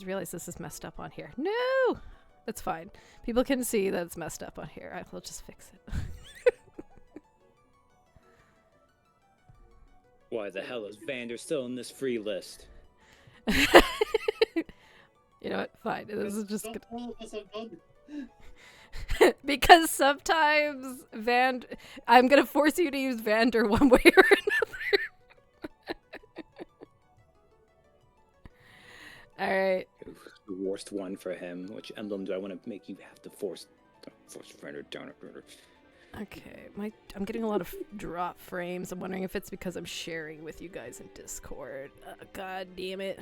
I realize this is messed up on here. No! That's fine. People can see that it's messed up on here. We'll just fix it. Why the hell is Vander still in this free list? You know what? Fine. This is just Not all of us have done. because sometimes I'm gonna force you to use Vander one way or another. Alright. The worst one for him. Which emblem do I want to make you have to force Vander down? Okay. I'm getting a lot of drop frames. I'm wondering if it's because I'm sharing with you guys in Discord. God damn it.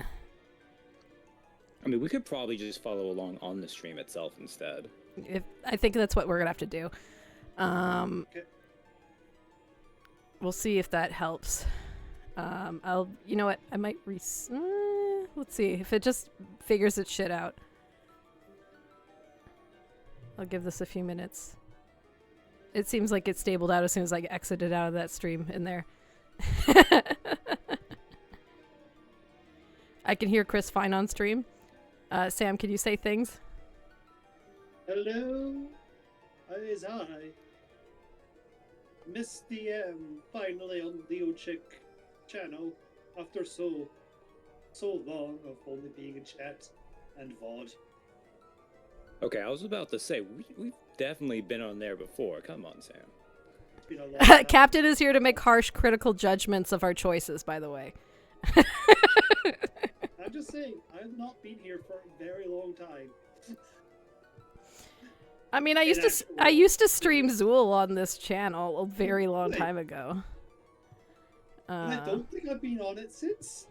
I mean, we could probably just follow along on the stream itself instead. I think that's what we're gonna have to do. Okay. We'll see if that helps. You know what? I might let's see if it just figures its shit out. I'll give this a few minutes. It seems like it stabled out as soon as I exited out of that stream in there. I can hear Chris fine on stream. Sam, can you say things? Hello, it is I. Missed the finally on the Neochick channel after so long of only being in chat and VOD. Okay, I was about to say, we've definitely been on there before. Come on, Sam. It's been a long time. Captain is here to make harsh critical judgments of our choices, by the way. I'm just saying, I've not been here for a very long time. I mean, I used to stream Zool on this channel a very long time ago. And I don't think I've been on it since.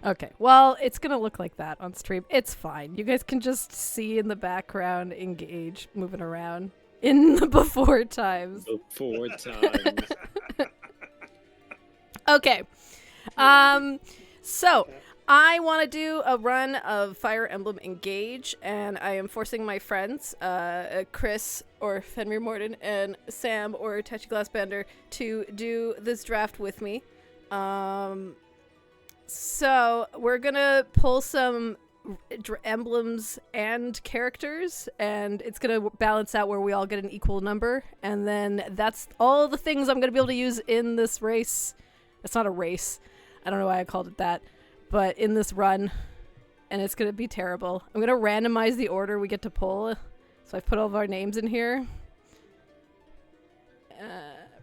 Okay, well, it's gonna look like that on stream. It's fine. You guys can just see in the background Engage moving around in the before times. Before times. Okay. So I want to do a run of Fire Emblem Engage, and I am forcing my friends, Chris or Fenrir Morden and Sam or Tetchy Glassbender to do this draft with me. So we're gonna pull some emblems and characters, and it's gonna balance out where we all get an equal number, and then that's all the things I'm gonna be able to use in this race. It's not a race. I don't know why I called it that, but in this run, and it's gonna be terrible. I'm gonna randomize the order we get to pull, so I've put all of our names in here.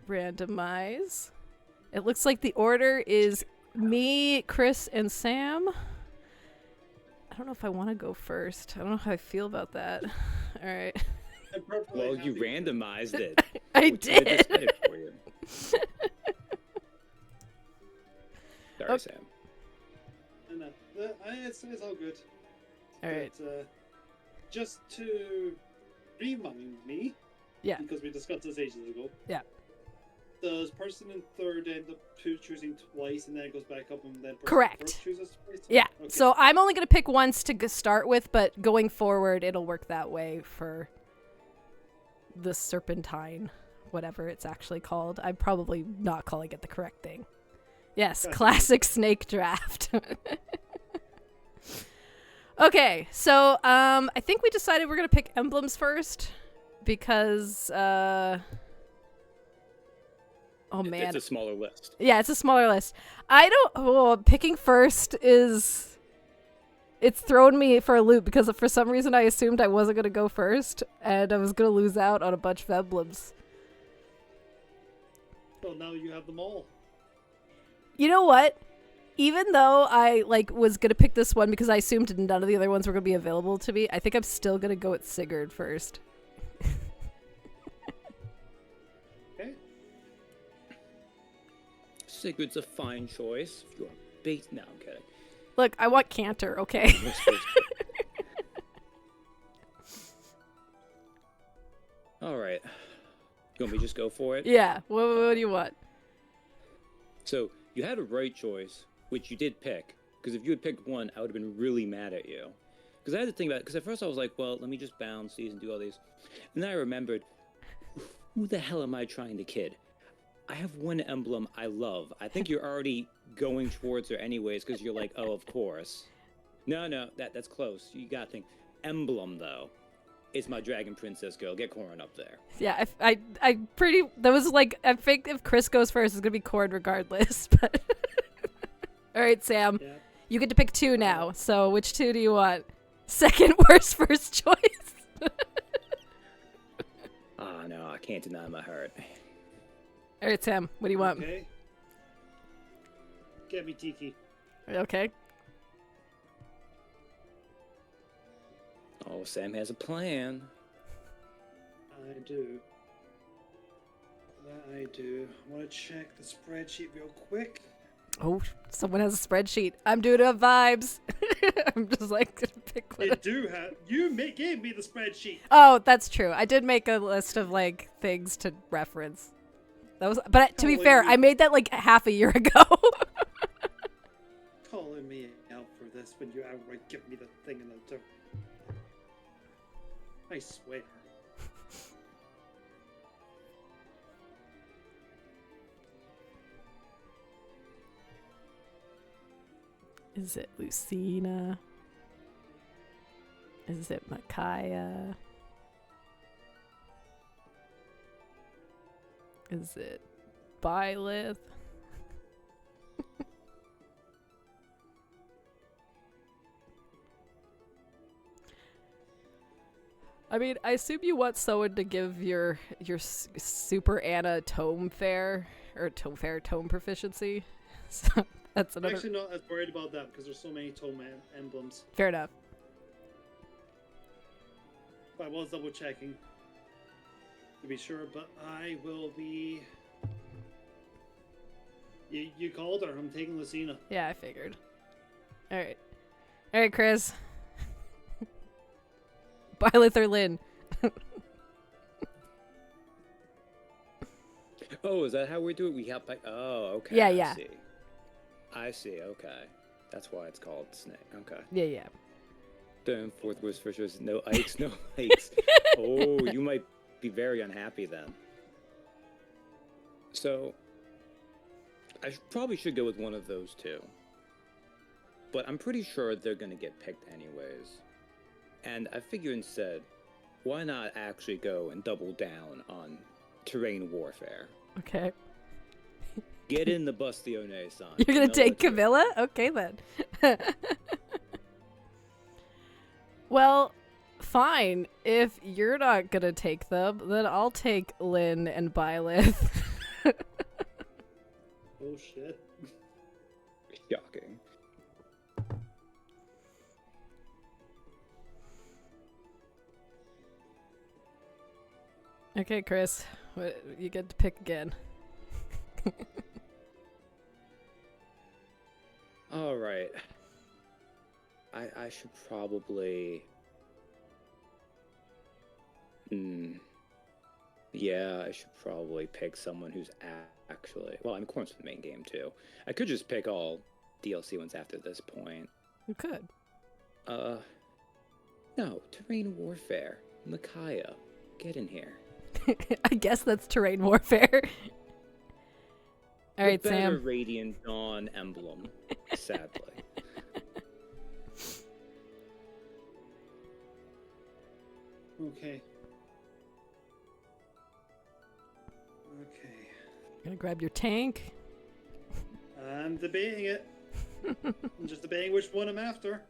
Randomize. It looks like the order is me, Chris, and Sam. I don't know if I want to go first. I don't know how I feel about that. All right. Well, you randomized it. I Which made this did. better for you. Sorry, Okay. Sam. No, it's all good. All right. But, just to remind me, Yeah. because we discussed this ages ago. Yeah. Does person in third end up choosing twice, and then it goes back up, and then person Correct. in first chooses twice? Yeah. Okay. So I'm only going to pick once to start with, but going forward, it'll work that way for the serpentine, whatever it's actually called. I'm probably not calling it the correct thing. Yes, classic snake draft. Okay, so I think we decided we're going to pick emblems first because oh man. It's a smaller list. Yeah, it's a smaller list. Picking first is... It's thrown me for a loop because for some reason I assumed I wasn't going to go first and I was going to lose out on a bunch of emblems. Well, now you have them all. You know what? Even though I was going to pick this one because I assumed none of the other ones were going to be available to me, I think I'm still going to go with Sigurd first. Okay. Sigurd's a fine choice. If you're base, no, I'm kidding. Look, I want Cantor, okay? All right. You want me to just go for it? Yeah, what do you want? So you had a right choice, which you did pick. Because if you had picked one, I would have been really mad at you. Because I had to think about it. Because at first I was like, well, let me just balance these and do all these. And then I remembered, who the hell am I trying to kid? I have one emblem I love. I think you're already going towards her anyways because you're like, oh, of course. No, that's close. You got to think. Emblem, though, is my dragon princess girl. Get Corin up there. Yeah, I pretty. That was like, I think if Chris goes first, it's gonna be Cord regardless. But all right, Sam, Yeah. you get to pick two now. So which two do you want? Second worst first choice. Ah, no, I can't deny my heart. All right, Sam, what do you want? Okay. Get me Tiki. Okay. Oh, Sam has a plan. I do. That I do. I want to check the spreadsheet real quick. Oh, someone has a spreadsheet. I'm doing it vibes. I'm just like gonna pick one. Gave me the spreadsheet. Oh, that's true. I did make a list of like things to reference. That was, but to be fair, I made that like half a year ago. Calling me out for this when you outright give me the thing in the door. I swear. Is it Lucina? Is it Micaiah? Is it Byleth? I mean, I assume you want someone to give your Super Anna tome fair or tome proficiency. So that's I'm another. actually not as worried about that because there's so many tome emblems. Fair enough. But I was double checking to be sure, but I will be. You called her. I'm taking Lucina. Yeah, I figured. All right, Chris. Byleth or Lynn? Oh, is that how we do it? We have like, oh, okay. Yeah, I yeah. See. I see. Okay, that's why it's called Snake. Okay. Yeah. Then fourth worst for sure is no Ikes, no Ikes. Oh, you might be very unhappy then. So, I probably should go with one of those two. But I'm pretty sure they're gonna get picked anyways. And I figure instead, why not actually go and double down on terrain warfare? Okay. Get in the Bastione, son. You're gonna take Camilla Camilla? Okay then. Well, fine. If you're not gonna take them, then I'll take Lynn and Byleth. Oh shit. Shocking. Okay, Chris. You get to pick again. All right. I should probably. Yeah, I should probably pick someone who's actually. Well, I'm of course the main game too. I could just pick all DLC ones after this point. You could. No, terrain warfare. Micaiah, get in here. I guess that's terrain warfare. All right, the better Sam. Radiant Dawn emblem, sadly. Okay. Gonna grab your tank. I'm debating it. I'm just debating which one I'm after.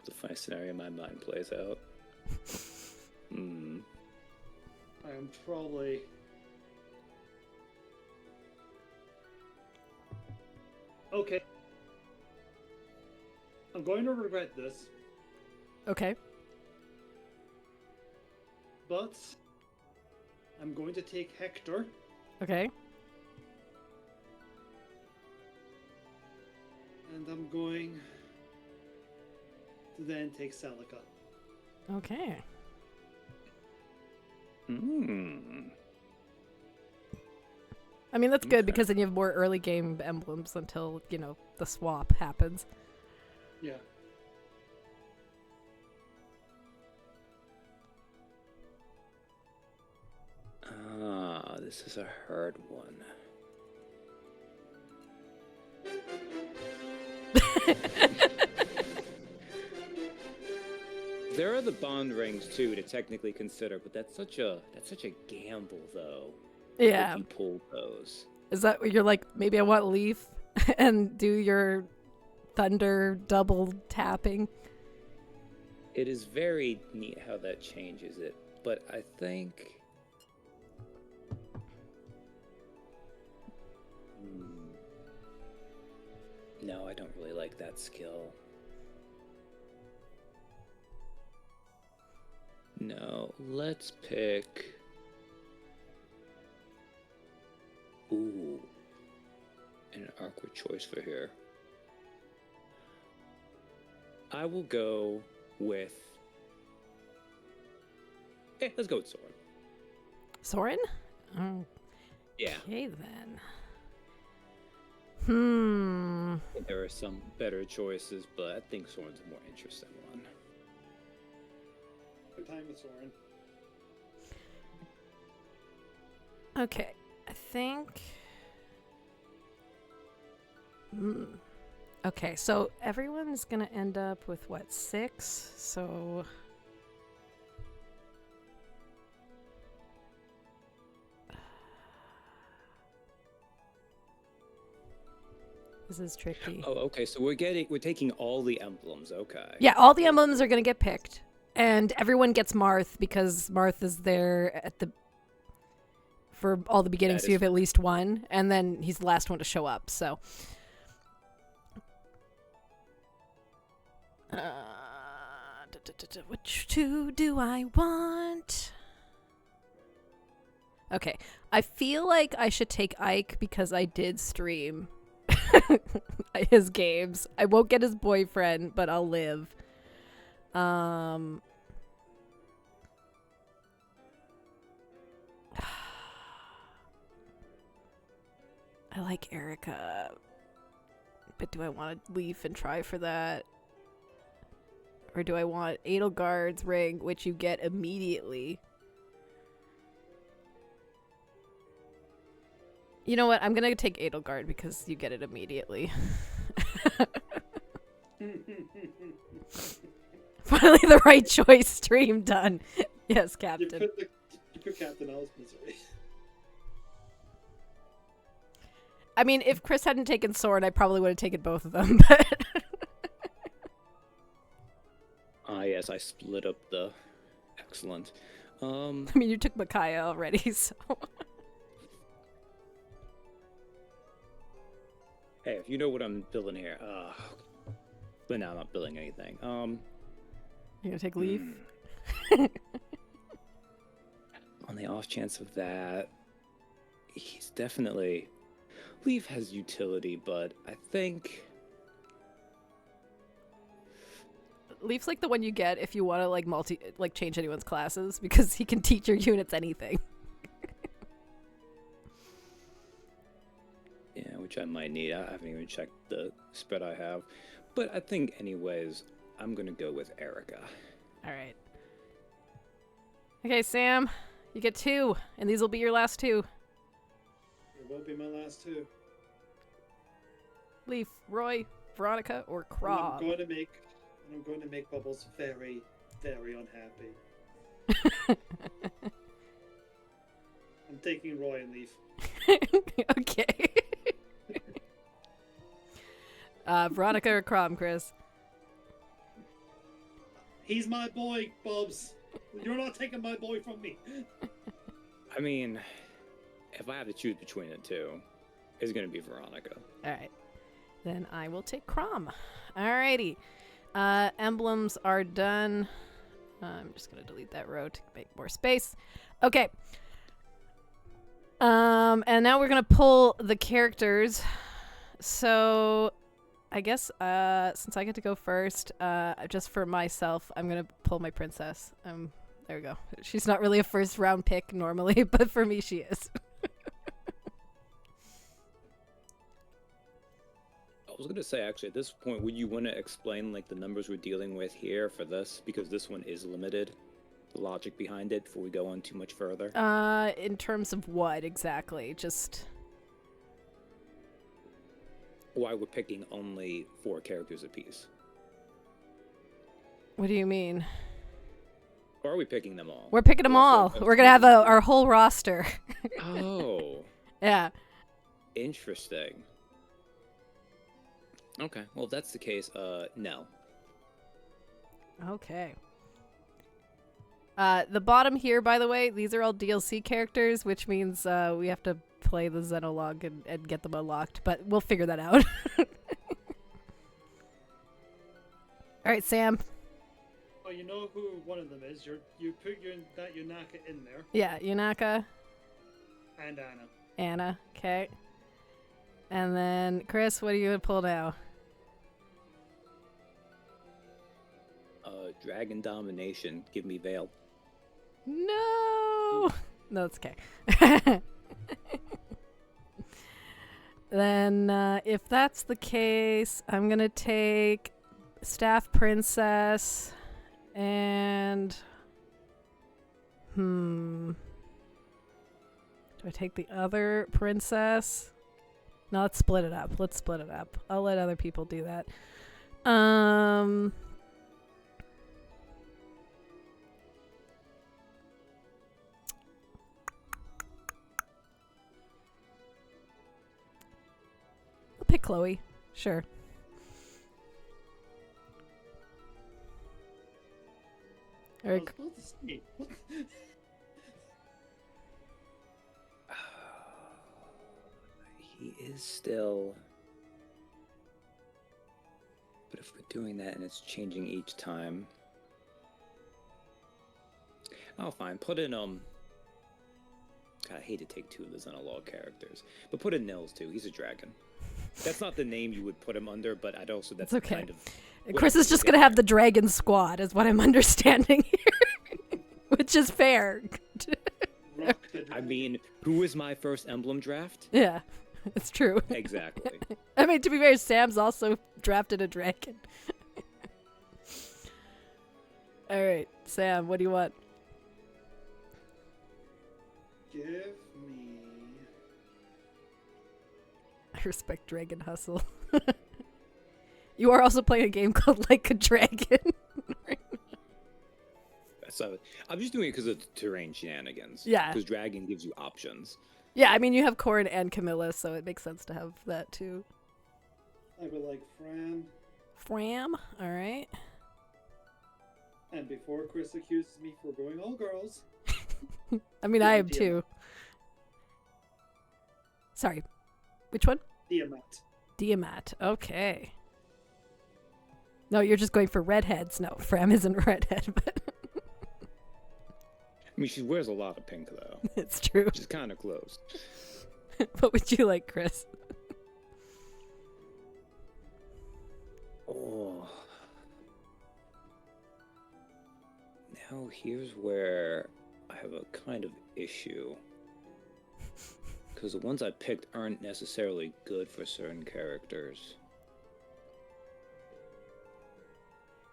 The funny scenario in my mind plays out. I am probably. Okay. I'm going to regret this, Okay. but I'm going to take Hector. Okay. And I'm going to then take Celica. Okay. I mean, that's good Okay. because then you have more early game emblems until, the swap happens. Yeah. Ah, this is a hard one. There are the bond rings too to technically consider, but that's such a gamble though. Yeah. If you pull those. Is that what you're like, maybe I want Leaf and do your thunder double tapping? It is very neat how that changes it, but I think. No, I don't really like that skill. No, let's pick. Ooh, an awkward choice for here. I will go with. Let's go with Soren. Soren? Oh, Yeah, okay then. there are some better choices, but I think Soren's a more interesting one. Good time with Soren. Okay, I think. Okay, so everyone's gonna end up with what, 6? So. This is tricky. Oh, okay. So we're taking all the emblems. Okay. Yeah, all the emblems are gonna get picked, and everyone gets Marth because Marth is there for all the beginnings. So you have at least one, and then he's the last one to show up. So, which two do I want? Okay, I feel like I should take Ike because I did stream his games. I won't get his boyfriend, but I'll live. I like Erica, but do I want to leave and try for that? Or do I want Edelgard's ring, which you get immediately? You know what? I'm going to take Edelgard because you get it immediately. Finally the right choice, stream done. Yes, Captain. You put Captain L's misery. I mean, if Chris hadn't taken Sword, I probably would have taken both of them, but... Yes, I split up the... Excellent. I mean, you took Micaiah already, so... Hey, if you know what I'm building here, but now I'm not building anything. You gonna take Leaf? On the off chance of that, he's definitely... Leaf has utility, but I think... Leaf's like the one you get if you want to change anyone's classes because he can teach your units anything. Yeah, which I might need. I haven't even checked the spread I have. But I think anyways, I'm gonna go with Erica. Alright. Okay, Sam, you get 2, and these will be your last 2. It will be my last 2. Leaf, Roy, Veronica, or And Craw. I'm going to make Bubbles very, very unhappy. I'm taking Roy and Leaf. Okay. Veronica or Crom, Chris? He's my boy, Bubs. You're not taking my boy from me. I mean, if I have to choose between the two, it's gonna be Veronica. Alright. Then I will take Crom. Alrighty. Emblems are done. I'm just gonna delete that row to make more space. Okay. And now we're gonna pull the characters. So I guess since I get to go first, just for myself, I'm gonna pull my princess. There we go. She's not really a first round pick normally, but for me she is. was gonna say, actually, at this point, would you want to explain like the numbers we're dealing with here for this, because this one is limited, the logic behind it, before we go on too much further? In terms of what exactly? Just Why we're picking only 4 characters apiece? what do you mean? Or are we picking them all? We're picking them all. We're gonna have our whole roster. Oh, Yeah. interesting. Okay, well, if that's the case, no. Okay. The bottom here, by the way, these are all DLC characters, which means we have to play the Xenologue and get them unlocked, but we'll figure that out. Alright, Sam. Oh, you know who one of them is. You put that Yunaka in there, Yeah, Yunaka, and Anna. Anna, okay. And then, Chris, what are you gonna pull now? Dragon Domination, give me Veil. No! No, it's okay. Then, if that's the case, I'm gonna take Staff Princess and... Do I take the other princess? No, let's split it up. I'll let other people do that. I'll pick Chloe. Sure. I was about to say, He is still... But if we're doing that and it's changing each time... Oh, fine. Put in, God, I hate to take 2 of the Xenologue characters. But put in Nils, too. He's a dragon. That's not the name you would put him under, but I'd also... That's It's okay. kind of... Chris is just gonna have the Dragon Squad, is what I'm understanding here. Which is fair. I mean, who was my first Emblem draft? Yeah, it's true. Exactly. I mean, to be fair, Sam's also drafted a dragon. Alright, Sam, what do you want? give me. I respect Dragon Hustle. You are also playing a game called Like a Dragon. So I'm just doing it because of the terrain shenanigans. Yeah. Because dragon gives you options. Yeah, I mean, you have Corrin and Camilla, so it makes sense to have that too. I would like Fran. Fram, alright. And before Chris accuses me for going all girls, I mean, I am Tiamat. too. Sorry. Which one? Tiamat. Tiamat. Okay. No, you're just going for redheads. No, Fram isn't a redhead, but I mean, she wears a lot of pink, though. it's true. Which is kind of close. What would you like, Chris? Oh. Now, here's where I have a kind of issue. Because the ones I picked aren't necessarily good for certain characters.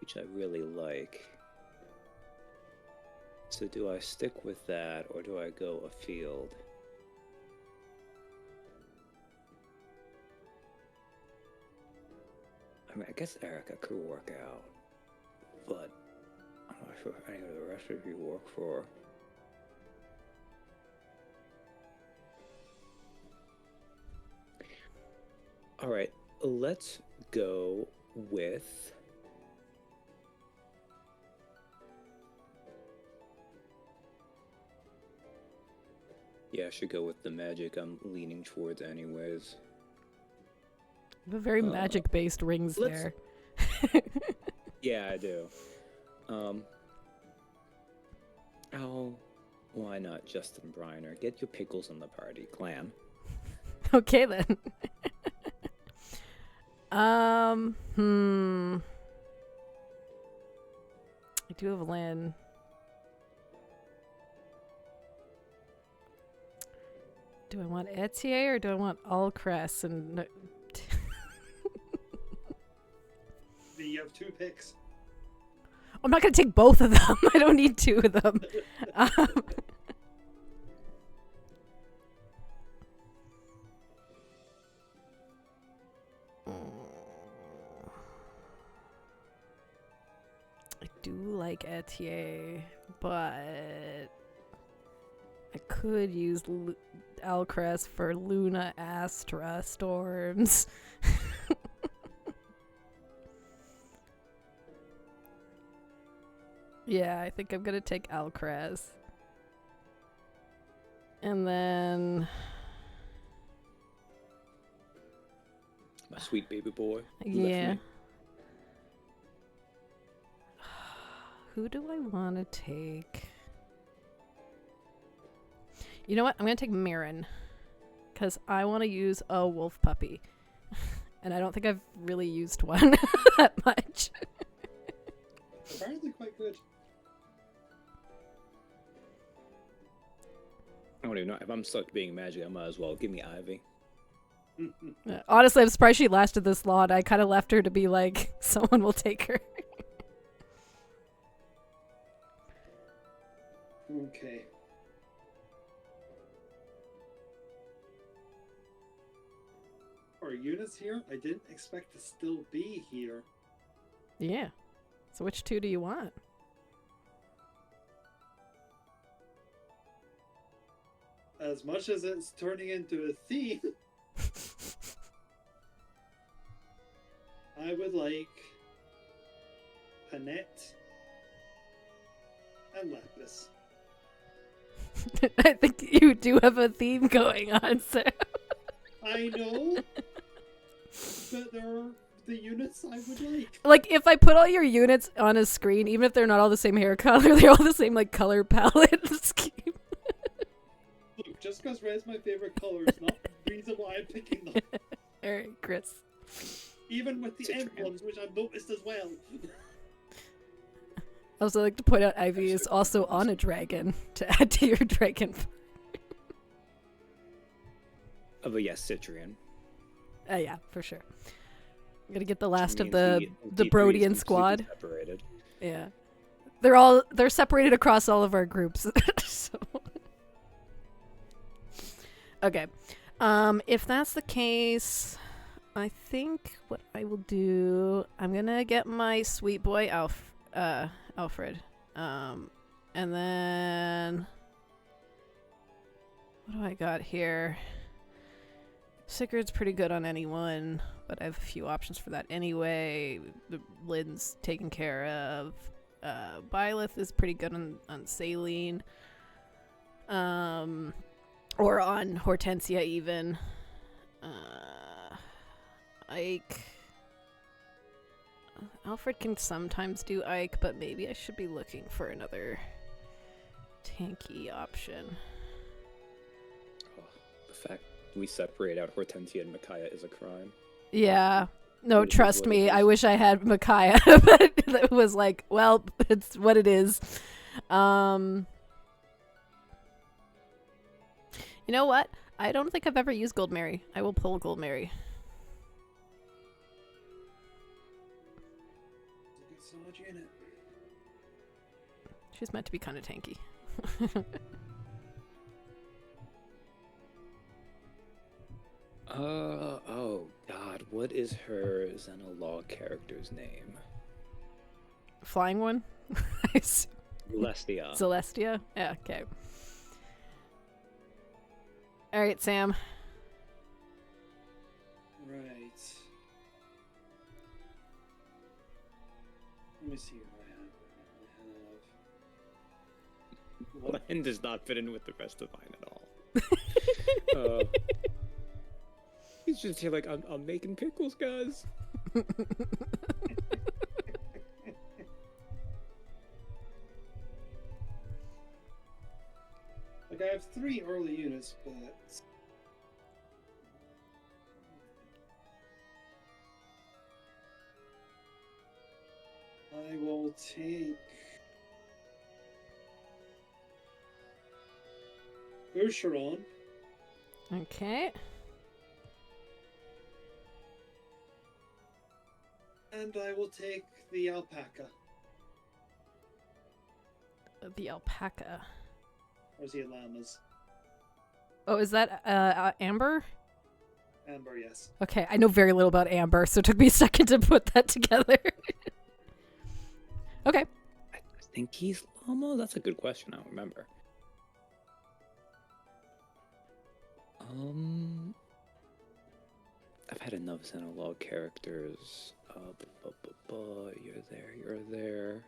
Which I really like. So do I stick with that, or do I go afield? I mean, I guess Erica could work out, but I'm not sure if any of the rest of you work for. Alright, let's go with... Yeah, I should go with the magic I'm leaning towards anyways. You have very magic-based rings let's- there. Yeah, I do. Oh, why not Justin Briner? Get your pickles in the party, clan. Okay, then. I do have Lynn. Do I want Etier or do I want Alcrest? And You have 2 picks. I'm not gonna take both of them. I don't need 2 of them. I do like Etier, but I could use Alcrest for Luna Astra Storms. Yeah, I think I'm gonna take Alcraz. And then... My sweet baby boy. Yeah. Who do I want to take? You know what? I'm going to take Mirren. Because I want to use a wolf puppy. And I don't think I've really used one that much. Apparently quite good. I don't even know. If I'm stuck being magic, I might as well. Give me Ivy. Honestly, I'm surprised she lasted this long. I kind of left her to be like, someone will take her. Okay. Our units here, I didn't expect to still be here. Yeah. So which 2 do you want? As much as it's turning into a theme, I would like Panette and Lapis. I think you do have a theme going on, Sam. I know, but they're the units I would like. Like, if I put all your units on a screen, even if they're not all the same hair color, they're all the same, like, color palette scheme. Look, just because red's my favorite color is not the reason why I'm picking them. Alright, Chris. Even with the Citrian. emblems, which I've noticed as well. I also like to point out Ivy is also on a dragon to add to your dragon. Oh, but yes, Citrian. Yeah, for sure. I'm gonna get the last of Means the D3 is Brodian completely squad. Separated. Yeah. They're separated across all of our groups. So. Okay. If that's the case, I think what I will do, I'm gonna get my sweet boy Alfred. And then what do I got here? Sigurd's pretty good on anyone, but I have a few options for that anyway. The Lynn's taken care of. Byleth is pretty good on Saline. Or on Hortensia even. Ike. Alfred can sometimes do Ike, but maybe I should be looking for another tanky option. Oh, the fact we separate out Hortensia and Micaiah is a crime. Yeah. No, It is trust what it me, is. I wish I had Micaiah, but it was like, well, it's what it is. You know what? I don't think I've ever used Gold Mary. I will pull Gold Mary. Good solid unit. She's meant to be kind of tanky. Oh god, what is her Xenolaw character's name? Flying one? Celestia. Celestia? Yeah, okay. Alright, Sam. Right. Let me see what I have. Mine does not fit in with the rest of mine at all. He's just here like, I'm making pickles, guys. Like, I have 3 early units, but... I will take... Boucheron. Okay. And And I will take the alpaca. The alpaca. Or is he llamas? Oh, is that Amber? Amber, yes. Okay, I know very little about Amber, so it took me a second to put that together. Okay. I think he's llama. That's a good question. I don't remember. I've had enough Xenolog characters. You're there. You're there.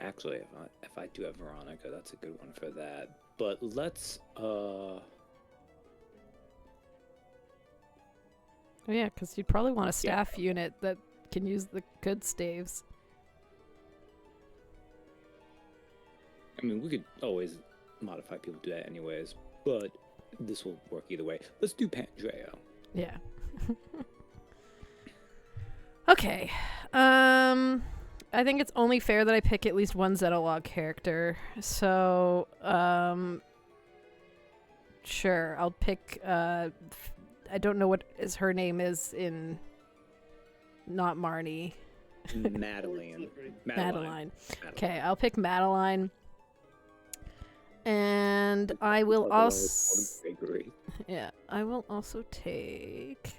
Actually, if I do have Veronica, that's a good one for that. But let's Oh yeah, because you'd probably want a staff unit that can use the good staves. I mean, we could always modify people to do that anyways, but this will work either way. Let's do Pandreo. Yeah. Okay. I think it's only fair that I pick at least one Xenolog character. So, sure, I'll pick, I don't know what her name is in not Marnie. Madeline. Madeline. Okay, I'll pick Madeline. And I will also... Yeah, I will also take...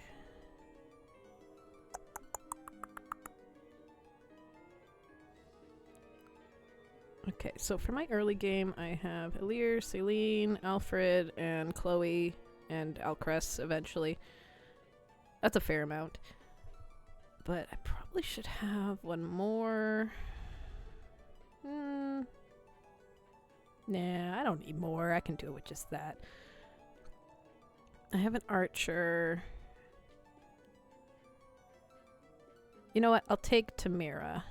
Okay, so for my early game, I have Elir, Celine, Alfred, and Chloe, and Alcrest eventually. That's a fair amount. But I probably should have one more. Nah, I don't need more. I can do it with just that. I have an archer. You know what? I'll take Tamira.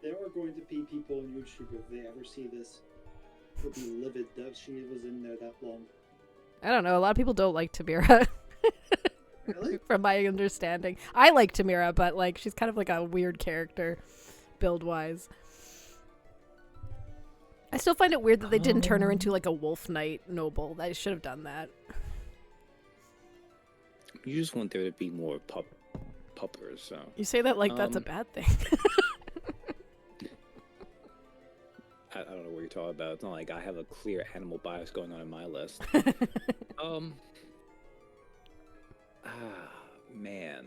There are going to be people on YouTube, if they ever see this, will be livid that she was in there that long. I don't know. A lot of people don't like Tamira. Really? From my understanding. I like Tamira, but like she's kind of like a weird character, build-wise. I still find it weird that they didn't turn her into like a wolf knight noble. They should have done that. You just want there to be more puppers, so... You say that like that's a bad thing. I don't know what you're talking about. It's not like I have a clear animal bias going on in my list. Man.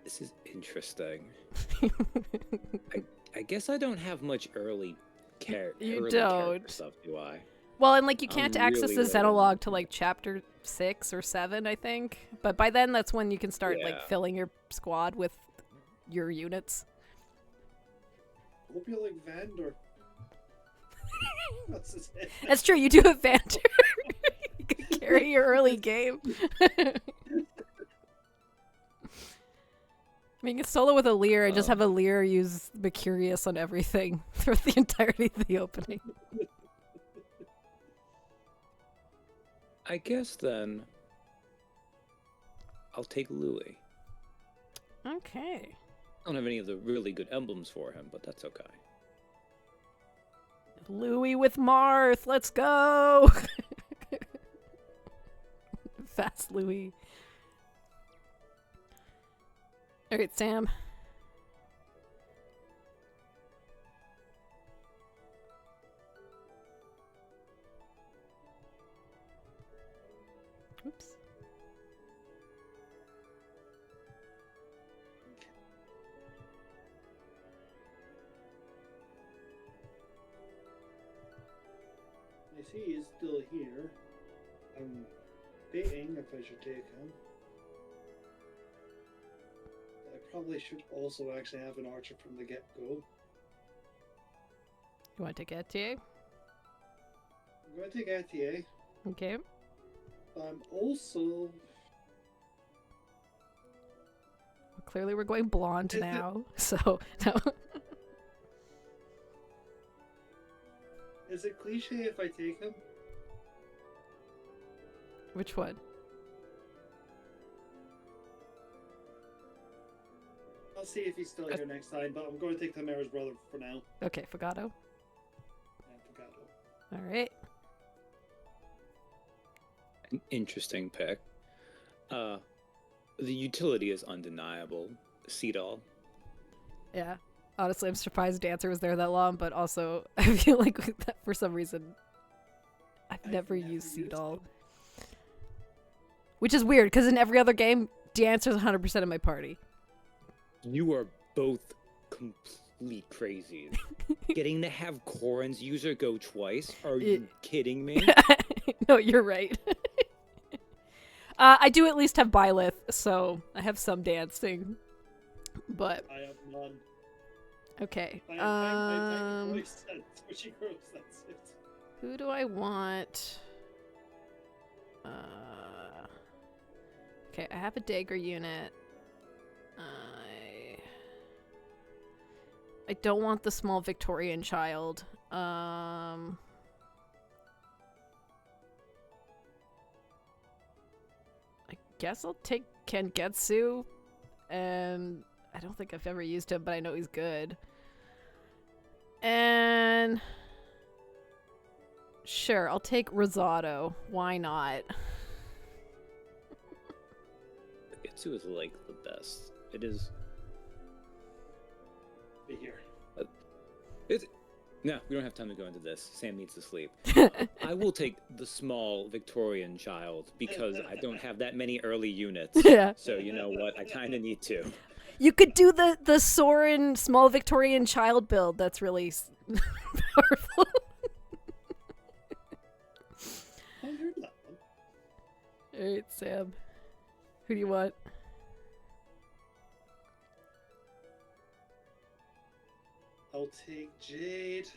This is interesting. I guess I don't have much early character stuff, do I? Well, and like you can't access really the Xenolog to like chapter 6 or 7, I think. But by then that's when you can start like filling your squad with your units. Hope you like Vander. That's his name. That's true, you do have Vander. You can carry your early game. I mean, you can solo with Elir and just have Elir use Mercurius on everything throughout the entirety of the opening. I guess then I'll take Louis. Okay. I don't have any of the really good emblems for him, but that's okay. Louis with Marth, let's go! Fast Louis. Alright, Sam. Oops. I see he's still here. I'm debating if I should take him. I probably should also actually have an archer from the get-go. You want to take Etier? I'm going to take Etier. Okay. I'm also... Well, clearly we're going blonde now, so... No. Is it cliche if I take him? Which one? I'll see if he's still here next time, but I'm going to take Tamara's brother for now. Okay, Fagato. Yeah, Fagato. Alright. An interesting pick. The utility is undeniable. Seedall. Yeah. Honestly, I'm surprised Dancer was there that long, but also I feel like that for some reason I've never used Seedall. Which is weird, because in every other game, Dancer's 100% of my party. You are both complete crazies. Getting to have Corrin's user go twice? Are you kidding me? No, you're right. I do at least have Byleth, so I have some dancing. But I have none. okay. I voice that Twitchy Gross, that's it. Who do I want? Okay, I have a dagger unit. I don't want the small Victorian child. I guess I'll take Kengetsu. And I don't think I've ever used him, but I know he's good. And sure, I'll take Rosado. Why not? Getsu is like the best. It is. Be here. No, we don't have time to go into this. Sam needs to sleep. I will take the small Victorian child because I don't have that many early units. Yeah. So you know what? I kind of need to. You could do the Soren small Victorian child build. That's really powerful. I heard that one. Alright, Sam. Who do you want? I'll take Jade.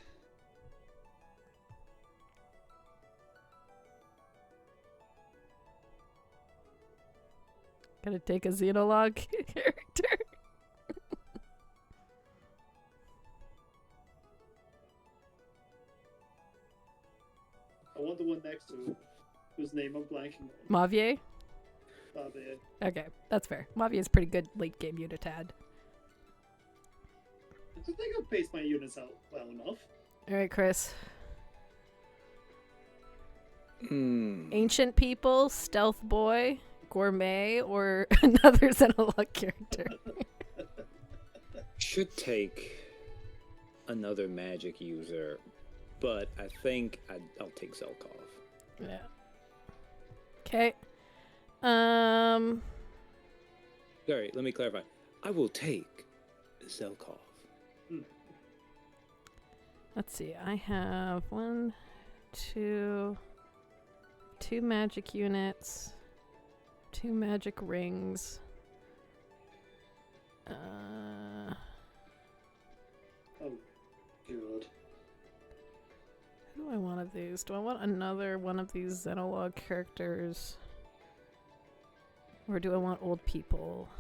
Gotta take a Xenologue character. I want the one next to it, whose name I'm blanking on. Mavier? Yeah. Okay, that's fair. Mavier is pretty good late game unit to add. I think I've paced my units out well enough. Alright, Chris. Hmm. Ancient people, stealth boy, gourmet, or another Xenologue character? Should take another magic user, but I think I'll take Zelkov. Yeah. Okay. Sorry, let me clarify. I will take Zelkov. Let's see. I have two magic units, 2 magic rings. Oh, good. Who do I want of these? Do I want another one of these Xenologue characters? Or do I want old people?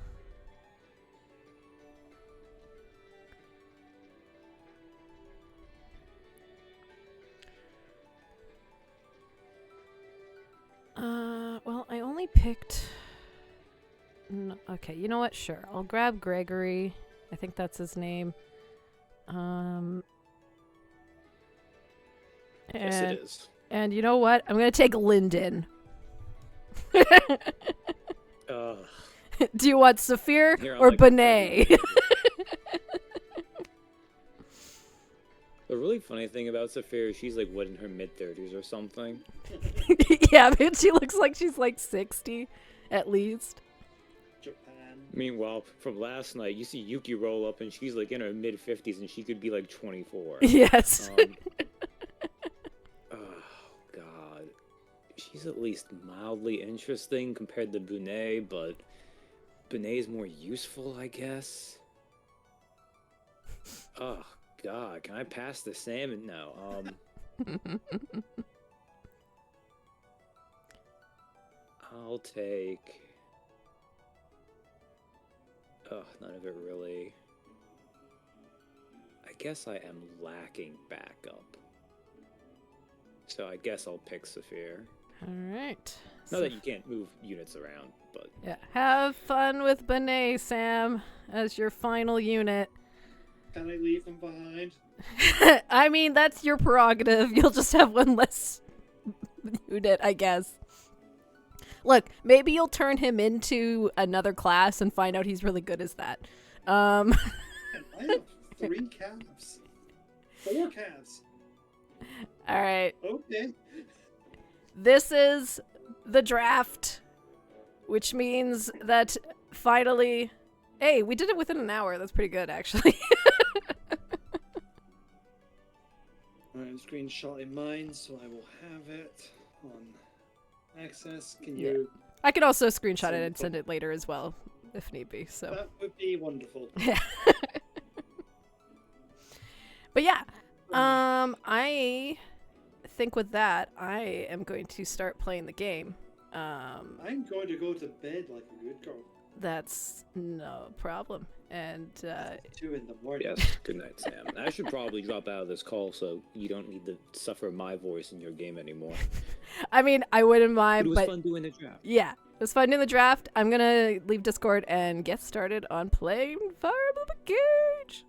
Well, I only picked... No, okay, you know what? Sure. I'll grab Gregory. I think that's his name. Yes, it is. And you know what? I'm gonna take Lyndon. Do you want Saphir or like Benet? The really funny thing about Saphir is she's like, what, in her mid-30s or something? Yeah, man, she looks like she's like 60, at least. Japan. Meanwhile, from last night, you see Yuki roll up and she's like in her mid-50s and she could be like 24. Yes. Oh, God. She's at least mildly interesting compared to Bunet, but Bunet's more useful, I guess. Oh, God. Can I pass the salmon? No. I'll take... Oh, none of it really. I guess I am lacking backup. So I guess I'll pick Saphir. Alright. Not that you can't move units around, but... Yeah, have fun with Benet, Sam, as your final unit. Can I leave him behind? I mean, that's your prerogative. You'll just have one less unit, I guess. Look, maybe you'll turn him into another class and find out he's really good as that. And I have 3 calves. 4 calves. All right. Okay. This is the draft, which means that finally... Hey, we did it within an hour. That's pretty good, actually. I'm screenshotting mine, so I will have it on access. Can Yeah. you... I could also screenshot it and send it later as well, if need be. So That would be wonderful. yeah. But yeah, I think with that, I am going to start playing the game. I'm going to go to bed like a good girl. That's no problem. And 2 in the morning. Yes, good night, Sam. I should probably drop out of this call so you don't need to suffer my voice in your game anymore. I mean, I wouldn't mind, It was but fun doing the draft. yeah, it was fun doing the draft. I'm gonna leave Discord and get started on playing Fire Emblem Engage.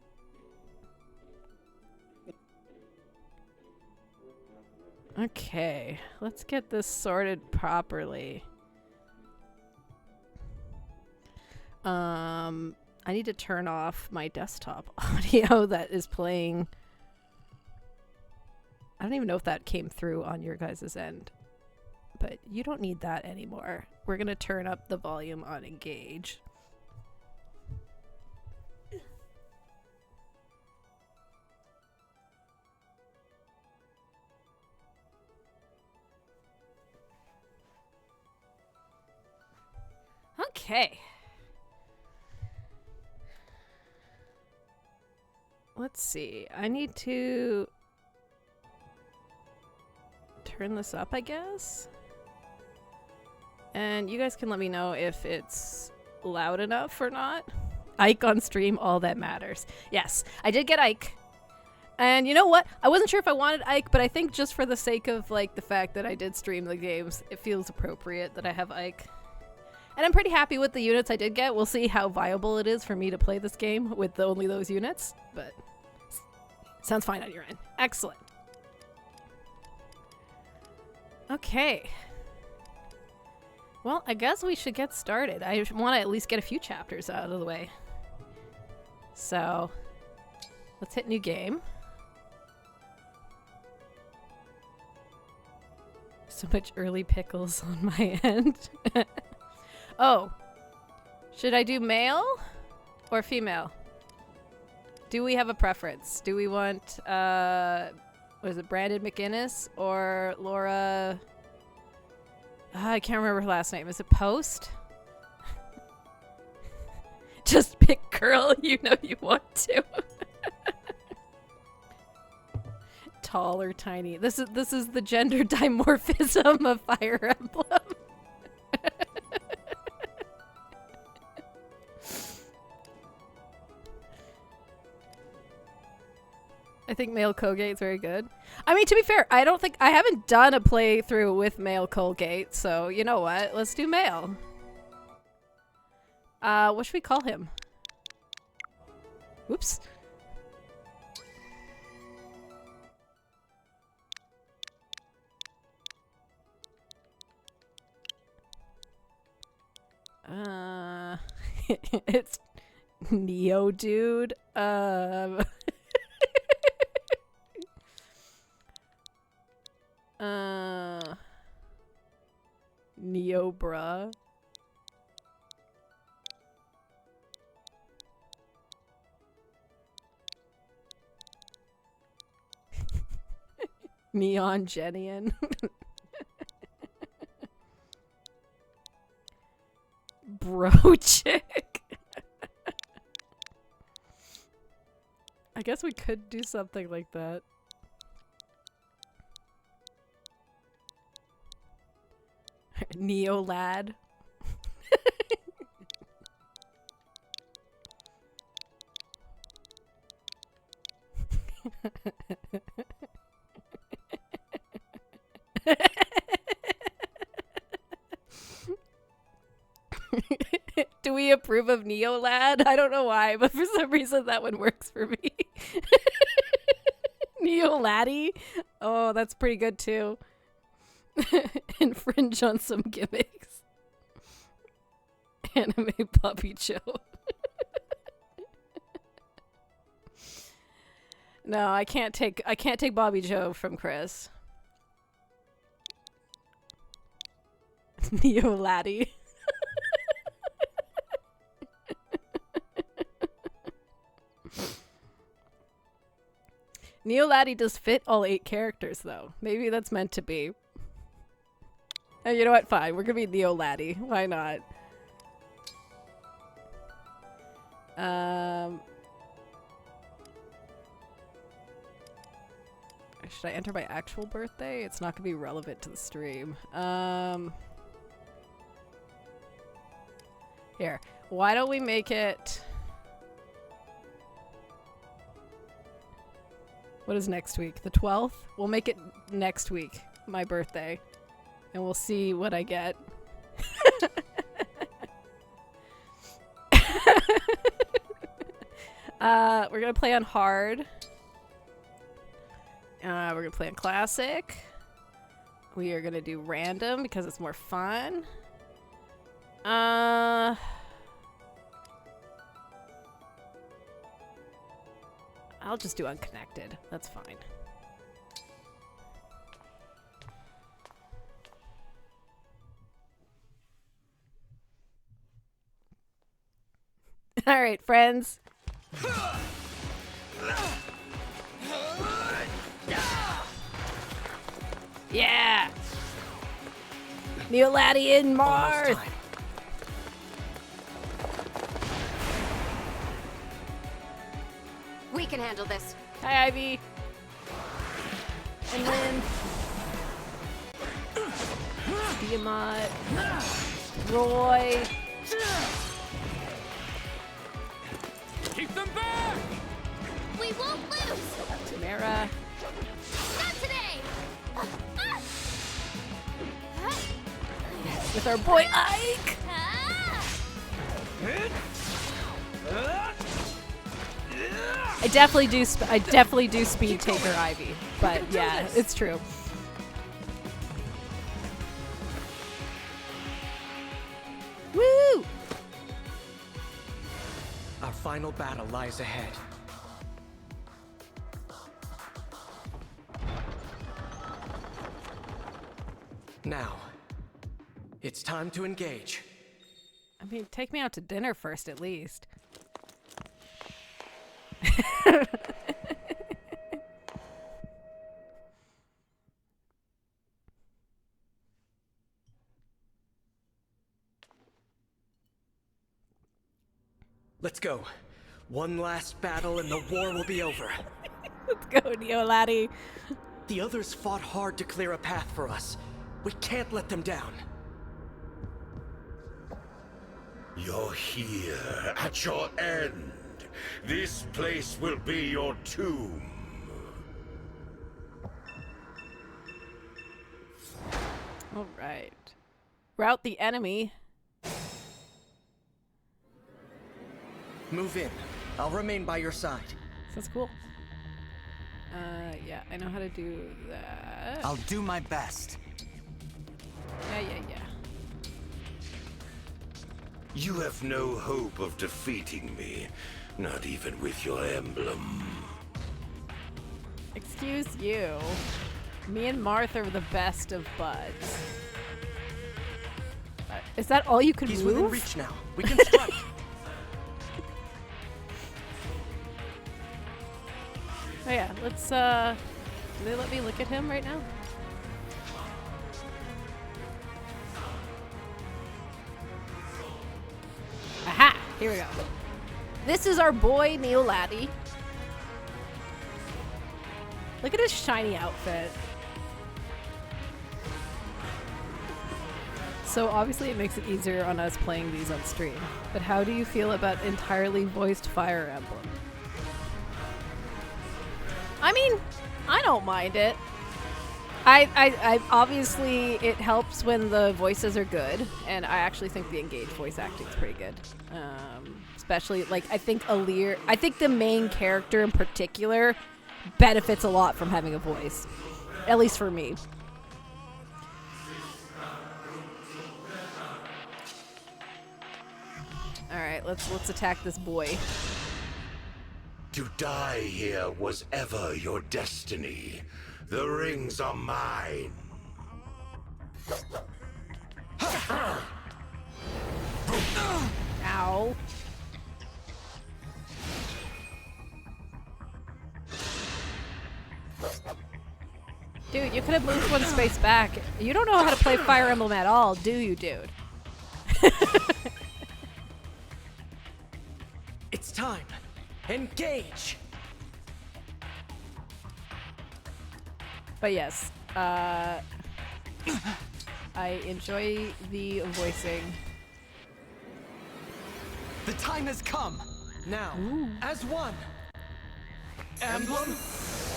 Okay, let's get this sorted properly. I need to turn off my desktop audio that is playing. I don't even know if that came through on your guys' end, but you don't need that anymore. We're gonna turn up the volume on Engage. Okay. Let's see. I need to turn this up, I guess. And you guys can let me know if it's loud enough or not. Ike on stream, all that matters. Yes, I did get Ike. And you know what? I wasn't sure if I wanted Ike, but I think just for the sake of like the fact that I did stream the games, it feels appropriate that I have Ike. And I'm pretty happy with the units I did get. We'll see how viable it is for me to play this game with only those units, but sounds fine on your end. Excellent. Okay. Well, I guess we should get started. I want to at least get a few chapters out of the way. So, let's hit new game. So much early pickles on my end. Oh, should I do male or female? Do we have a preference? Do we want, was it Brandon McInnes or Laura? I can't remember her last name. Is it Post? Just pick girl. You know you want to. Tall or tiny. This is the gender dimorphism of Fire Emblem. I think male Colgate is very good. I mean, to be fair, I haven't done a playthrough with male Colgate, so you know what? Let's do male. What should we call him? Whoops. It's Neo Dude. Neo Bruh. Neon Genian. Bro chick. I guess we could do something like that. Neo lad. Do we approve of Neo lad? I don't know why, but for some reason that one works for me. Neo laddie? Oh, that's pretty good too. Infringe on some gimmicks. Anime Bobby Joe. No, I can't take Bobby Joe from Chris. Neo Laddie. Neo Laddie does fit all 8 characters, though. Maybe that's meant to be. Oh, you know what? Fine. We're gonna be Neo Laddie. Why not? Should I enter my actual birthday? It's not gonna be relevant to the stream. Here. Why don't we make it... What is next week? The 12th? We'll make it next week, my birthday. And we'll see what I get. We're gonna play on hard. We're gonna play on classic. We are gonna do random because it's more fun. I'll just do unconnected. That's fine. All right, friends. Yeah. Neo Laddie in Mars. We can handle this. Hi, Ivy. And Lynn. Tiamat. Roy. Keep them back! We won't lose! Tamara. Not today! With our boy Ike. I definitely do speed taker Ivy, but yeah, it's true. Woo! Our final battle lies ahead. Now, it's time to engage. I mean, take me out to dinner first, at least. Let's go. One last battle and the war will be over. Let's go, Neo Laddie. The others fought hard to clear a path for us. We can't let them down. You're here, at your end. This place will be your tomb. All right. Rout the enemy. Move in. I'll remain by your side. That's cool. Yeah, I know how to do that. I'll do my best. Yeah. You have no hope of defeating me, not even with your emblem. Excuse you. Me and Marth are the best of buds. Is that all you can He's move? within reach now. We can strike. Oh yeah, let's do they let me look at him right now? Aha! Here we go. This is our boy Neo Laddie. Look at his shiny outfit. So obviously it makes it easier on us playing these on stream. But how do you feel about entirely voiced Fire Emblem? I mean, I don't mind it. I obviously it helps when the voices are good, and I actually think the engaged voice acting is pretty good. Especially like I think the main character in particular benefits a lot from having a voice, at least for me. right, let's attack this boy. To die here was ever your destiny. The rings are mine. Ow. Dude, you could have moved one space back. You don't know how to play Fire Emblem at all, do you, dude? It's time. Engage! But yes, I enjoy the voicing. The time has come. Now, as one. Emblem,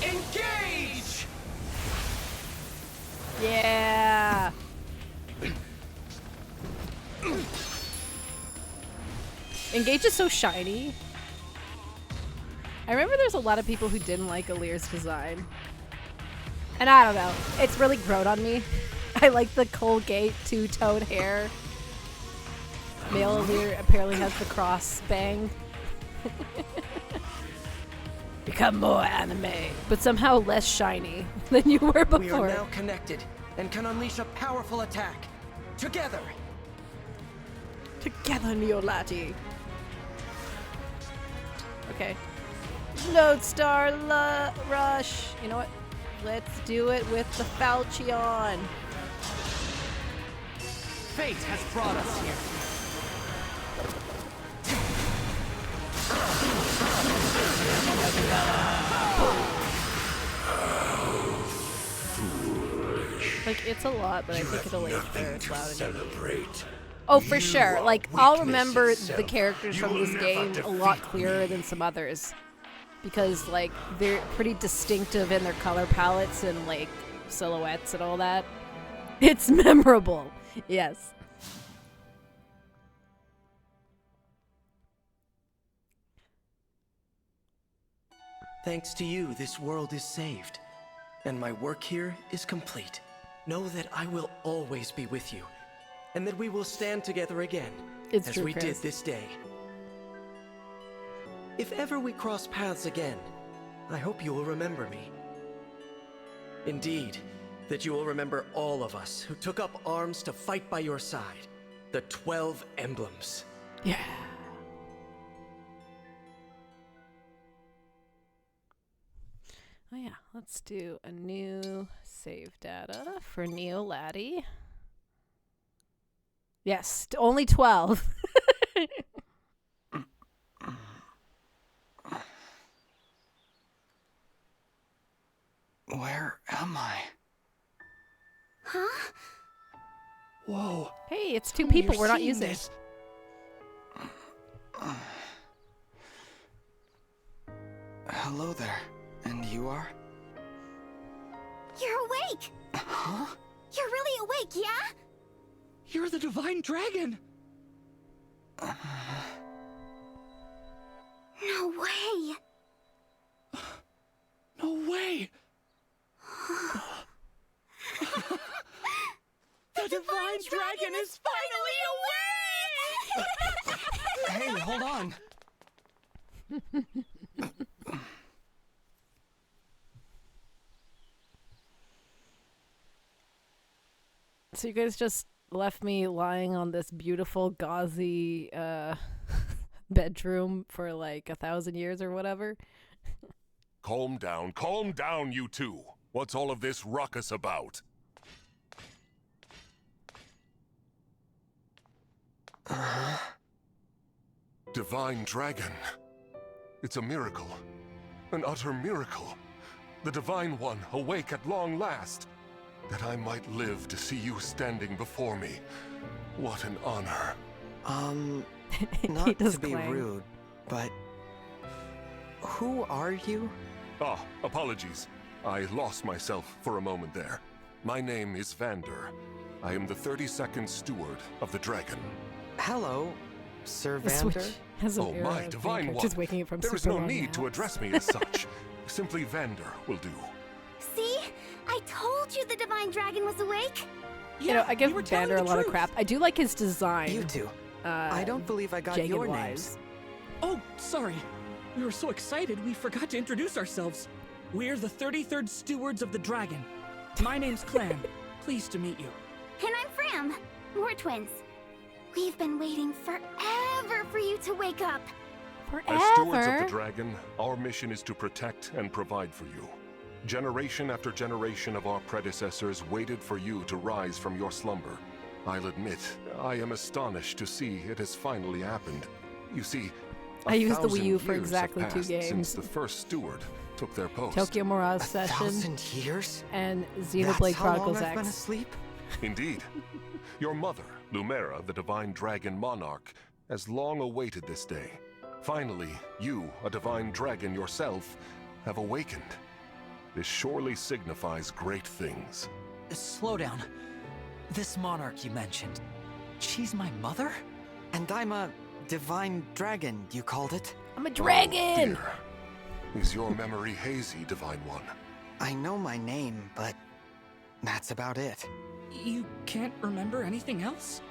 engage! Yeah! Engage is so shiny. I remember there's a lot of people who didn't like Alir's design. And I don't know, it's really grown on me. I like the Colgate two-tone hair. Male Alir apparently has the cross bang. Become more anime, but somehow less shiny than you were before. We are now connected and can unleash a powerful attack. Together! Together, Neolati. Okay. Lodestar Rush. You know what? Let's do it with the Falchion. Fate has brought us here. Like, it's a lot, but I think it'll age fair. It's loud and Celebrate. oh, for sure. Your Like, I'll remember weakness the itself. characters You from will this never game a lot defeat clearer me. than some others. Because, like, they're pretty distinctive in their color palettes and, like, silhouettes and all that. It's memorable. Yes. Thanks to you, this world is saved. And my work here is complete. Know that I will always be with you. And that we will stand together again. It's as true, we Chris. did this day. If ever we cross paths again, I hope you will remember me. Indeed, that you will remember all of us who took up arms to fight by your side. The 12 emblems. Yeah. Oh yeah, let's do a new save data for Neolati. Yes, only 12. Where am I? Huh? Whoa. Hey, it's two people we're not using. This. Hello there. And you are? You're awake! Huh? You're really awake, yeah? You're the Divine Dragon! No way! No way! The Divine Dragon is finally awake! Hey, hold on. So you guys just left me lying on this beautiful gauzy bedroom for like 1,000 years or whatever. Calm down, you two. What's all of this ruckus about? Divine Dragon. It's a miracle. An utter miracle. The Divine One awake at long last. That I might live to see you standing before me. What an honor. He Not does to be clang. rude, but who are you? Ah, apologies. I lost myself for a moment there. My name is Vander. I am the 32nd steward of the dragon. Hello, Sir The Switch Vander. has an Oh, error, my I think. divine I'm one. just waking up from There is super no long need to naps. address me as such. Simply Vander will do. See? I told you the Divine Dragon was awake! You know, I give you were telling Vander a the lot of truth. crap. I do like his design. You two. I don't believe I got your names. Jagan-wise. Oh, sorry. We were so excited we forgot to introduce ourselves. We're the 33rd Stewards of the Dragon. My name's Clan. Pleased to meet you. And I'm Fram. We're twins. We've been waiting forever for you to wake up. As stewards of Forever. the dragon, our mission is to protect and provide for you. Generation after generation of our predecessors waited for you to rise from your slumber. I'll admit, I am astonished to see it has finally happened. You see, I used the Wii 1,000 U for years exactly have 2 passed since games. the first steward took their post. Tokyo Mirage 1,000 Session years? and That's Xenoblade how long Chronicles I've been X. asleep? Indeed. Your mother, Lumera, the Divine Dragon Monarch, has long awaited this day. Finally, you, a Divine Dragon yourself, have awakened. This surely signifies great things. Slow down. This monarch you mentioned, she's my mother? And I'm a divine dragon, you called it? I'm a Oh, dragon! dear. Is your memory hazy, Divine One? I know my name, but that's about it. You can't remember anything else?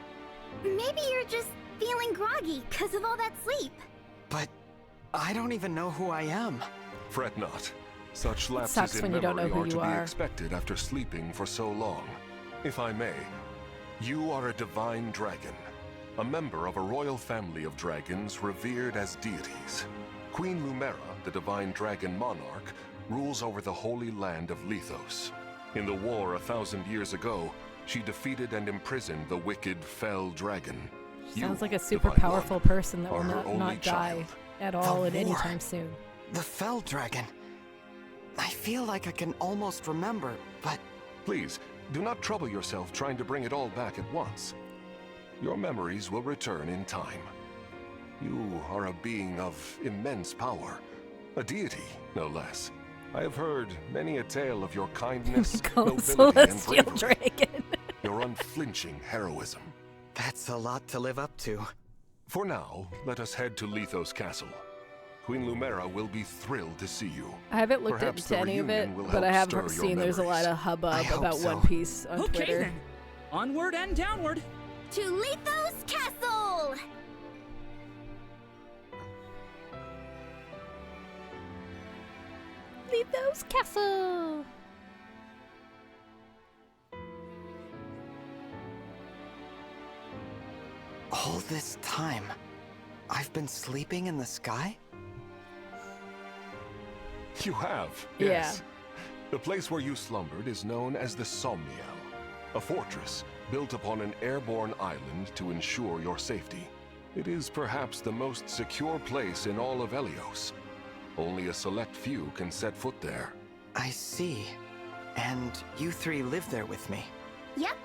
Maybe you're just feeling groggy because of all that sleep. But I don't even know who I am. Fret not. Such lapses sucks in when you don't memory know who are to you be are. expected after sleeping for so long. If I may, you are a divine dragon, a member of a royal family of dragons revered as deities. Queen Lumera, the divine dragon monarch, rules over the holy land of Lethos. In the war 1,000 years ago, she defeated and imprisoned the wicked fell dragon. Sounds You, like a super Divine powerful One, person that will are her not only die child. at all at any war. time soon. The Fell Dragon. I feel like I can almost remember, but Please, do not trouble yourself trying to bring it all back at once. Your memories will return in time. You are a being of immense power, a deity, no less. I have heard many a tale of your kindness, Called nobility, and Celestial bravery, Dragon. your unflinching heroism. that's a lot to live up to. For now, let us head to Lethos Castle. Queen Lumera will be thrilled to see you. I haven't looked Perhaps into the any of it, reunion will but I help have stir your seen there's a lot memories. of hubbub I hope about so. One Piece on Okay Twitter. then. Onward and downward. To Lethos Castle! Lethos Castle! All this time, I've been sleeping in the sky? You have, Yeah. yes. The place where you slumbered is known as the Somniel, a fortress built upon an airborne island to ensure your safety. It is perhaps the most secure place in all of Elios. Only a select few can set foot there. I see. And you three live there with me. Yep.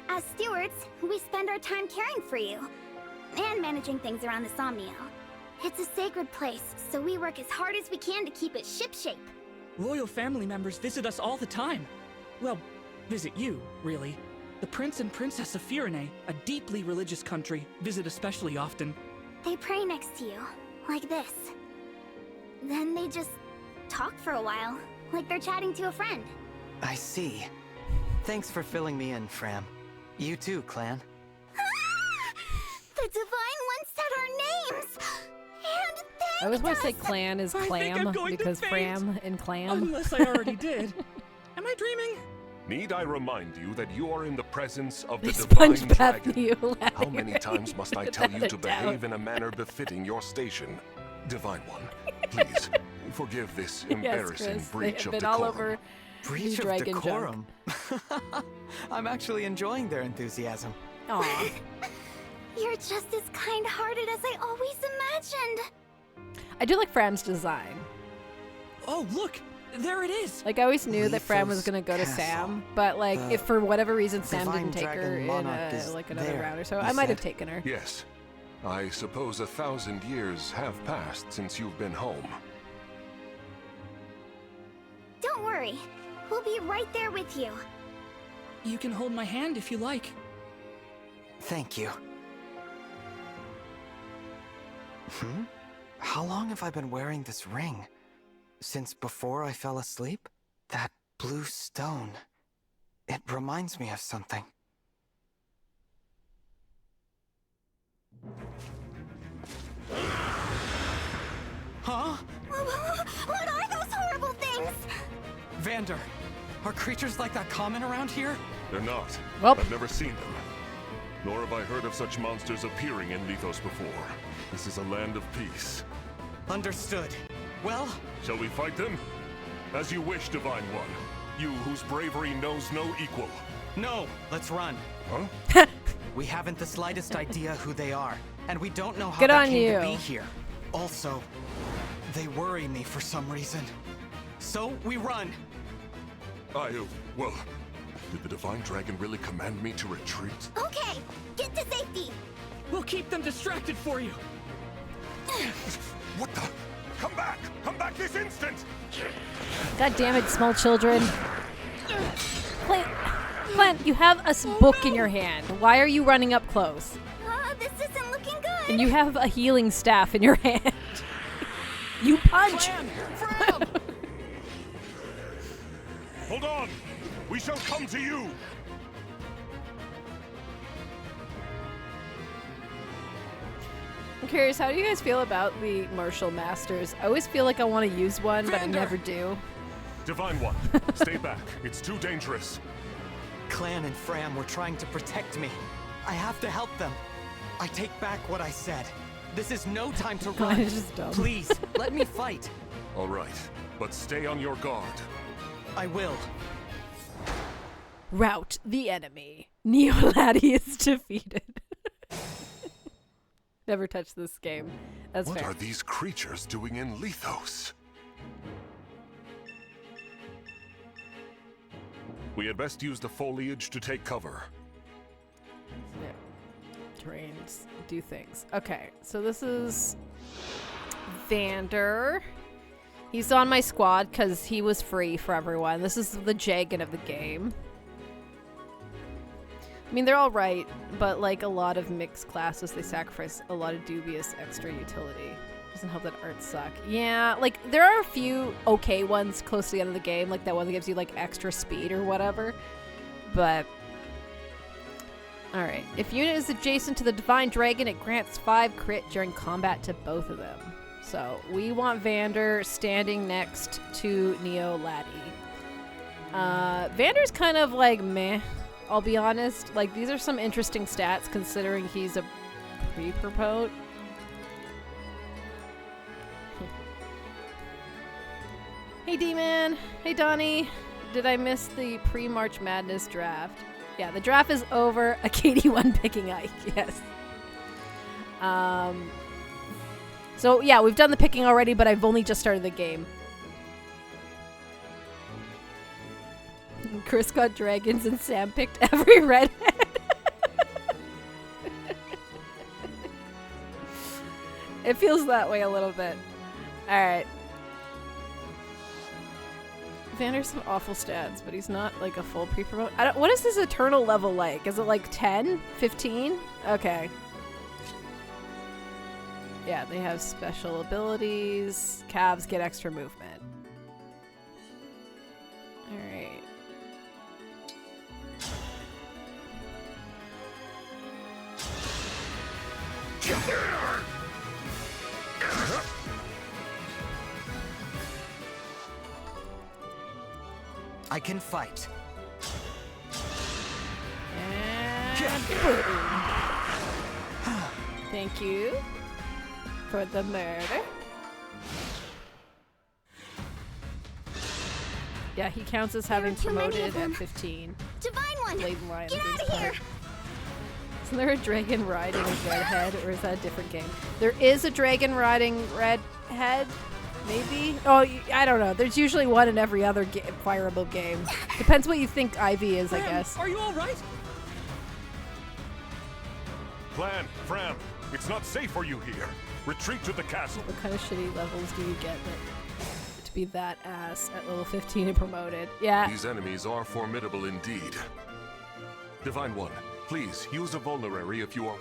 As stewards, we spend our time caring for you. And managing things around the Somniel. It's a sacred place, so we work as hard as we can to keep it shipshape. Royal family members visit us all the time. Well, visit you, really. The Prince and Princess of Firene, a deeply religious country, visit especially often. They pray next to you, like this. Then they just talk for a while, like they're chatting to a friend. I see. Thanks for filling me in, Fram. You too, Clan. The Divine One said our names! And thanked I always want to say us! clan is I think clam I'm going to because faint. Fram and clam. Unless I already did. Am I dreaming? Need I remind you that you are in the presence of the They divine SpongeBob dragon? you How many times must I tell you to Without a doubt. behave in a manner befitting your station? Divine One, please, forgive this Yes, embarrassing Chris, they breach have of been all decorum. over Breach the of dragon decorum. I'm actually enjoying their enthusiasm. junk. Aw. You're just as kind-hearted as I always imagined. I do like Fram's design. Oh, look! There it is! Like, I always knew that Fram was Lethos gonna go to Castle. Sam, but like, The if for whatever reason Sam Divine didn't take her Dragon in Monarch is like another there, round or so, you I might have said? taken her. Yes, I suppose 1,000 years have passed since you've been home. Don't worry. We'll be right there with you. You can hold my hand if you like. Thank you. How long have I been wearing this ring? Since before I fell asleep? That blue stone. It reminds me of something. Huh? What are those horrible things? Vander, are creatures like that common around here? They're not. Well. I've never seen them. Nor have I heard of such monsters appearing in Lithos before. This is a land of peace. Understood. Well, Shall we fight them? As you wish, Divine One. You whose bravery knows no equal. no, let's run. Huh? We haven't the slightest idea who they are, and we don't know how Good they on came to you. be here. Also, they worry me for some reason. So we run. Well, did the Divine Dragon really command me to retreat? Okay, get to safety. We'll keep them distracted for you. What the? Come back! Come back this instant! God damn it, small children. Clint, you have a book in your hand. Why are you running up close? This isn't looking good. And you have a healing staff in your hand. You punch. Hold on! We shall come to you! I'm curious, how do you guys feel about the martial masters? I always feel like I want to use one, but I Vander! never do. Divine One, stay back. It's too dangerous. Clan and Fram were trying to protect me. I have to help them. I take back what I said. This is no time to run. It's just dumb. Please, let me fight. All right, but stay on your guard. I will. Rout the enemy. Neoladdie is defeated. Never touched this game. That's What fair. are these creatures doing in Lithos? We had best use the foliage to take cover. Yeah. Terrains do things. Okay, so this is Vander. He's on my squad because he was free for everyone. This is the Jagan of the game. I mean, they're all right, but like a lot of mixed classes, they sacrifice a lot of dubious extra utility. Doesn't help that arts suck. Yeah, like there are a few okay ones close to the end of the game, like that one that gives you like extra speed or whatever. But alright. If unit is adjacent to the Divine Dragon, it grants 5 crit during combat to both of them. So we want Vander standing next to Neoladdie. Vander's kind of like meh, I'll be honest. Like these are some interesting stats considering he's a pre-promote. Hey D-Man! Hey Donnie! Did I miss the pre-March Madness draft? Yeah, the draft is over. A KD1 picking Ike, yes. So yeah, we've done the picking already, but I've only just started the game. Chris got dragons and Sam picked every redhead. It feels that way a little bit. Alright. Vander's some awful stats, but he's not like a full pre-promote. What is his eternal level like? Is it like 10? 15? Okay. Yeah, they have special abilities. Calves get extra movement. Alright. I can fight. And boom. Thank you for the murder. Yeah, he counts as having There are too many promoted of them. at 15. Divine One, Blade Lion get out against of here! Hunter. Isn't there a dragon riding a redhead, or is that a different game? There is a dragon riding redhead, maybe? Oh, I don't know. There's usually one in every other Fire Emblem game. Depends what you think Ivy is, I guess. Are you all right? Clan, Fram, it's not safe for you here. Retreat to the castle. What kind of shitty levels do you get to be that ass at level 15 and promoted? Yeah. These enemies are formidable indeed. Divine One, please use a vulnerary if you are.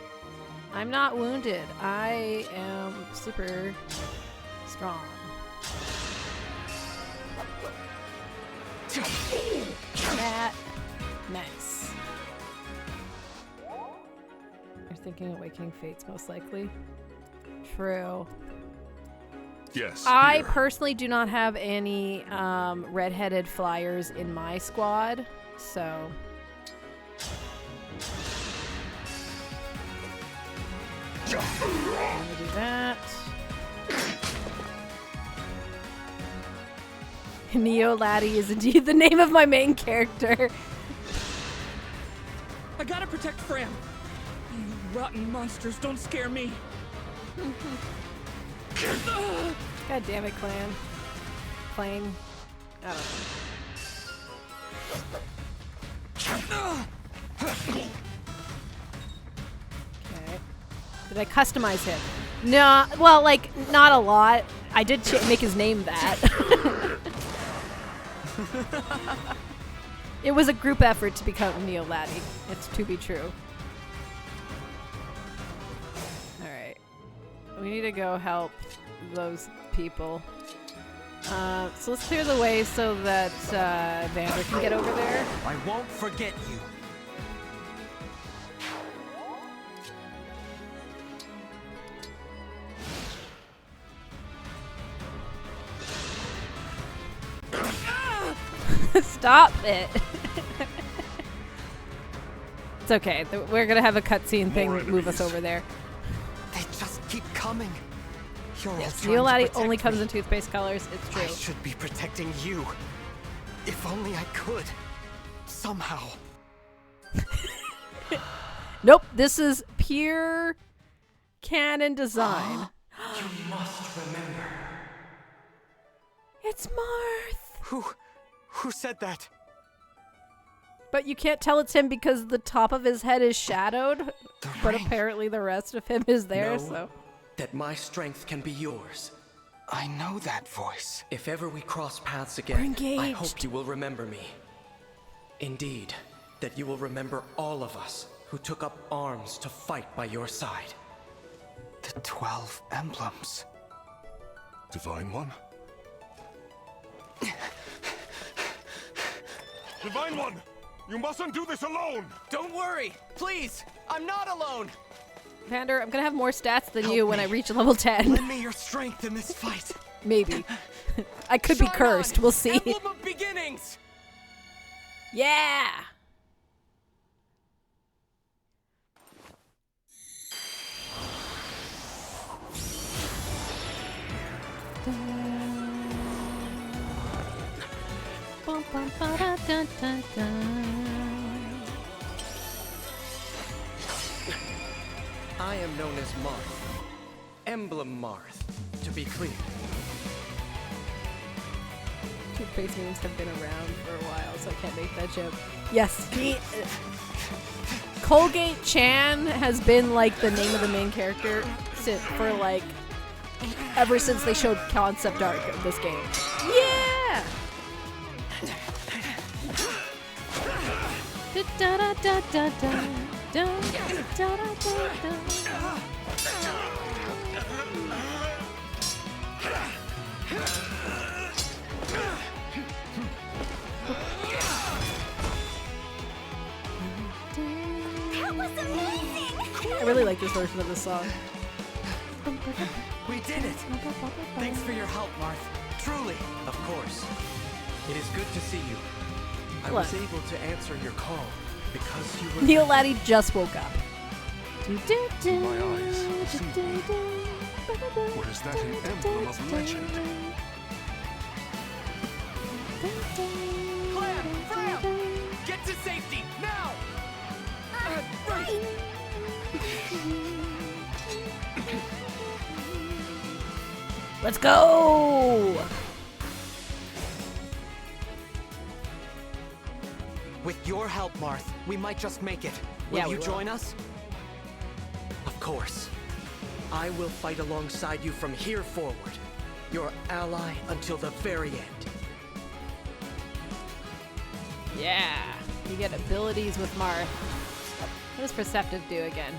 I'm not wounded. I am super strong. That nice. There's thinking Awakening Fates most likely. True. Yes. I here. personally do not have any redheaded flyers in my squad, so. I'm gonna do that. Neo Laddie is indeed the name of my main character. I gotta protect Fram. You rotten monsters, don't scare me. God damn it, Clan. Plane. I don't know. Okay. Did I customize him? No, well, like, not a lot. I did make his name that. It was a group effort to become Neo Laddie. It's to be true. Alright. We need to go help those people. So let's clear the way so that Vander can get over there. I won't forget you. Stop it. It's okay. We're gonna have a cutscene thing move us over there. They just keep coming. You're all Yes, trying Neo to Laddie protect only comes me. in toothpaste colors. It's true. I should be protecting you. If only I could. Somehow. Nope. This is pure canon design. You must remember. It's Marth. Who said that? But you can't tell it's him because the top of his head is shadowed. But ring. apparently the rest of him is there, Know so. that my strength can be yours. I know that voice. If ever we cross paths We're again, I engaged. hope you will remember me. Indeed, that you will remember all of us who took up arms to fight by your side. The 12 emblems. Divine One? Divine One! You mustn't do this alone! Don't worry! Please! I'm not alone! Vander, I'm gonna have more stats than Help you when me. I reach level 10. Lend me your strength in this fight. Maybe. I could be Shine cursed. on, We'll see. Emblem of Beginnings! Yeah! I am known as Marth. Emblem Marth, to be clear. Toothpaste memes have been around for a while, so I can't make that joke. Yes, Colgate Chan has been like the name of the main character for like ever since they showed concept art of this game. Yeah! That was amazing! I really like this version of the song. We did it! Thanks for your help, Marth. Truly. Of course. It is good to see you. I What? was able to answer your call because you were... Neo Laddie just woke up. My eyes see me. Or is that an emblem of legend? Clam! Fram! Get to safety, now! Right! Let's go! With your help, Marth, we might just make it. Will Yeah, we you will. join us? Of course. I will fight alongside you from here forward. Your ally until the very end. Yeah. You get abilities with Marth. What does Perceptive do again?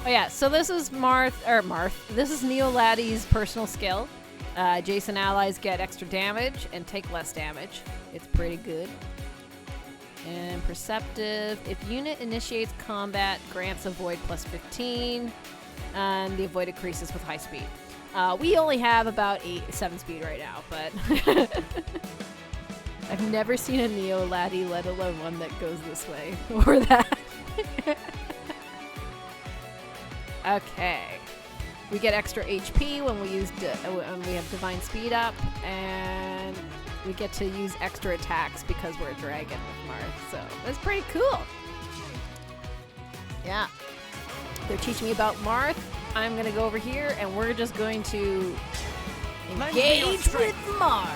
Oh yeah, so this is this is Neo Laddie's personal skill. Adjacent allies get extra damage and take less damage. It's pretty good. And perceptive. If unit initiates combat, grants avoid plus 15. And the avoid increases with high speed. We only have about 7 speed right now, but I've never seen a Neo laddie, let alone one that goes this way or that. Okay. We get extra HP when we have divine speed up, and we get to use extra attacks because we're a dragon with Marth. So that's pretty cool. Yeah. They're teaching me about Marth. I'm gonna go over here and we're just going to engage with Marth.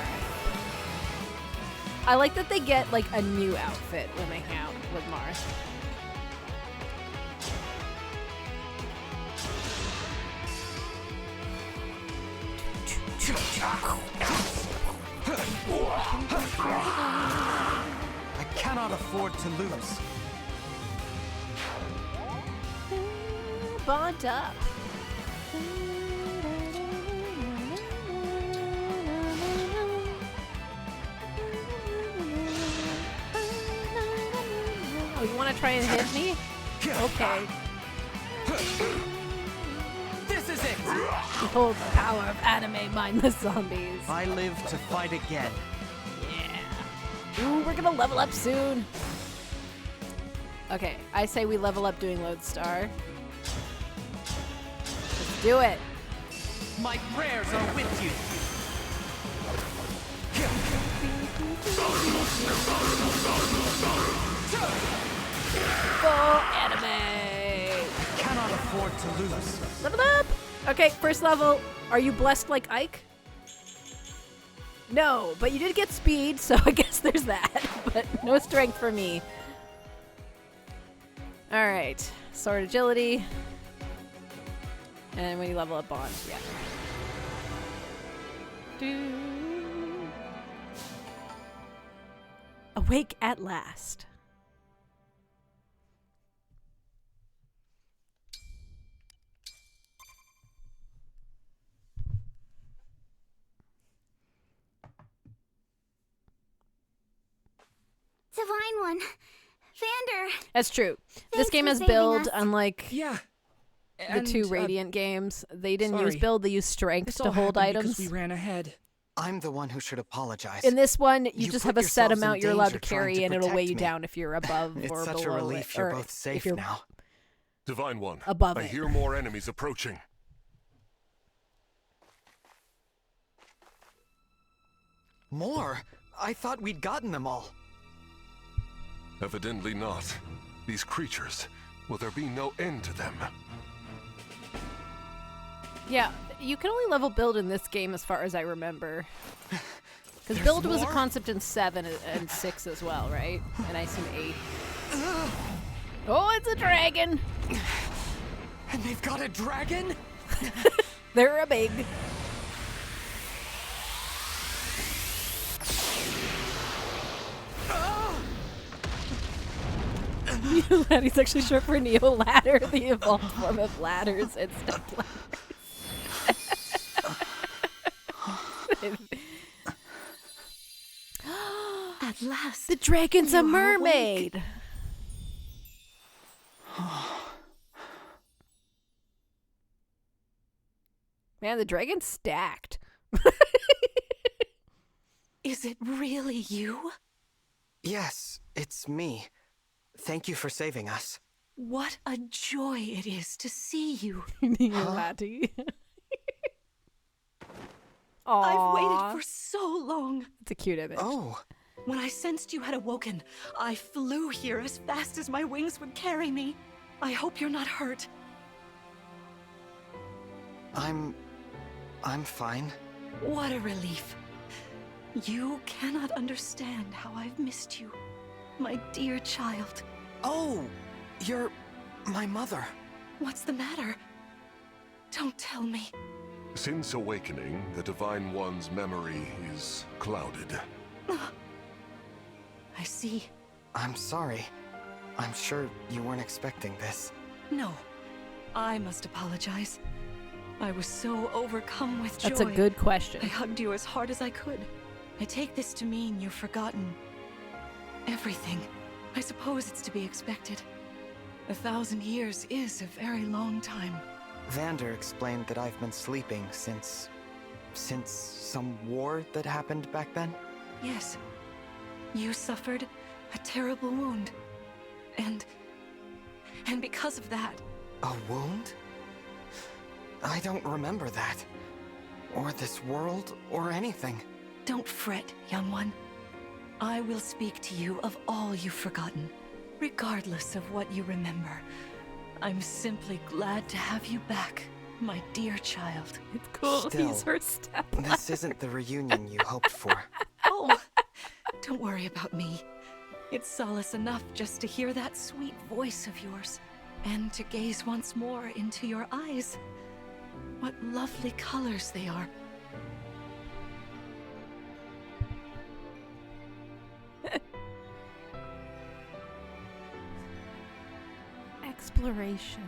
I like that they get like a new outfit when they hang out with Marth. I cannot afford to lose. Bond up. Oh, you want to try and hit me? Okay. This is it! Behold the power of anime mindless zombies. I live to fight again. Yeah. Ooh, we're gonna level up soon. Okay, I say we level up doing Lodestar. Let's do it. My prayers are with you. Full anime. Cannot afford to lose. Level up. Okay, first level. Are you blessed like Ike? No, but you did get speed, so I guess there's that. But no strength for me. All right, sword agility. And when you level up bond, yeah. Awake at last. Divine One. Vander. That's true. This Thanks game for has saving build, us. unlike Yeah. the two Radiant games. They didn't use sorry. build, they used strength This to all hold happened items. because we ran ahead. I'm the one who should apologize. In this one, you You just put have a set yourselves in amount you're allowed to danger trying carry, to and it'll weigh protect you me. down if you're above It's or such below a it, relief or you're both if safe you're now. Divine One, above I it. hear more enemies approaching. More? I thought we'd gotten them all. Evidently not. These creatures, will there be no end to them? Yeah, you can only level build in this game as far as I remember. Because There's build was a more? concept in 7 and 6 as well, right? And I assume 8. Oh, it's a dragon! And they've got a dragon? They're a big. Neo-Laddie's actually short for Neo-Ladder, the evolved form of ladders and step ladders. At last. The dragon's You a are mermaid! Man, the dragon's stacked. Is it really you? Yes, it's me. Thank you for saving us. What a joy it is to see you. Neo-Laddie. I've waited for so long. It's a cute image. Oh, When I sensed you had awoken, I flew here as fast as my wings would carry me. I hope you're not hurt. I'm fine. What a relief. You cannot understand how I've missed you, my dear child. Oh, you're my mother. What's the matter? Don't tell me. Since awakening, the Divine One's memory is clouded. I see. I'm sorry. I'm sure you weren't expecting this. No, I must apologize. I was so overcome with joy. That's a good I question. hugged you as hard as I could. I take this to mean you've forgotten everything. I suppose it's to be expected. 1,000 years is a very long time. Vander explained that I've been sleeping since some war that happened back then? Yes. You suffered a terrible wound. And because of that... A wound? I don't remember that. Or this world, or anything. Don't fret, young one. I will speak to you of all you've forgotten, regardless of what you remember. I'm simply glad to have you back, my dear child. It's cool. Still, He's her stepmother. This isn't the reunion you hoped for. Oh, don't worry about me. It's solace enough just to hear that sweet voice of yours, and to gaze once more into your eyes. What lovely colors they are. Exploration.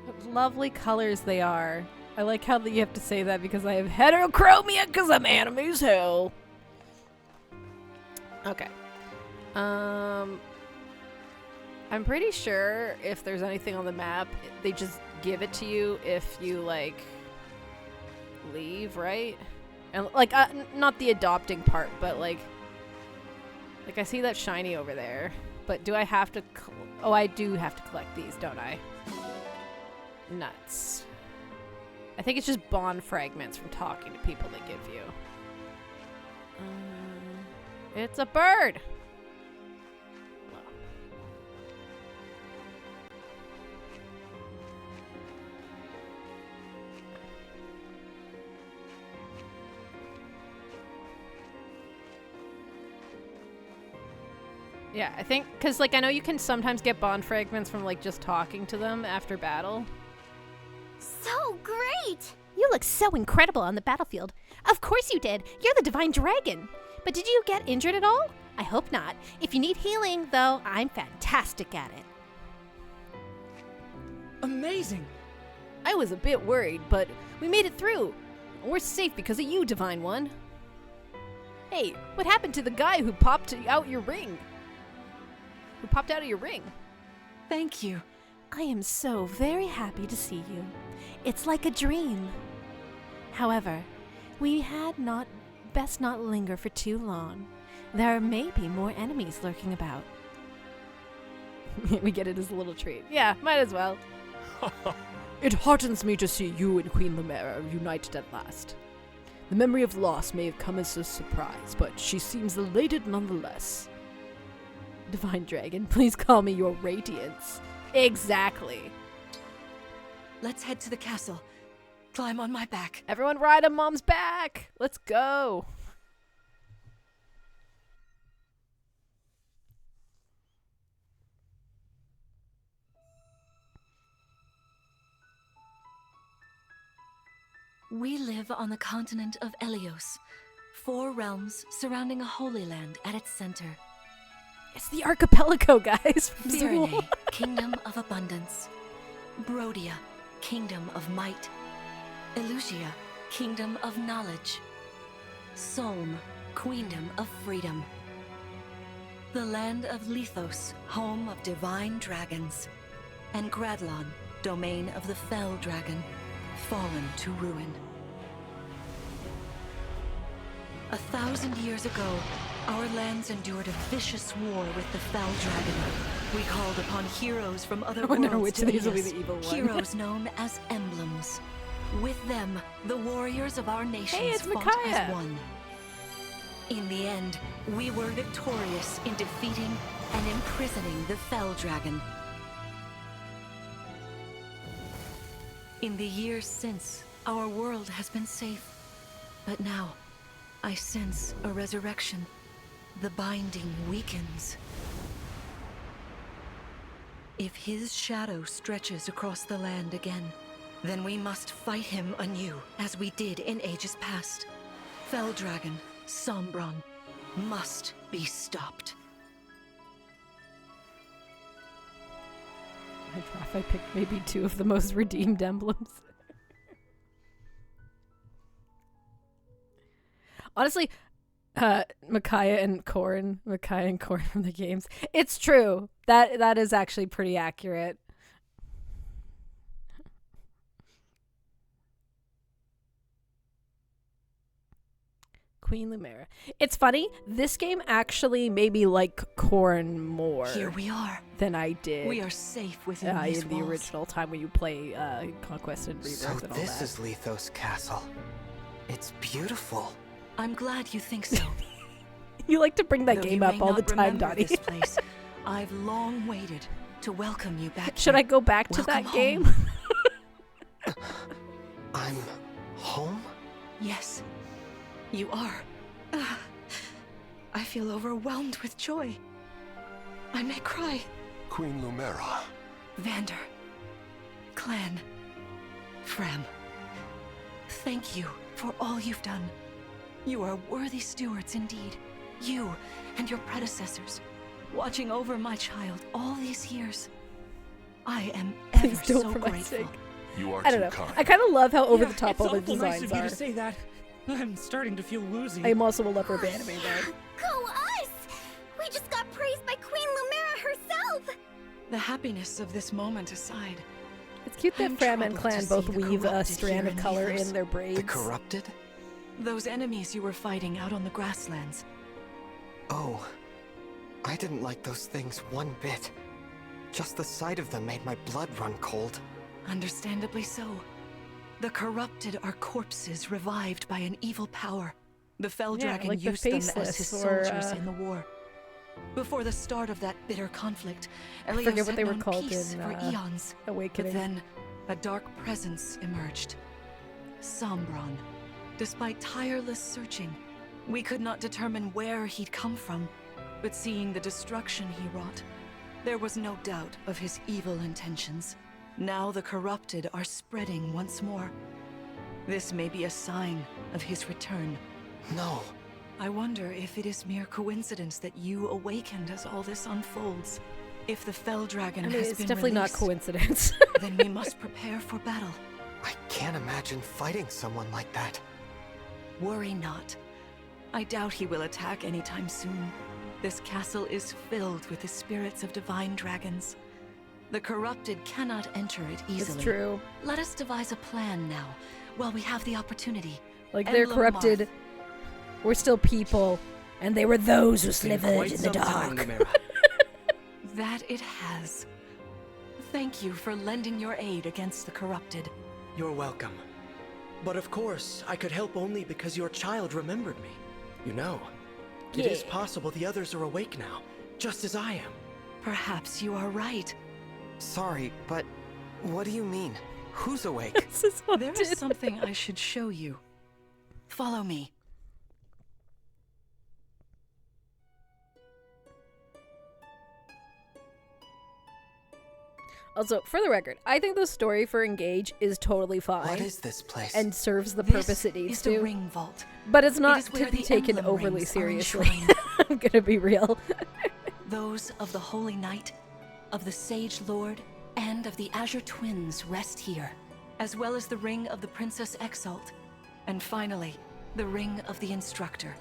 What lovely colors they are. I like how you have to say that because I have heterochromia because I'm anime as hell. Okay. I'm pretty sure if there's anything on the map, they just give it to you if you, like, leave, right? And, like, not the adopting part, but, like, I see that shiny over there. But do I have to... Oh, I do have to collect these, don't I? Nuts. I think it's just bond fragments from talking to people they give you. It's a bird! Yeah, I think, because, like, I know you can sometimes get bond fragments from, like, just talking to them after battle. So great! You look so incredible on the battlefield. Of course you did. You're the Divine Dragon. But did you get injured at all? I hope not. If you need healing, though, I'm fantastic at it. Amazing! I was a bit worried, but we made it through. We're safe because of you, Divine One. Hey, what happened to the guy who popped out your ring? Who popped out of your ring? Thank you. I am so very happy to see you. It's like a dream. However, we had best not linger for too long. There may be more enemies lurking about. We get it as a little treat. Yeah, might as well. It heartens me to see you and Queen Lumera united at last. The memory of loss may have come as a surprise, but she seems elated nonetheless. Divine Dragon, please call me your Radiance. Exactly. Let's head to the castle. Climb on my back. Everyone ride on Mom's back. Let's go. We live on the continent of Elios, 4 realms surrounding a holy land at its center. It's the archipelago, guys. From Cyrene, kingdom of abundance. Brodia, kingdom of might. Elusia, kingdom of knowledge. Solm, queendom of freedom. The land of Lethos, home of divine dragons. And Gradlon, domain of the fell dragon, fallen to ruin. 1,000 years ago, our lands endured a vicious war with the fell dragon. We called upon heroes from other worlds. I wonder which to of these will aid be us. the evil one. Heroes known as emblems. With them, the warriors of our nations fought Micaiah. as one. In the end, we were victorious in defeating and imprisoning the fell dragon. In the years since, our world has been safe. But now, I sense a resurrection. The binding weakens. If his shadow stretches across the land again, then we must fight him anew, as we did in ages past. Fell Dragon, Sombron, must be stopped. I picked maybe 2 of the most redeemed emblems. Honestly, Micaiah and Corrin from the games. It's true. That is actually pretty accurate. Queen Lumera. It's funny, this game actually made me like Corrin more. Here we are. Than I did. We are safe within these in the walls. original time when you play Conquest and Rebirth So and all that. this is Lethos Castle. It's beautiful. I'm glad you think so. You like to bring that Though game you up may all the not time, remember Donnie. this place, I've long waited to welcome you back. Should I go back to that game? I'm home? Yes, you are. I feel overwhelmed with joy. I may cry. Queen Lumera. Vander, Clan, Fram, thank you for all you've done. You are worthy stewards indeed. You and your predecessors, watching over my child all these years. I am ever Please don't, so for my grateful. sake. You are I don't too know. kind. I kind of love how over the top it's all the awful nice designs of you are. to say that. I'm starting to feel woozy. I am also a lover of anime though. Go us! We just got praised by Queen Lumera herself! The happiness of this moment aside, It's cute that I'm Fram and troubled Clan to both see the weave a corrupted strand here of in color Lethos. in their braids. The corrupted? those enemies you were fighting out on the grasslands. Oh, I didn't like those things one bit. Just the sight of them made my blood run cold. Understandably so. The corrupted are corpses revived by an evil power. The Fell Yeah, Dragon like the used them as Faceless his or, soldiers in the war. Before the start of that bitter conflict, Elios forget what had they were known called peace in, for eons. Awakening. But then, a dark presence emerged. Sombron. Despite tireless searching, we could not determine where he'd come from, but seeing the destruction he wrought, there was no doubt of his evil intentions. Now the corrupted are spreading once more. This may be a sign of his return. No. I wonder if it is mere coincidence that you awakened as all this unfolds. If the Fell Dragon I mean, has it's been definitely not released, coincidence. then we must prepare for battle. I can't imagine fighting someone like that. Worry not. I doubt he will attack anytime soon. This castle is filled with the spirits of divine dragons. The corrupted cannot enter it easily. It's true. Let us devise a plan now, while we have the opportunity. Like they're Emblem corrupted. Marth. We're still people, and they were those who It's been slithered quite in the some time, dark. Lumera. That it has. Thank you for lending your aid against the corrupted. You're welcome. But of course, I could help only because your child remembered me. You know, it is Yeah. possible the others are awake now, just as I am. Perhaps you are right. Sorry, but what do you mean? Who's awake? This is what There is something I should show you. Follow me. Also, for the record, I think the story for Engage is totally fine. What is this place? And serves the This purpose it needs is the to. ring vault. But it's not is to where be the taken emblem overly rings are seriously. enshrined. I'm gonna be real. Those of the Holy Knight, of the Sage Lord, and of the Azure Twins rest here, as well as the ring of the Princess Exalt, and finally, the ring of the Instructor.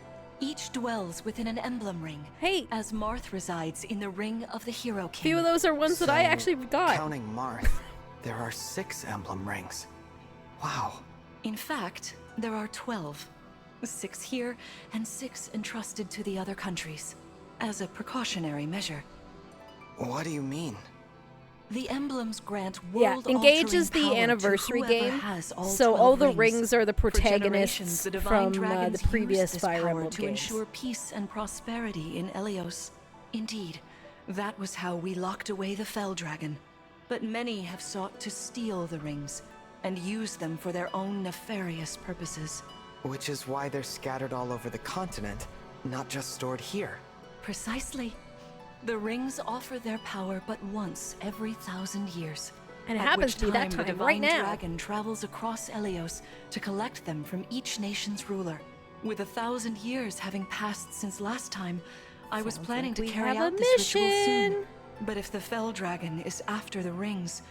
Each dwells within an emblem ring, Hey, as Marth resides in the ring of the Hero a King. few of those are ones that I So, actually got. Counting Marth, there are 6 emblem rings. Wow. In fact, there are 12. 6 here, and 6 entrusted to the other countries, as a precautionary measure. What do you mean? The emblems grant Yeah, world-altering Engage is the power to anniversary whoever game, has all so 12 all the rings. rings are the For protagonists generations, the divine from the dragons previous used this Fire power Emblem to games. ensure peace and prosperity in Elios. Indeed, that was how we locked away the Fell Dragon. But many have sought to steal the rings and use them for their own nefarious purposes. Which is why they're scattered all over the continent, not just stored here. Precisely. The rings offer their power but once every 1,000 years. And it at happens which to be that the time, divine right now. dragon travels across Elios to collect them from each nation's ruler. With 1,000 years having passed since last time, I was Sounds planning like to we carry have a out this ritual soon. mission. But if the Fell Dragon is after the rings,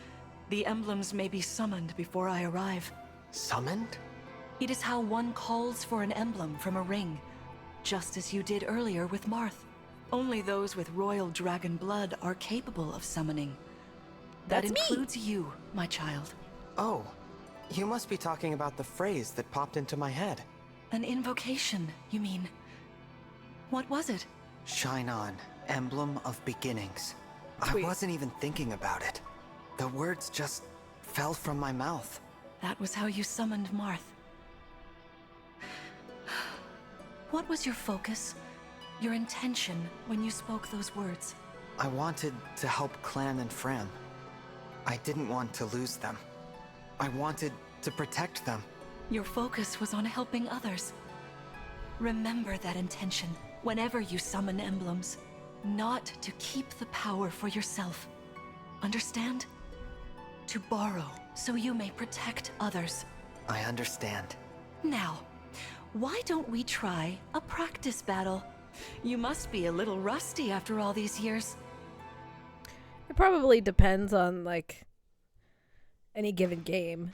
the emblems may be summoned before I arrive. Summoned? It is how one calls for an emblem from a ring. just as you did earlier with Marth. Only those with royal dragon blood are capable of summoning. That That's me. includes you, my child. Oh, you must be talking about the phrase that popped into my head. An invocation, you mean? What was it? Shine on, emblem of beginnings. Sweet. I wasn't even thinking about it. The words just fell from my mouth. That was how you summoned Marth. What was your focus? Your intention when you spoke those words? I wanted to help Clan and Fram. I didn't want to lose them. I wanted to protect them. Your focus was on helping others. Remember that intention whenever you summon emblems. Not to keep the power for yourself. Understand? To borrow so you may protect others. I understand. Now, why don't we try a practice battle? You must be a little rusty after all these years. It probably depends on, like, any given game.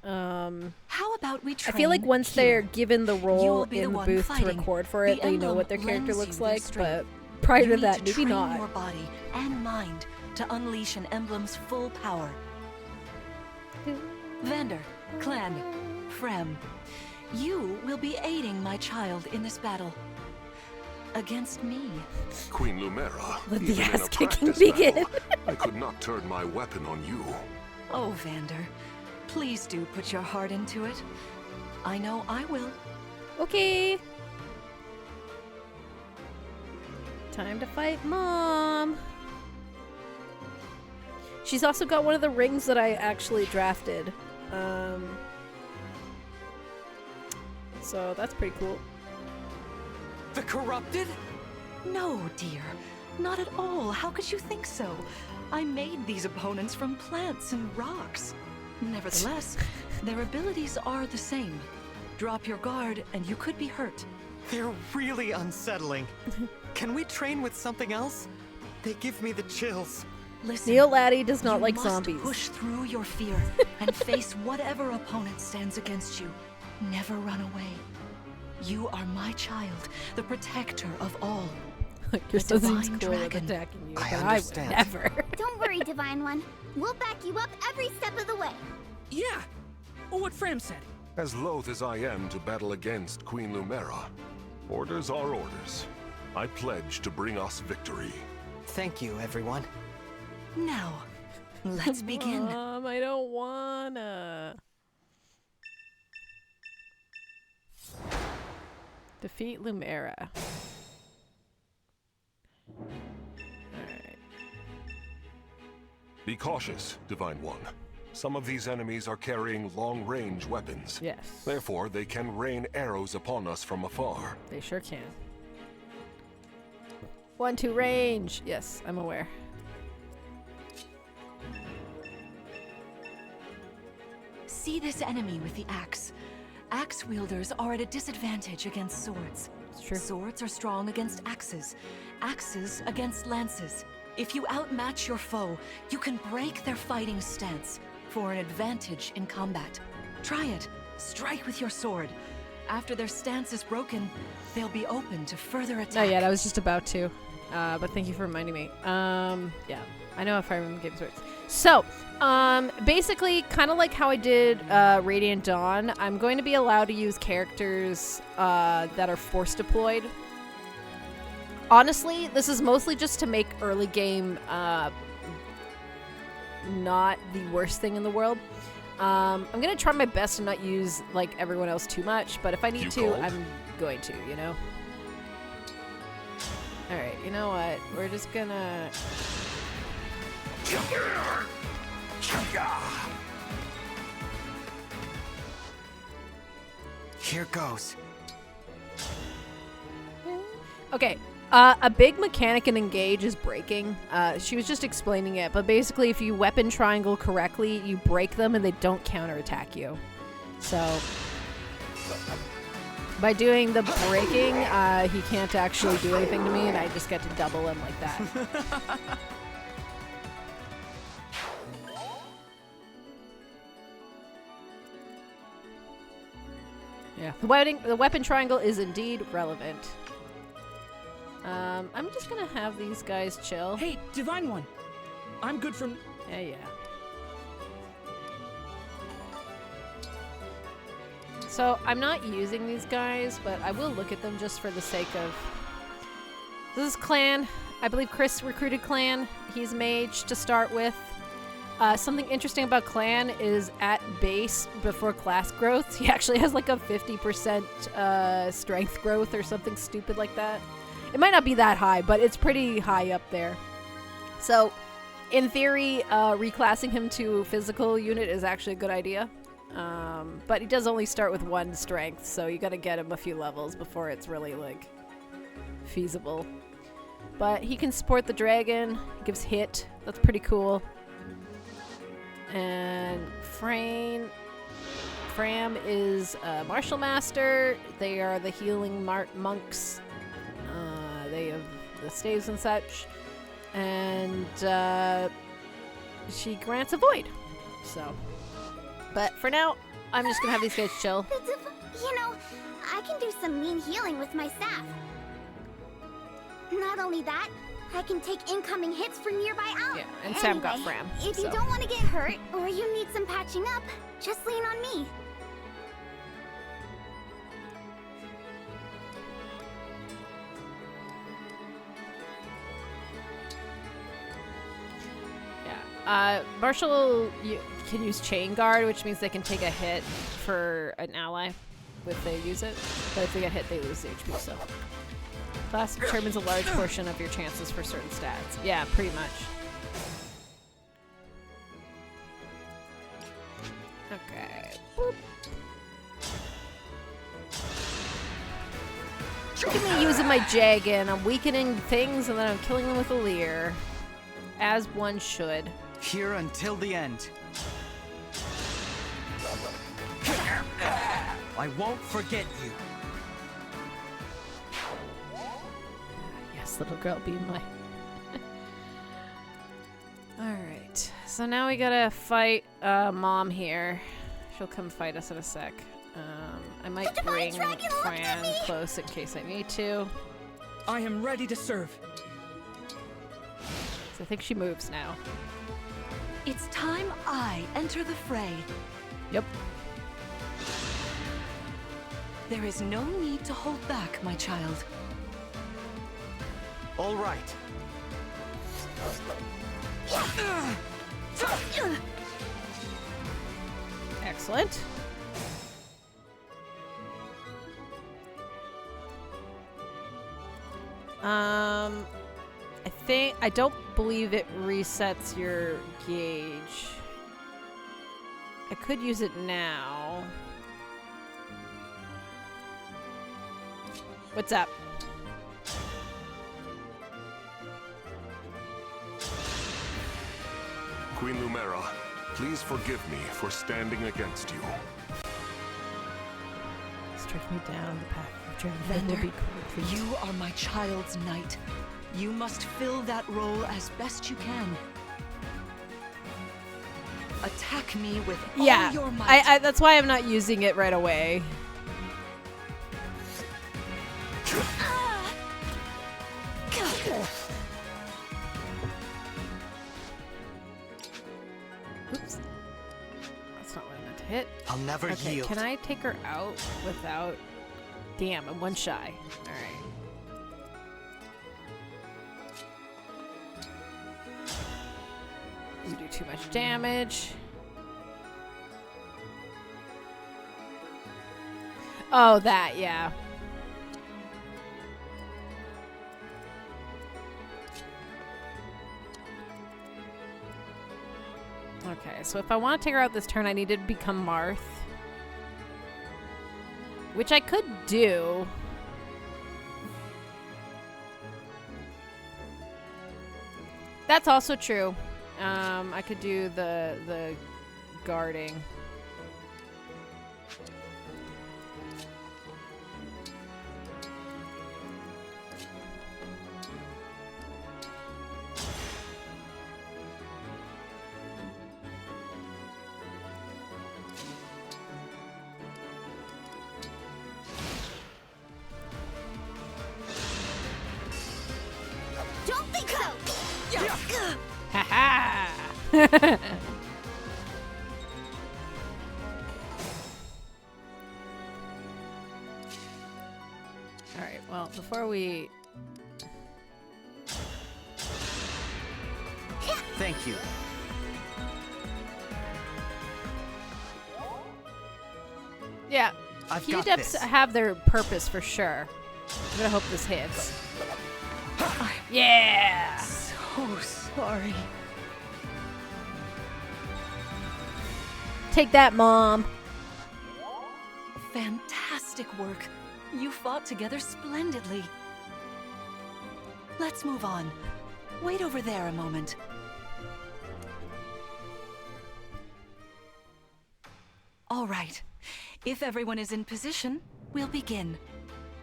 How about we train I feel like once they're given the You role will be the in the one booth to fighting. record for it, The they know emblem what their character lends looks you their like, strength. but prior You to need that, to maybe train not. your body and mind to unleash an emblem's full power. Vander, Clan, Frem, you will be aiding my child in this battle. Against me. Queen Lumera, Let the even in a ass-kicking practice begin. battle, I could not turn my weapon on you. Oh, Vander, please do put your heart into it. I know I will. Okay. Time to fight Mom. She's also got one of the rings that I actually drafted. So that's pretty cool. The corrupted? No, dear. Not at all. How could you think so? I made these opponents from plants and rocks. Nevertheless, their abilities are the same. Drop your guard and you could be hurt. They're really unsettling. Can we train with something else? They give me the chills. Listen, Neil Laddie does not you like must zombies. push through your fear and face whatever opponent stands against you. Never run away. You are my child, the protector of all. Your The son seems divine cool with dragon. attacking you, I but understand. I would never. Don't worry, Divine One. We'll back you up every step of the way. Yeah. Or what Fram said. As loath as I am to battle against Queen Lumera, orders are orders. I pledge to bring us victory. Thank you, everyone. Now, let's begin. Mom, I don't wanna. Defeat Lumera. Alright. Be cautious, Divine One. Some of these enemies are carrying long-range weapons. Yes. Therefore, they can rain arrows upon us from afar. They sure can. 1-2 range. Yes, I'm aware. See this enemy with the axe. Axe wielders are at a disadvantage against swords. It's true. Swords are strong against axes. Axes against lances. If you outmatch your foe, you can break their fighting stance for an advantage in combat. Try it. Strike with your sword. After their stance is broken, they'll be open to further attack. Not yet, I was just about to. But thank you for reminding me. Yeah. I know if I remember games works. So, basically, kind of like how I did Radiant Dawn, I'm going to be allowed to use characters that are force deployed. Honestly, this is mostly just to make early game not the worst thing in the world. I'm going to try my best to not use, like, everyone else too much, but if I need You to, called? I'm going to, you know? Alright, you know what? We're just gonna... Here goes. Okay, a big mechanic in Engage is breaking. She was just explaining it, but basically if you weapon triangle correctly, you break them and they don't counterattack you. So, by doing the breaking, he can't actually do anything to me, and I just get to double him like that. Yeah, the weapon triangle is indeed relevant. I'm just gonna have these guys chill. Hey, Divine One! I'm good from... Yeah. So, I'm not using these guys, but I will look at them just for the sake of... This is Clan. I believe Chris recruited Clan. He's mage to start with. Something interesting about Clan is at base, before class growth, he actually has like a 50% strength growth or something stupid like that. It might not be that high, but it's pretty high up there. So, in theory, reclassing him to physical unit is actually a good idea. But he does only start with 1 strength, so you gotta get him a few levels before it's really, like, feasible. But he can support the dragon, he gives hit, that's pretty cool. And Fram is a martial master. They are the healing monks. They have the staves and such. And she grants a void. So, but for now, I'm just gonna have these guys chill. You know, I can do some mean healing with my staff. Not only that, I can take incoming hits for nearby allies. Yeah, and Sam got Fram. If you don't want to get hurt, or you need some patching up, just lean on me. Yeah. Marshall can use Chain Guard, which means they can take a hit for an ally if they use it. But if they get hit, they lose the HP, so... Class determines a large portion of your chances for certain stats. Yeah, pretty much. Okay. Boop. Look at me using my Jaggin. I'm weakening things and then I'm killing them with a leer. As one should. Here until the end. I won't forget you. Little girl be my... Alright. So now we gotta fight Mom here. She'll come fight us in a sec. I might bring Fran close in case I need to. I am ready to serve. So I think she moves now. It's time I enter the fray. Yep. There is no need to hold back, my child. All right. Excellent. I don't believe it resets your gauge. I could use it now. What's up? Queen Lumera, please forgive me for standing against you. Strike me down the path of journey. Will be complete. You are my child's knight. You must fill that role as best you can. Attack me with all your might. I that's why I'm not using it right away. Oops. That's not what I meant to hit. I'll never yield. Can I take her out without... Damn, I'm 1 shy. Alright. You do too much damage. Oh, that, yeah. Okay, so if I want to take her out this turn, I need to become Marth. Which I could do. That's also true. I could do the guarding. Ha ha! Alright, well, before we... Thank you. Yeah, I've heat got depths this. have their purpose for sure. I'm gonna hope this hits. Yeah! So sorry. Take that, Mom! Fantastic work. You fought together splendidly. Let's move on. Wait over there a moment. All right. If everyone is in position, we'll begin.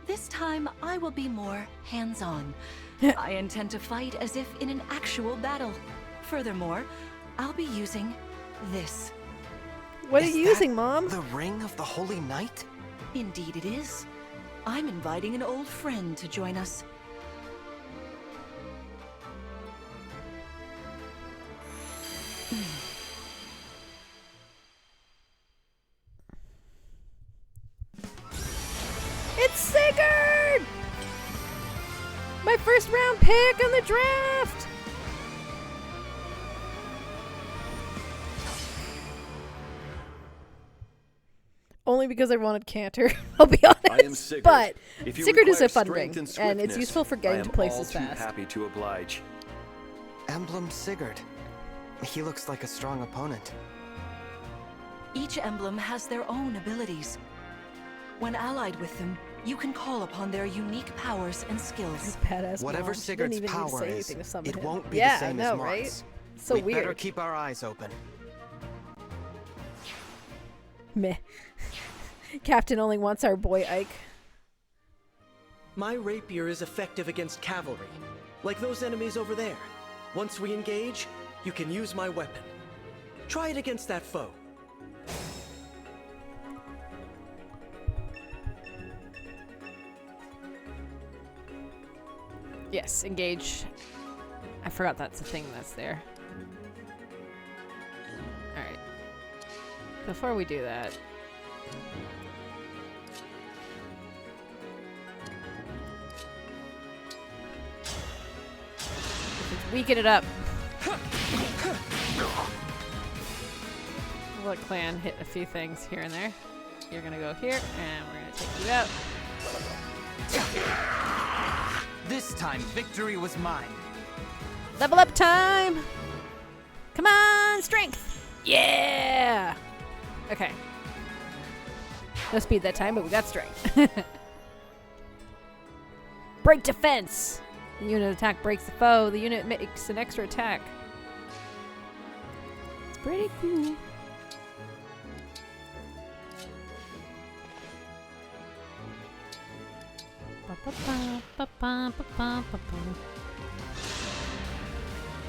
This time, I will be more hands-on. I intend to fight as if in an actual battle. Furthermore, I'll be using this. What are Is you that using, Mom? The Ring of the Holy Knight? Indeed it is. I'm inviting an old friend to join us. It's Sigurd! My first round pick in the draft! Only because I wanted Cantor, I'll be honest. I am Sigurd. But If you Sigurd is a require fun ring, strength and it's swiftness, useful for getting to places I am all fast. too happy to oblige. Emblem Sigurd. He looks like a strong opponent. Each emblem has their own abilities. When allied with them, you can call upon their unique powers and skills. Badass Whatever Mom. Sigurd's Didn't even need to power say is, anything to summon it him. won't be Yeah, the same I know, as right? Marth's. So We'd weird. better keep our eyes open. Meh. Captain only wants our boy Ike. My rapier is effective against cavalry, like those enemies over there. Once we engage, you can use my weapon. Try it against that foe. Yes, engage. I forgot that's the thing that's there. Alright. Before we do that... let's weaken it up. We'll let Clan hit a few things here and there. You're gonna go here, and we're gonna take you out. This time, victory was mine. Level up time! Come on, strength! Yeah! Okay. No speed that time, but we got strength. Break defense! The unit attack breaks the foe. The unit makes an extra attack. It's pretty cool.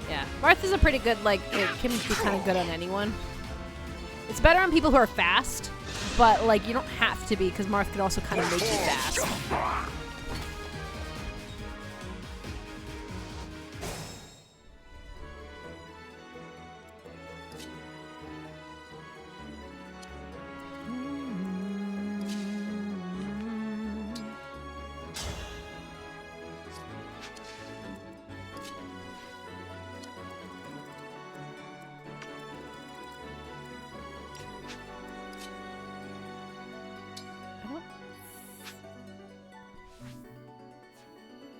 Yeah, Marth is a pretty good, like, it can be kind of good on anyone. It's better on people who are fast, but, like, you don't have to be, because Marth can also kind of make you fast.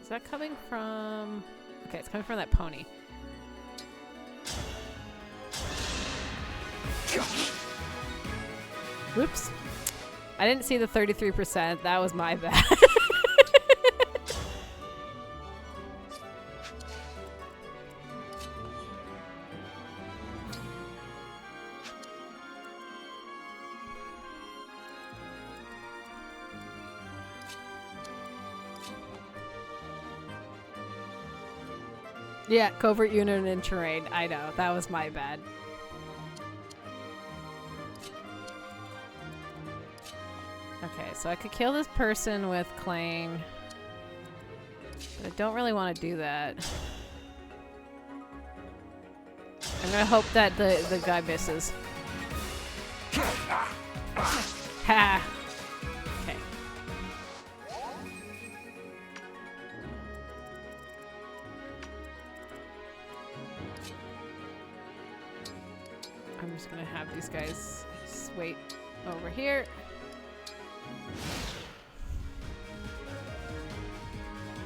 Is that coming from... okay, it's coming from that pony. Whoops. I didn't see the 33%. That was my bad. Yeah, covert unit in terrain. I know, that was my bad. Okay, so I could kill this person with Clang. But I don't really want to do that. I'm gonna hope that the guy misses. Ha! Okay. I'm just gonna have these guys just wait over here.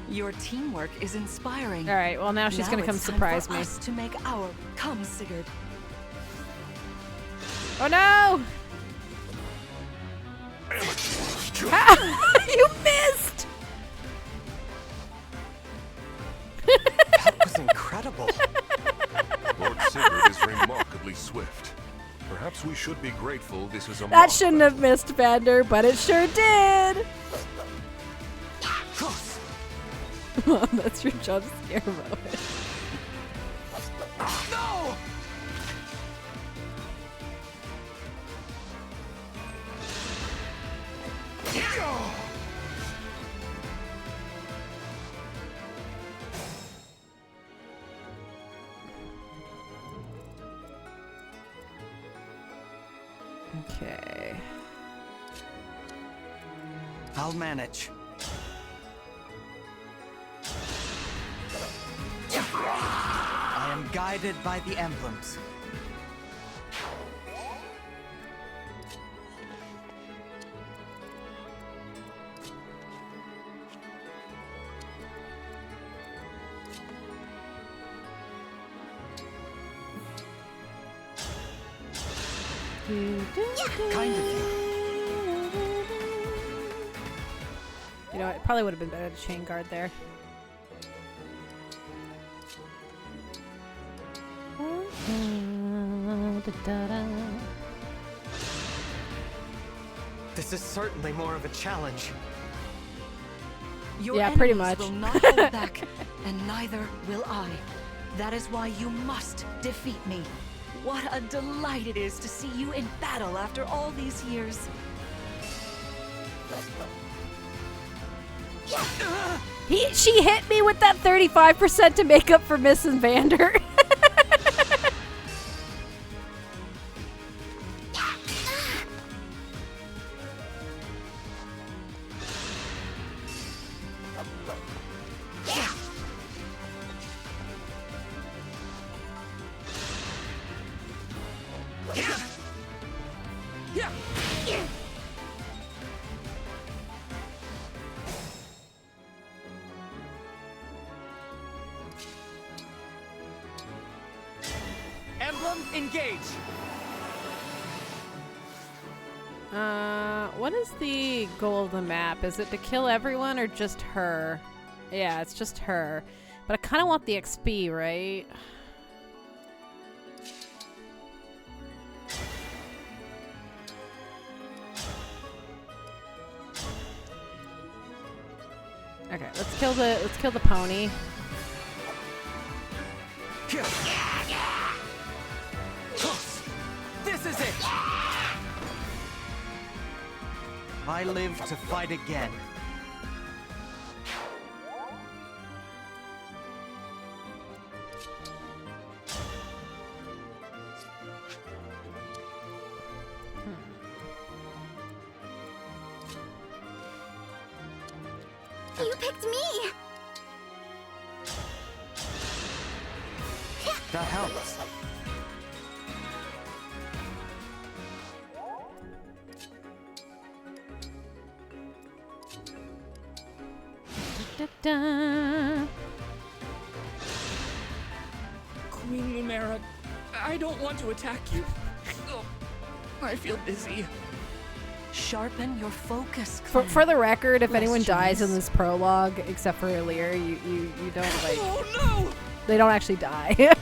Your teamwork is inspiring. All right. Well, now she's gonna come surprise me. Us to make our come, Sigurd. Oh no! You missed! That was incredible. Lord Sigurd is remarkably swift. Perhaps we should be grateful this is a That shouldn't have missed, Vander, but it sure did! Mom, that's your jump scare moment. No! Okay. I'll manage. I am guided by the emblems. Kind of you. You know, it probably would have been better to chain guard there. This is certainly more of a challenge. Your Yeah, pretty enemies much. will not hold back, and neither will I. That is why you must defeat me. What a delight it is to see you in battle after all these years. She hit me with that 35% to make up for missing Vander. Emblem, engage! What is the goal of the map? Is it to kill everyone or just her? Yeah, it's just her. But I kind of want the XP, right? Okay, let's kill the pony. This is it! I live to fight again. You picked me! That helps. Da-da. Queen Lumera, I don't want to attack you. Oh, I feel dizzy. Sharpen your focus, For the record, if anyone Lest dies you in this prologue, except for Lear, you don't like. Oh no! They don't actually die.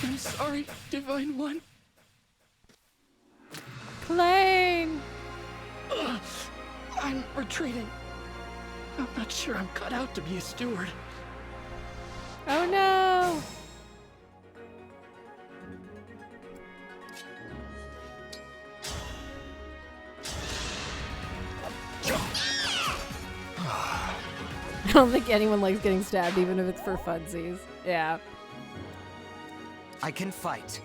I'm sorry, Divine One. Claim. Ugh, I'm retreating. I'm not sure I'm cut out to be a steward. Oh no! I don't think anyone likes getting stabbed, even if it's for funsies. Yeah. I can fight.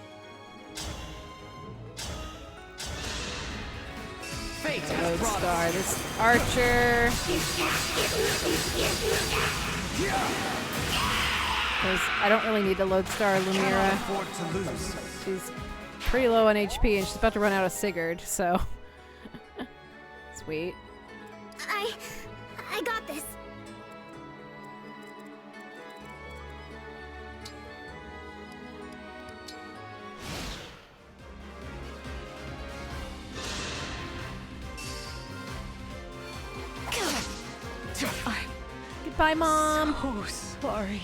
Fate has brought Lodestar, us. this archer. Because I don't really need the Lodestar Lumira. Afford to lose. She's pretty low on HP and she's about to run out of Sigurd, so. Sweet. I got this. Goodbye, Mom. So sorry.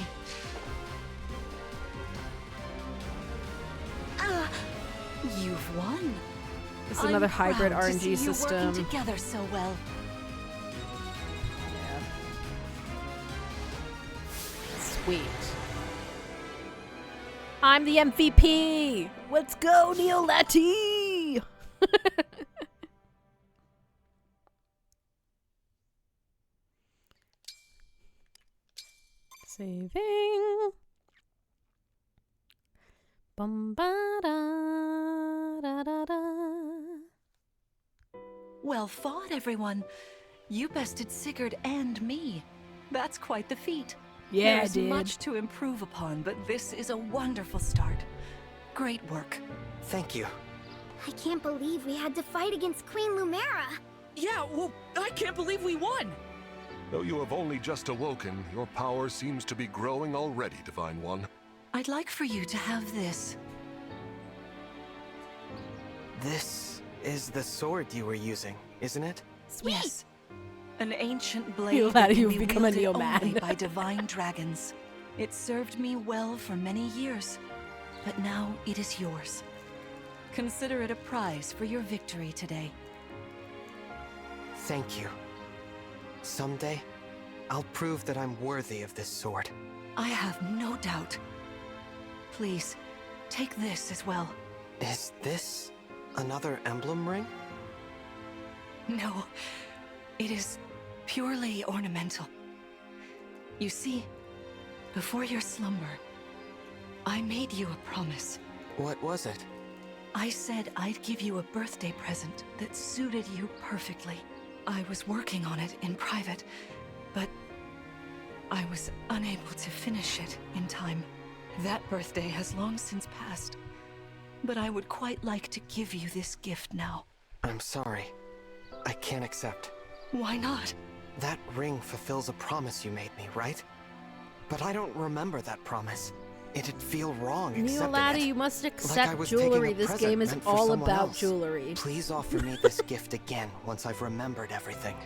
You've won. This is another hybrid proud to RNG see you system. working together so well. Yeah. Sweet. I'm the MVP. Let's go, Neolati. Saving. Bum ba da da da da. Well fought, everyone. You bested Sigurd and me. That's quite the feat. Yeah, There's dude. much to improve upon, but this is a wonderful start. Great work. Thank you. I can't believe we had to fight against Queen Lumera. Yeah, well, I can't believe we won! Though you have only just awoken, your power seems to be growing already, Divine One. I'd like for you to have this. This is the sword you were using, isn't it? Yes. An ancient blade Neolati, that can you've be become a wielded Neoman. only by divine dragons. It served me well for many years, but now it is yours. Consider it a prize for your victory today. Thank you. Someday, I'll prove that I'm worthy of this sword. I have no doubt. Please, take this as well. Is this another emblem ring? No, it is purely ornamental. You see, before your slumber, I made you a promise. What was it? I said I'd give you a birthday present that suited you perfectly. I was working on it in private, but I was unable to finish it in time. That birthday has long since passed, but I would quite like to give you this gift now. I'm sorry. I can't accept. Why not? That ring fulfills a promise you made me, right? But I don't remember that promise. It'd feel wrong accepting Neolati, it. you must Like I accept was jewelry. taking a This present game is meant for all someone about else. jewelry. Please offer me this gift again once I've remembered everything.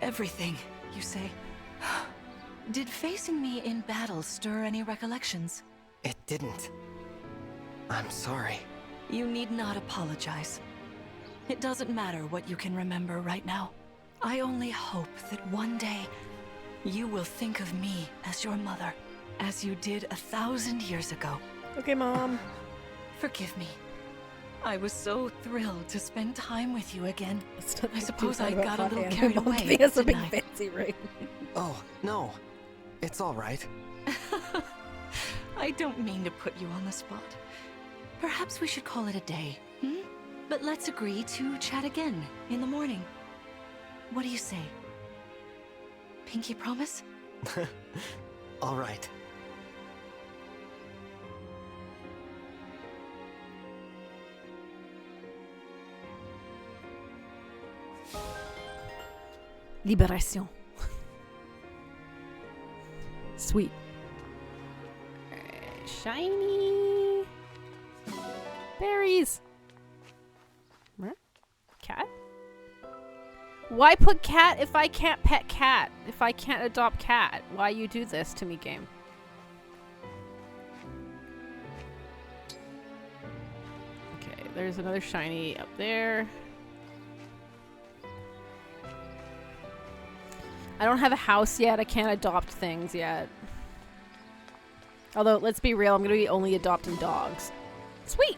Everything, you say? Did facing me in battle stir any recollections? It didn't. I'm sorry. You need not apologize. It doesn't matter what you can remember right now. I only hope that one day you will think of me as your mother, as you did 1,000 years ago. Okay, Mom. Forgive me. I was so thrilled to spend time with you again. I suppose I got a little carried away. He has a big didn't I? fancy ring. Oh, no. It's all right. I don't mean to put you on the spot. Perhaps we should call it a day, hmm? But let's agree to chat again in the morning. What do you say? Pinky promise? All right. Liberation. Sweet. Shiny. Berries. Huh? Cat? Why put cat if I can't pet cat? If I can't adopt cat? Why you do this to me, game? Okay, there's another shiny up there. I don't have a house yet. I can't adopt things yet. Although, let's be real, I'm going to be only adopting dogs. Sweet!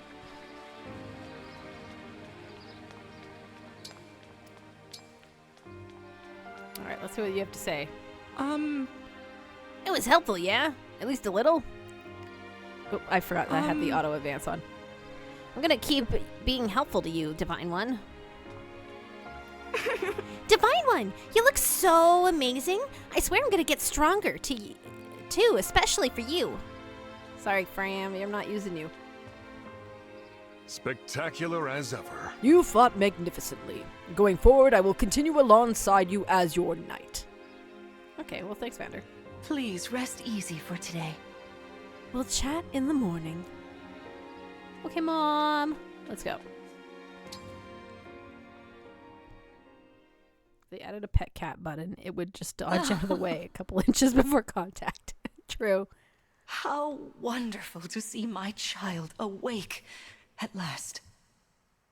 Alright, let's see what you have to say. It was helpful, yeah? At least a little? Oh, I forgot I had the auto advance on. I'm gonna keep being helpful to you, Divine One. Divine One, you look so amazing. I swear I'm gonna get stronger too, especially for you. Sorry, Fram, I'm not using you. Spectacular as ever. You fought magnificently. Going forward, I will continue alongside you as your knight. Okay, well, thanks, Vander. Please rest easy for today. We'll chat in the morning. Okay, Mom. Let's go. If they added a pet cat button, it would just dodge out of the way a couple inches before contact. True. How wonderful to see my child awake at last.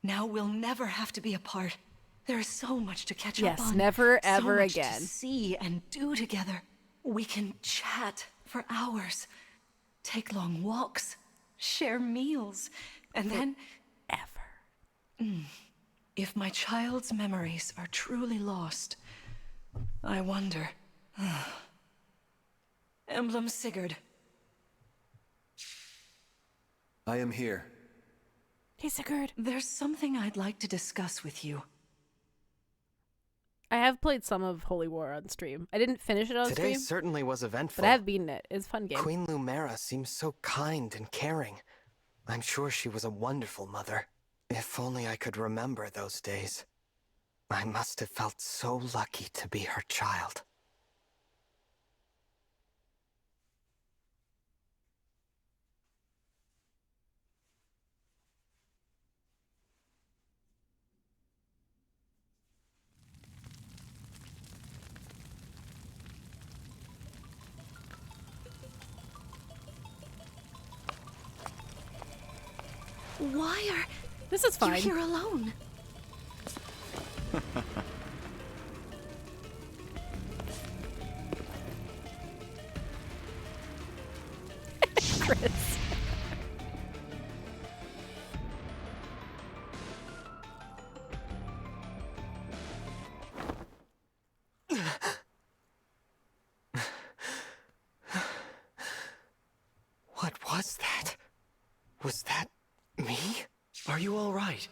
Now we'll never have to be apart. There is so much to catch up on. Yes, never ever so much again. To see and do together. We can chat for hours, take long walks, share meals, and then ever. If my child's memories are truly lost, I wonder. Emblem Sigurd. I am here. Hey, Sigurd. There's something I'd like to discuss with you. I have played some of Holy War on stream. I didn't finish it on Today stream. certainly was eventful. But I have beaten it. It's a fun game. Queen Lumera seems so kind and caring. I'm sure she was a wonderful mother. If only I could remember those days. I must have felt so lucky to be her child. Why are This is fine. you here alone? Chris. What was that? Was that me? Are you all right?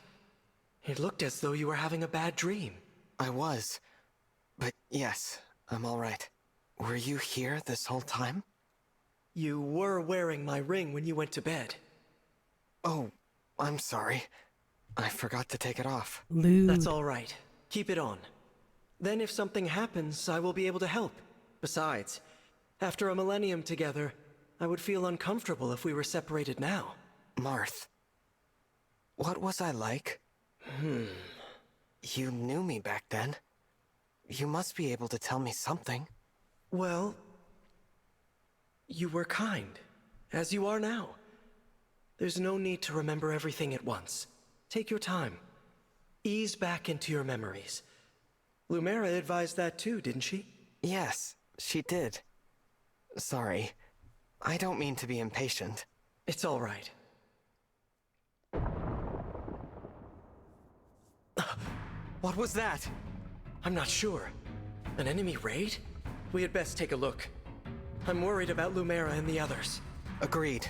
It looked as though you were having a bad dream. I was. But yes, I'm all right. Were you here this whole time? You were wearing my ring when you went to bed. Oh, I'm sorry. I forgot to take it off. Lewd. That's all right. Keep it on. Then if something happens, I will be able to help. Besides, after a millennium together, I would feel uncomfortable if we were separated now. Marth, what was I like? You knew me back then. You must be able to tell me something. Well, you were kind, as you are now. There's no need to remember everything at once. Take your time. Ease back into your memories. Lumera advised that too, didn't she? Yes, she did. Sorry. I don't mean to be impatient. It's all right. What was that? I'm not sure. An enemy raid? We had best take a look. I'm worried about Lumera and the others. Agreed.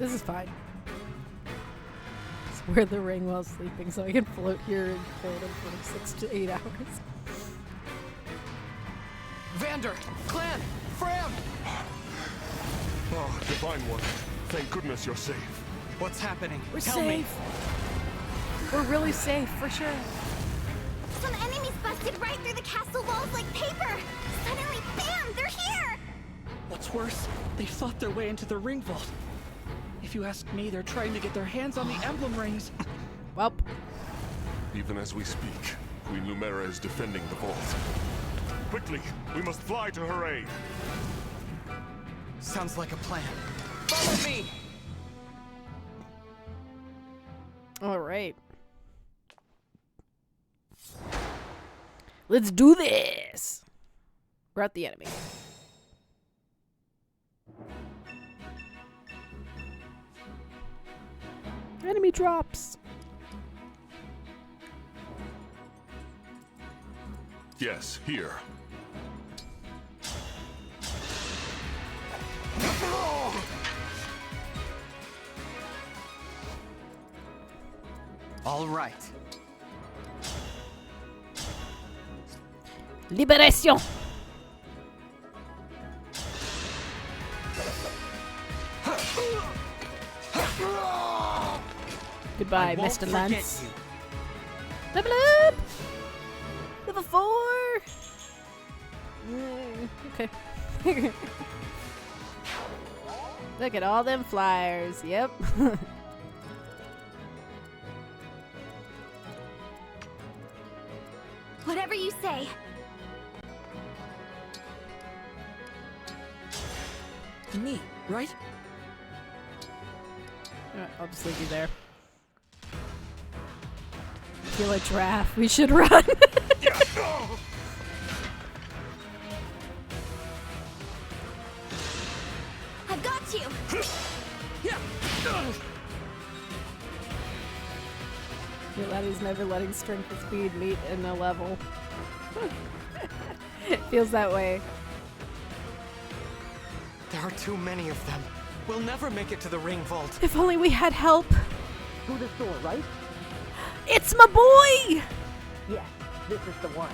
This is fine. Just wear the ring while sleeping so I can float here in boredom for 6 to 8 hours. Vander! Clan! Fram! Oh, Divine One. Thank goodness you're safe. What's happening? We're Tell safe. me. We're really safe, for sure. Some enemies busted right through the castle walls like paper! Suddenly, bam! They're here! What's worse, they fought their way into the ring vault. If you ask me, they're trying to get their hands on the emblem rings. Welp. Even as we speak, Queen Lumera is defending the vault. Quickly, we must fly to her aid. Sounds like a plan. Follow me! All right. Let's do this. We're at the enemy. Enemy drops. Yes, here. All right. Liberation! Goodbye, Mr. Lance. Level up! Level 4! Okay. Look at all them flyers. Yep. Whatever you say. Me, right? Alright, I'll just leave you there. I feel a giraffe. We should run. I've got you. Your laddie's never letting strength and speed meet in a level. It feels that way. There are too many of them. We'll never make it to the ring vault. If only we had help. Through this door, right? It's my boy! Yes, this is the one.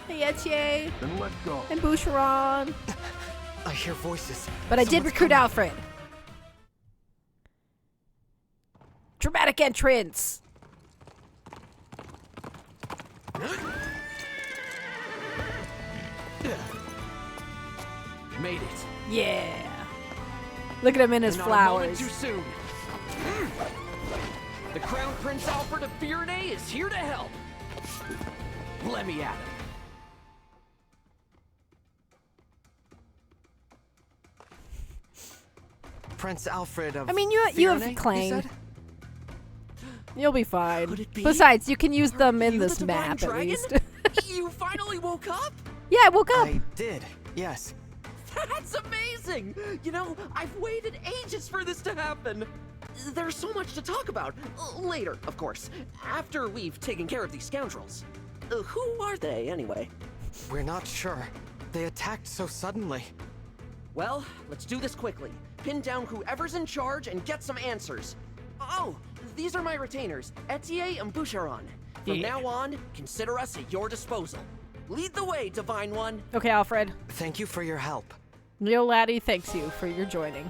Hey, Etienne. Then let go. And Boucheron. I hear voices. But I did Someone's recruit coming. Alfred. Dramatic entrance. Made it. Yeah. Look at him in his Not a moment flowers. too soon. The Crown Prince Alfred of Firenze is here to help. Let me at him. Prince Alfred of I mean, you have Firenze, claimed. said? You'll be fine. Could it be? Besides, you can use them in You this the Divine map at Dragon? least. You finally woke up? Yeah, I woke up. I did, yes. That's amazing! You know, I've waited ages for this to happen. There's so much to talk about. Later, of course. After we've taken care of these scoundrels. Who are they, anyway? We're not sure. They attacked so suddenly. Well, let's do this quickly. Pin down whoever's in charge and get some answers. Oh, these are my retainers, Etienne and Boucheron. From now on, consider us at your disposal. Lead the way, Divine One. Okay, Alfred. Thank you for your help. Leo Laddie thanks you for your joining.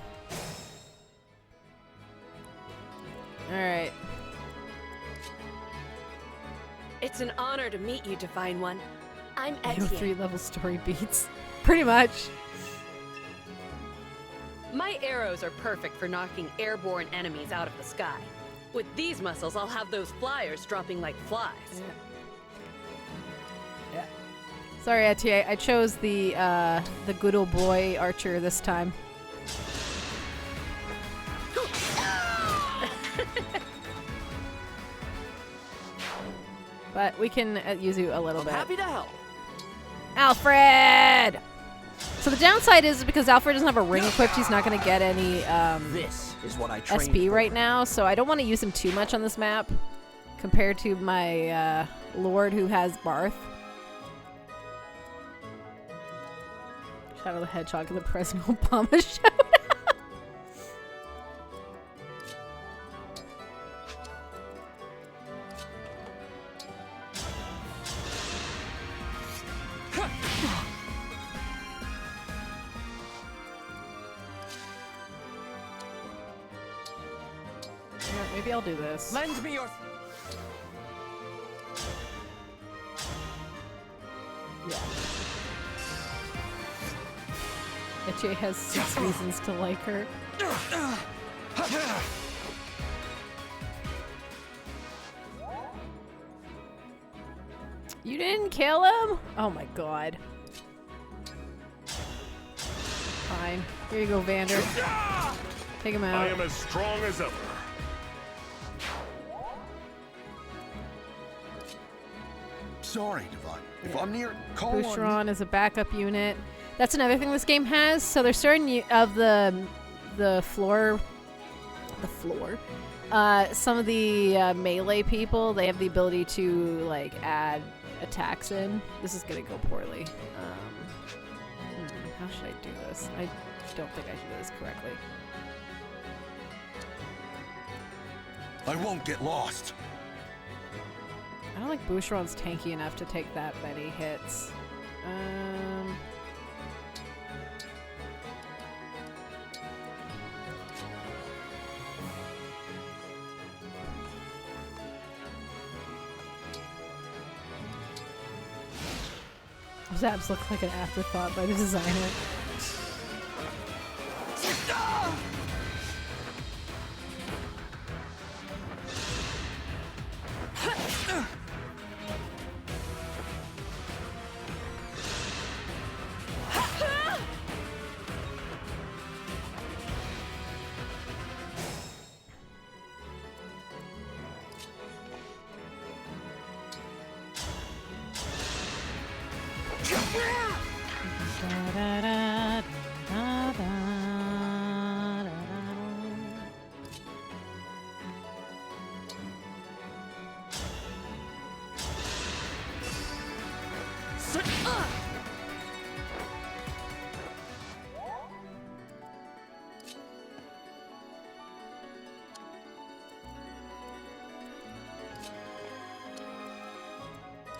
Alright. It's an honor to meet you, Divine One. I'm You have Etienne. 3-level story beats. Pretty much. My arrows are perfect for knocking airborne enemies out of the sky. With these muscles, I'll have those flyers dropping like flies. Yeah. Sorry, Etienne. I chose the good old boy archer this time. But we can use you a little bit. Happy to help. Alfred! So the downside is because Alfred doesn't have a ring equipped, he's not going to get any This is what I trained SP for. right now, so I don't want to use him too much on this map compared to my lord who has Barth. Shadow the Hedgehog and the President Obama showed up. Yeah, maybe I'll do this. Lend me your... Yeah. Etienne has 6 reasons to like her. You didn't kill him? Oh my god. Fine. Here you go, Vander. Take him out. I am as strong as ever. Sorry, Divine. If I'm near, call on Boucheron is a backup unit. That's another thing this game has. So there's certain of the floor. Some of the melee people, they have the ability to like add attacks in. This is gonna go poorly. How should I do this? I don't think I should do this correctly. I won't get lost. I don't think Boucheron's tanky enough to take that many hits. Zaps look like an afterthought by the designer.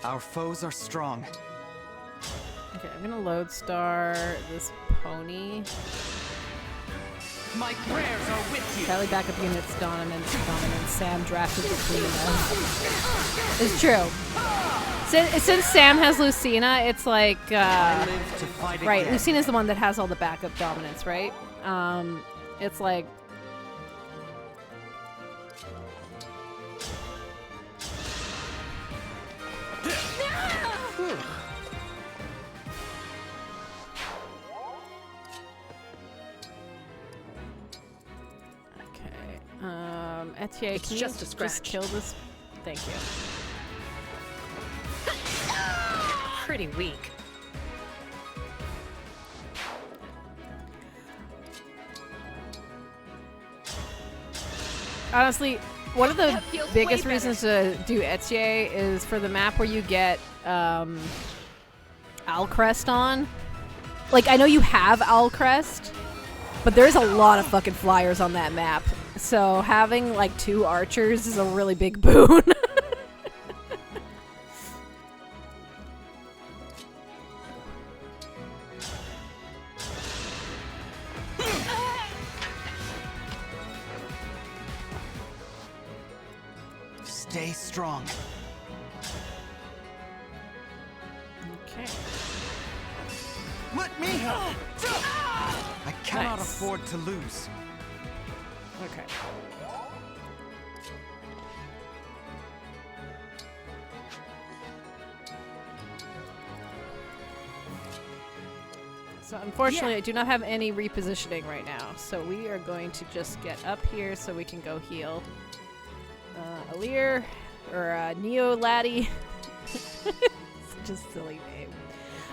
Our foes are strong. Okay, I'm gonna lodestar this pony. My prayers are with you. Rally backup units, dominant. Sam drafted between us. It's true. Since Sam has Lucina, it's like right. Lucina's the one that has all the backup dominants, right? It's like. Etier, can you just kill this? Thank you. Pretty weak. Honestly, one of the biggest reasons to do Etier is for the map where you get Alcrest on. Like, I know you have Alcrest, but there's a lot of fucking flyers on that map. So having like 2 archers is a really big boon. Stay strong. Okay. Let me help. I cannot afford to lose. Okay. So unfortunately, I do not have any repositioning right now. So we are going to just get up here so we can go heal. Alir, or Neo Laddie. Such a silly name.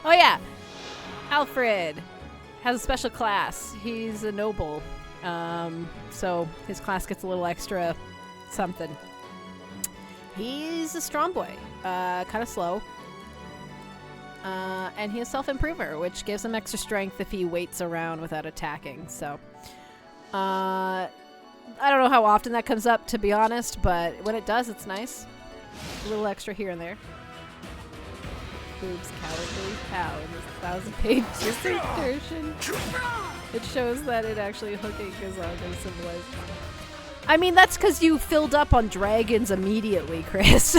Oh yeah, Alfred has a special class. He's a noble. So his class gets a little extra something. He's a strong boy, kind of slow. And he's a self-improver, which gives him extra strength if he waits around without attacking. So, I don't know how often that comes up, to be honest, but when it does, it's nice. A little extra here and there. Boobs cowardly cow in this 1,000-page dissertation. It shows that it actually hooking is on the symbolized. I mean, that's because you filled up on dragons immediately, Chris.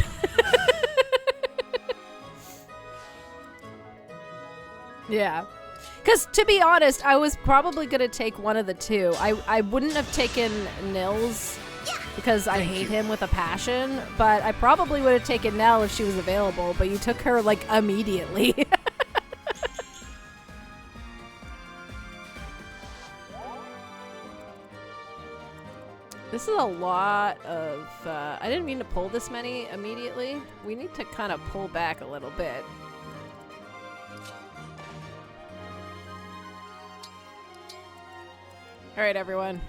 Yeah. Because, to be honest, I was probably going to take one of the two. I wouldn't have taken Nils because I hate him with a passion, but I probably would have taken Nell if she was available, but you took her, like, immediately. This is a lot of... I didn't mean to pull this many immediately. We need to kind of pull back a little bit. All right, everyone.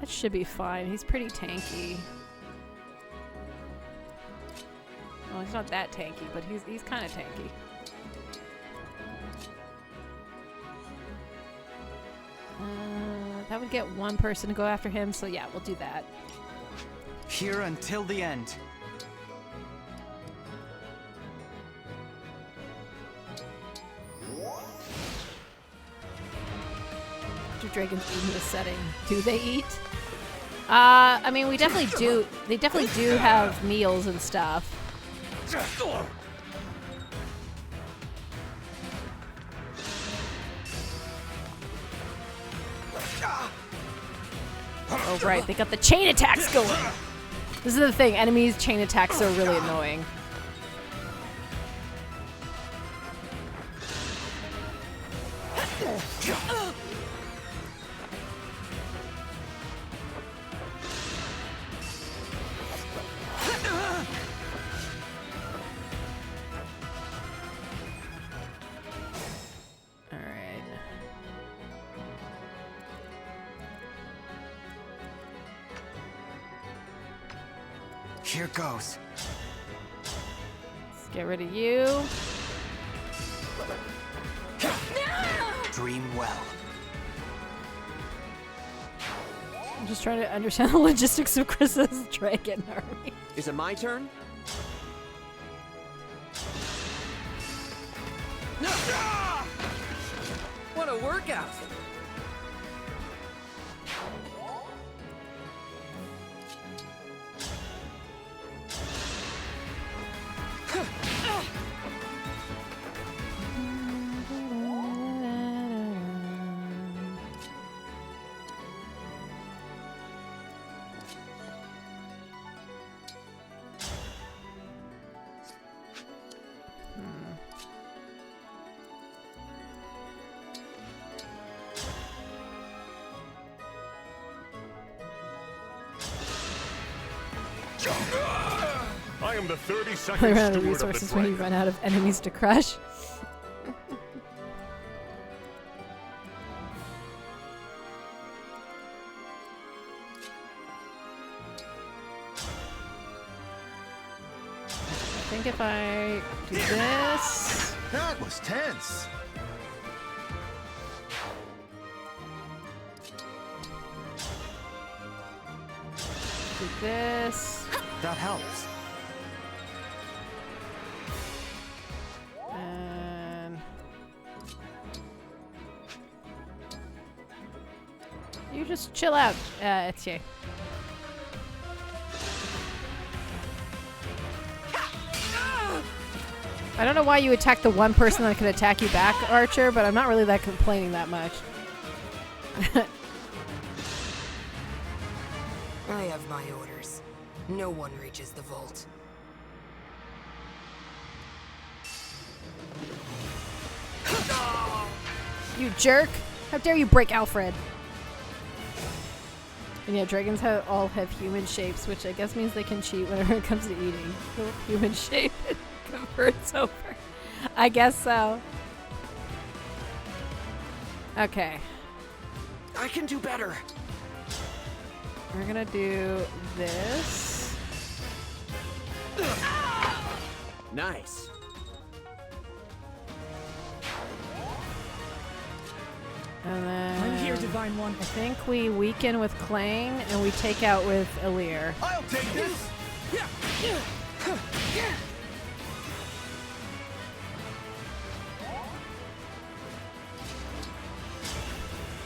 That should be fine. He's pretty tanky. Well, he's not that tanky, but he's kind of tanky. That would get one person to go after him, so yeah, we'll do that. Here until the end. Dragons eat in this setting. Do they eat? I mean, we definitely do. They definitely do have meals and stuff. Oh right, they got the chain attacks going. This is the thing. Enemies' chain attacks are really annoying. Here goes. Let's get rid of you. Dream well. I'm just trying to understand the logistics of Chris's dragon army. Is it my turn? What a workout! I am the 32nd I ran out of steward resources of the when dragon. you run out of enemies to crush. I think if I do this... That was tense. Do this. That helps. And... you just chill out, Etienne. I don't know why you attack the one person that can attack you back, Archer, but I'm not really that complaining that much. I have my orders. No one reaches the vault. You jerk! How dare you break Alfred! And yeah, dragons all have human shapes, which I guess means they can cheat whenever it comes to eating. Human shape converts over. I guess so. Okay. I can do better. We're gonna do this. Nice. And then I'm here, Divine One. I think we weaken with Clang and we take out with Elir. I'll take this.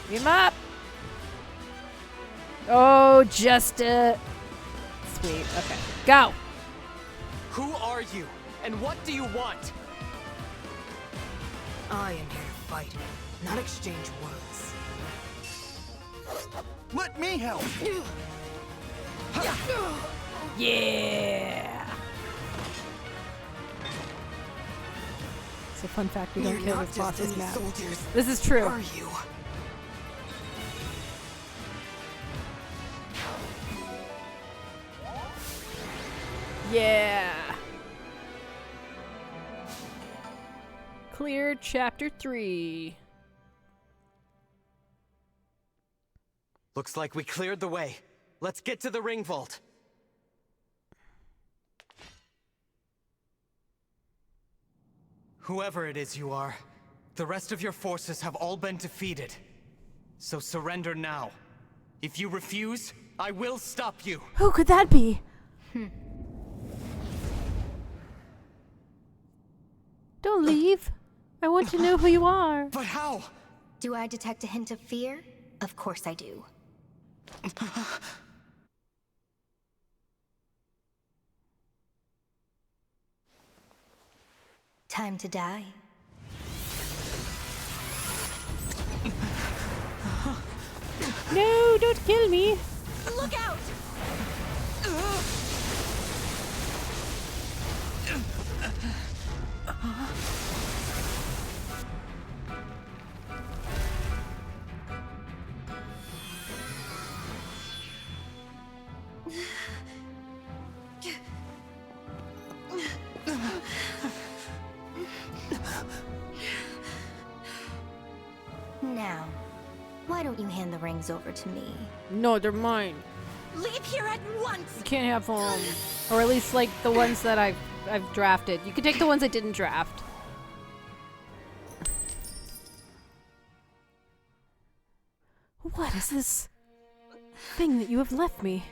Beat him up! Oh, just sweet. Okay, go. Who are you? And what do you want? I am here to fight, not exchange words. Let me help. Yeah. So fun fact, we don't kill with bosses map. Soldiers, This is true. are you? Yeah. Clear chapter 3. Looks like we cleared the way. Let's get to the ring vault. Whoever it is you are, the rest of your forces have all been defeated. So surrender now. If you refuse, I will stop you. Who could that be? Don't leave. I want to know who you are. But how? Do I detect a hint of fear? Of course I do. Time to die. No, don't kill me. Look out! Now, why don't you hand the rings over to me? No, they're mine. Leave here at once! You can't have them. Or at least like the ones that I've drafted. You can take the ones I didn't draft. What is this thing that you have left me?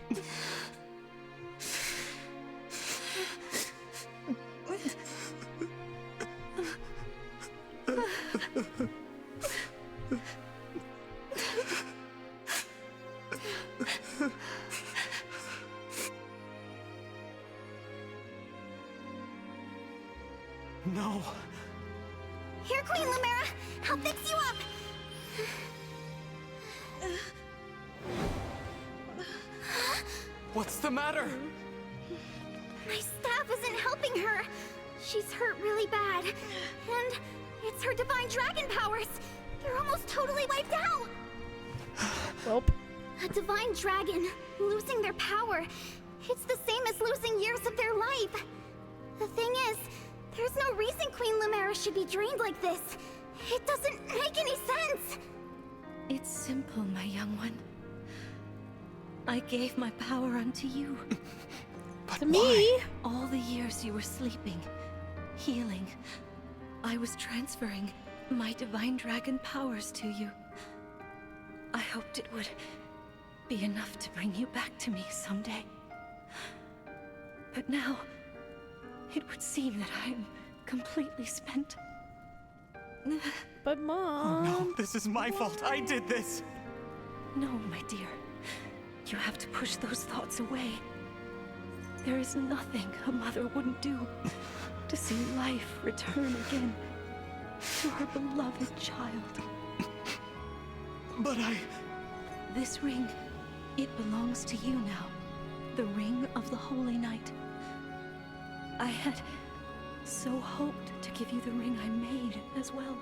No. Here, Queen Lumera! I'll fix you up! What's the matter? My staff isn't helping her. She's hurt really bad. And it's her divine dragon powers. They're almost totally wiped out. Welp. A divine dragon, losing their power. It's the same as losing years of their life. The thing is, there's no reason Queen Lumera should be drained like this. It doesn't make any sense. It's simple, my young one. I gave my power unto you. But to me? All the years you were sleeping, healing, I was transferring my divine dragon powers to you. I hoped it would be enough to bring you back to me someday. But now, it would seem that I'm completely spent. But Mom... Oh no, this is my fault. I did this. No, my dear. You have to push those thoughts away. There is nothing a mother wouldn't do to see life return again to her beloved child. But This ring, it belongs to you now. The ring of the Holy Night. I had so hoped to give you the ring I made as well.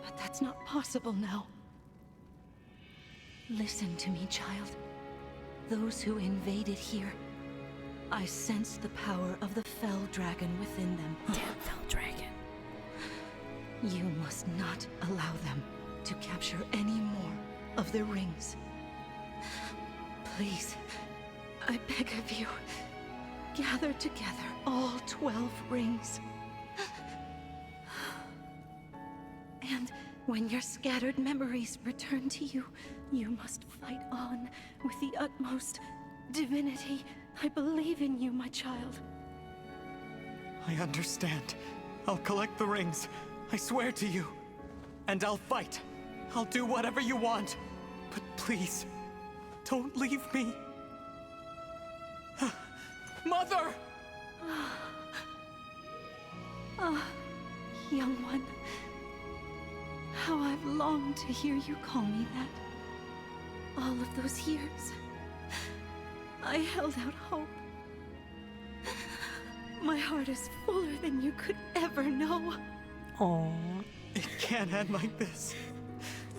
But that's not possible now. Listen to me, child. Those who invaded here, I sensed the power of the Fell Dragon within them. Damn Fell Dragon. You must not allow them to capture any more of the rings. Please, I beg of you, gather together all 12 rings. And when your scattered memories return to you, you must fight on with the utmost divinity. I believe in you, my child. I understand. I'll collect the rings. I swear to you. And I'll fight. I'll do whatever you want. But please, don't leave me. Mother! Young one. How I've longed to hear you call me that. All of those years, I held out hope. My heart is fuller than you could ever know. Aww. It can't end like this.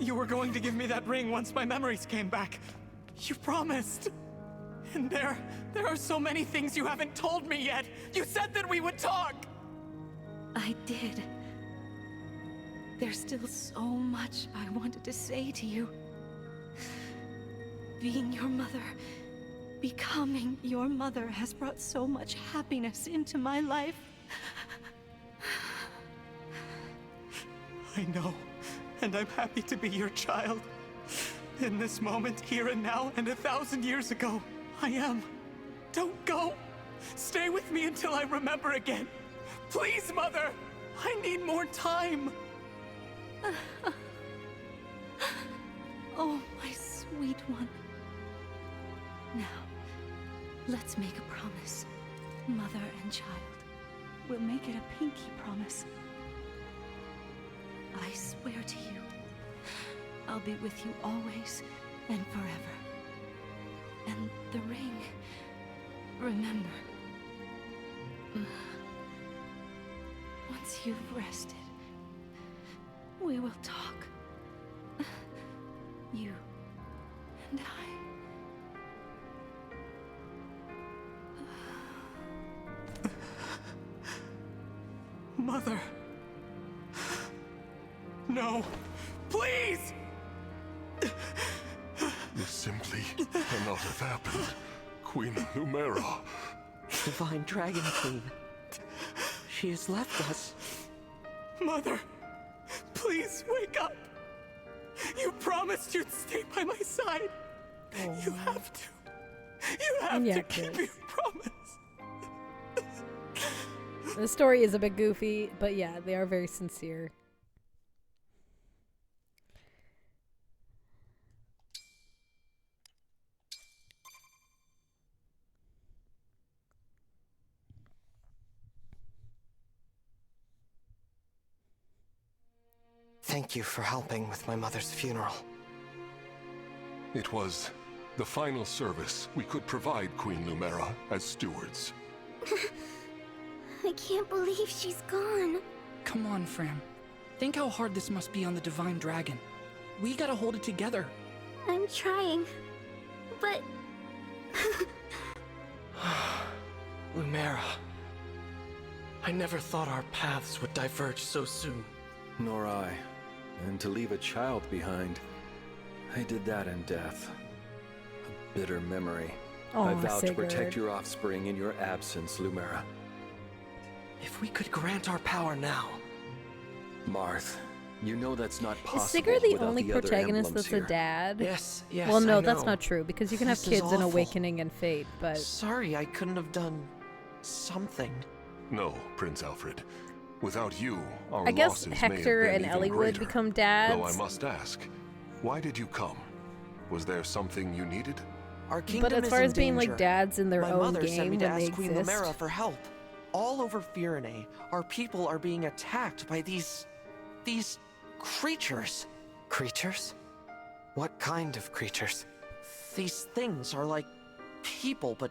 You were going to give me that ring once my memories came back. You promised. And there are so many things you haven't told me yet. You said that we would talk. I did. There's still so much I wanted to say to you. being your mother, becoming your mother has brought so much happiness into my life. I know, and I'm happy to be your child. In this moment, here and now, and 1,000 years ago, I am. Don't go. Stay with me until I remember again. Please, Mother! I need more time! Oh, my sweet one. Now, let's make a promise. Mother and child. We'll make it a pinky promise. I swear to you, I'll be with you always and forever. And the ring, remember. Once you've rested, we will talk. You and I. Mother. No. Please! This simply cannot have happened. Queen Lumera. Divine Dragon Queen. She has left us. Mother, please wake up. You promised you'd stay by my side. You have to. You have to keep your promise. The story is a bit goofy, but yeah, they are very sincere. Thank you for helping with my mother's funeral. It was the final service we could provide Queen Lumera as stewards. I can't believe she's gone. Come on, Fram. Think how hard this must be on the Divine Dragon. We gotta hold it together. I'm trying, but... Lumera. I never thought our paths would diverge so soon. Nor I. And to leave a child behind, I did that in death. A bitter memory. I vow to protect your offspring in your absence, Lumera. If we could grant our power now. Marth, you know that's not possible. Is Sigurd the without only the other protagonist emblems that's here. a dad? Yes, yes. Well, no, I that's know. not true, because you can have This is kids in awful. Awakening and Fate, but... Sorry, I couldn't have done something. No, Prince Alfred. Without you, our I guess losses may Hector have been and even Ellie would greater. become dads. Though I must ask, why did you come? Was there something you needed? Our kingdom But as is far in as being like danger. dads in their My own mother sent me game to when they ask Queen exist. Lumera for help. All over Firene, our people are being attacked by these creatures. Creatures? What kind of creatures? These things are like people, but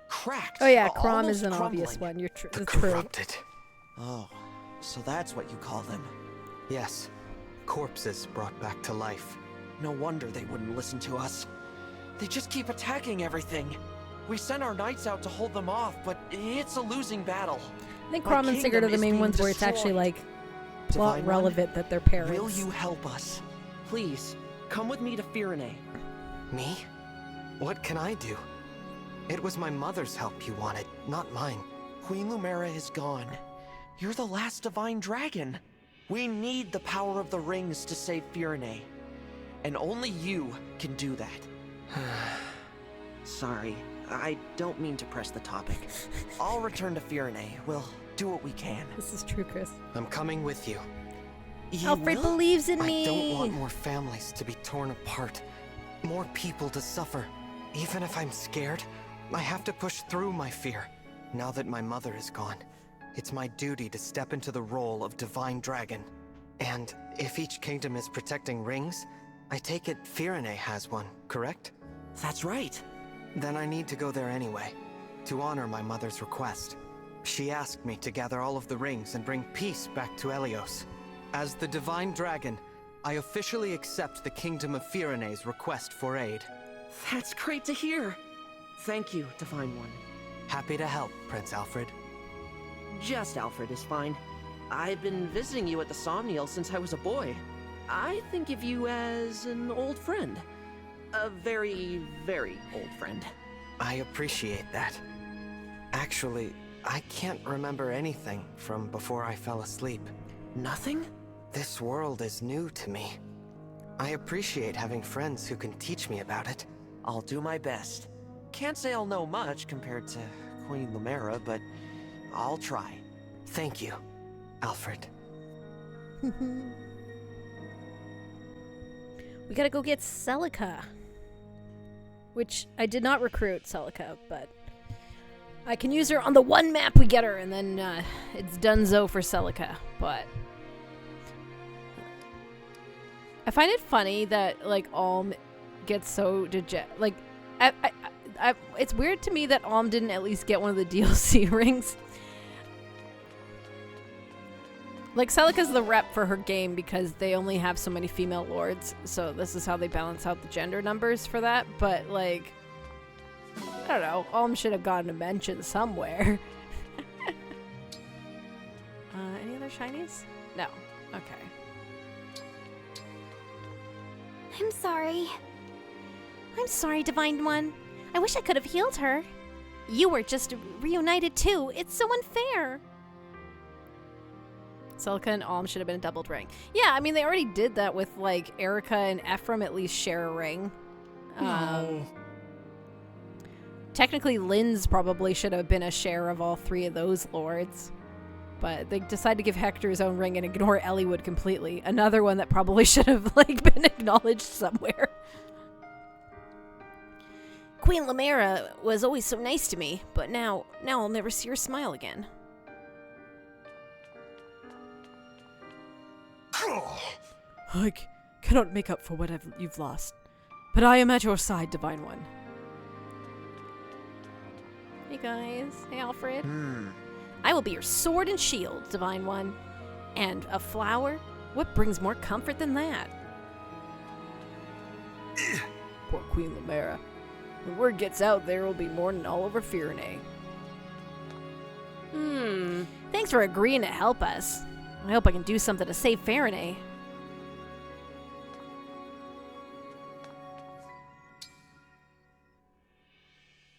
cracked. Oh yeah, al- Crom is almost an obvious crumbling. one. You're true. Corrupted. Oh, so that's what you call them. Yes. Corpses brought back to life. No wonder they wouldn't listen to us. They just keep attacking everything. We sent our knights out to hold them off, but it's a losing battle. I think My Crom and Sigurd are the kingdom is main being ones where it's actually destroyed. like plot Divine One, relevant that they're parents. Will you help us? Please, come with me to Firene. Me? What can I do? It was my mother's help you wanted, not mine. Queen Lumera is gone. You're the last divine dragon. We need the power of the rings to save Firene. And only you can do that. Sorry, I don't mean to press the topic. I'll return to Firene. We'll do what we can. This is true, Chris. I'm coming with you. You Alfred will? believes in me. I don't want more families to be torn apart. More people to suffer. Even if I'm scared, I have to push through my fear. Now that my mother is gone, it's my duty to step into the role of Divine Dragon. And if each kingdom is protecting rings, I take it Firene has one, correct? That's right. Then I need to go there anyway, to honor my mother's request. She asked me to gather all of the rings and bring peace back to Helios. As the Divine Dragon, I officially accept the Kingdom of Firene's request for aid. That's great to hear. Thank you, Divine One. Happy to help, Prince Alfred. Just Alfred is fine. I've been visiting you at the Somniel since I was a boy. I think of you as an old friend. a very, very old friend. I appreciate that. Actually, I can't remember anything from before I fell asleep. Nothing? This world is new to me. I appreciate having friends who can teach me about it. I'll do my best. Can't say I'll know much compared to Queen Lumera, but I'll try. Thank you, Alfred. We gotta go get Celica. Which, I did not recruit Celica, but I can use her on the one map we get her, and then it's donezo for Celica, but I find it funny that, like, Alm gets so like, it's weird to me that Alm didn't at least get one of the DLC rings. Like, Celica's the rep for her game because they only have so many female lords, so this is how they balance out the gender numbers for that, but, like, I don't know, Alm should have gotten a mention somewhere. Any other shinies? No. Okay. I'm sorry. I'm sorry, Divine One. I wish I could have healed her. You were just reunited too. It's so unfair. Celica and Alm should have been a doubled ring. Yeah, I mean, they already did that with, like, Erica and Ephraim at least share a ring. Technically, Lynn's probably should have been a share of all three of those lords. But they decided to give Hector his own ring and ignore Eliwood completely. Another one that probably should have, like, been acknowledged somewhere. Queen Lumera was always so nice to me, but now I'll never see her smile again. I cannot make up for what you've lost, but I am at your side, Divine One. Hey guys. Hey Alfred. I will be your sword and shield, Divine One. And a flower? What brings more comfort than that? Poor Queen Lumera. When word gets out, there will be mourning all over Firenze. Thanks for agreeing to help us. I hope I can do something to save Firenze.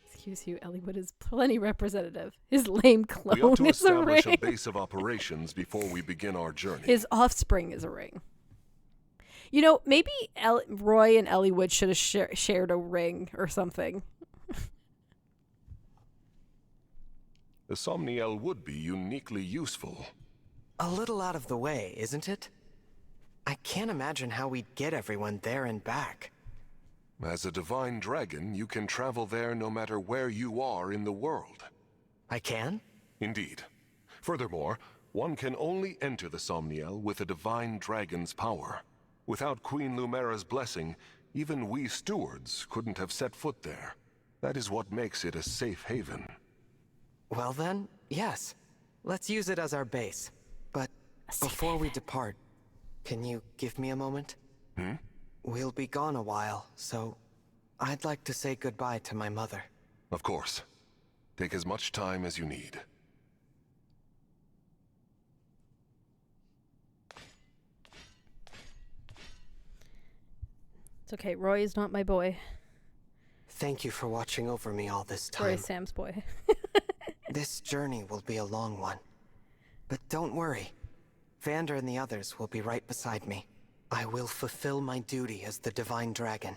Excuse you, Eliwood is plenty representative. His lame clone We ought to is a ring. establish a base of operations before we begin our journey. His offspring is a ring. You know, maybe Roy and Eliwood should have shared a ring or something. The Somniel would be uniquely useful. A little out of the way, isn't it? I can't imagine how we'd get everyone there and back. As a divine dragon, you can travel there no matter where you are in the world. I can? Indeed. Furthermore, one can only enter the Somniel with a divine dragon's power. Without Queen Lumera's blessing, even we stewards couldn't have set foot there. That is what makes it a safe haven. Well then, yes. Let's use it as our base. But before we depart, can you give me a moment? We'll be gone a while, so I'd like to say goodbye to my mother. Of course. Take as much time as you need. It's okay, Roy is not my boy. Thank you for watching over me all this time. Roy is Sam's boy. This journey will be a long one. But don't worry. Vander and the others will be right beside me. I will fulfill my duty as the Divine Dragon.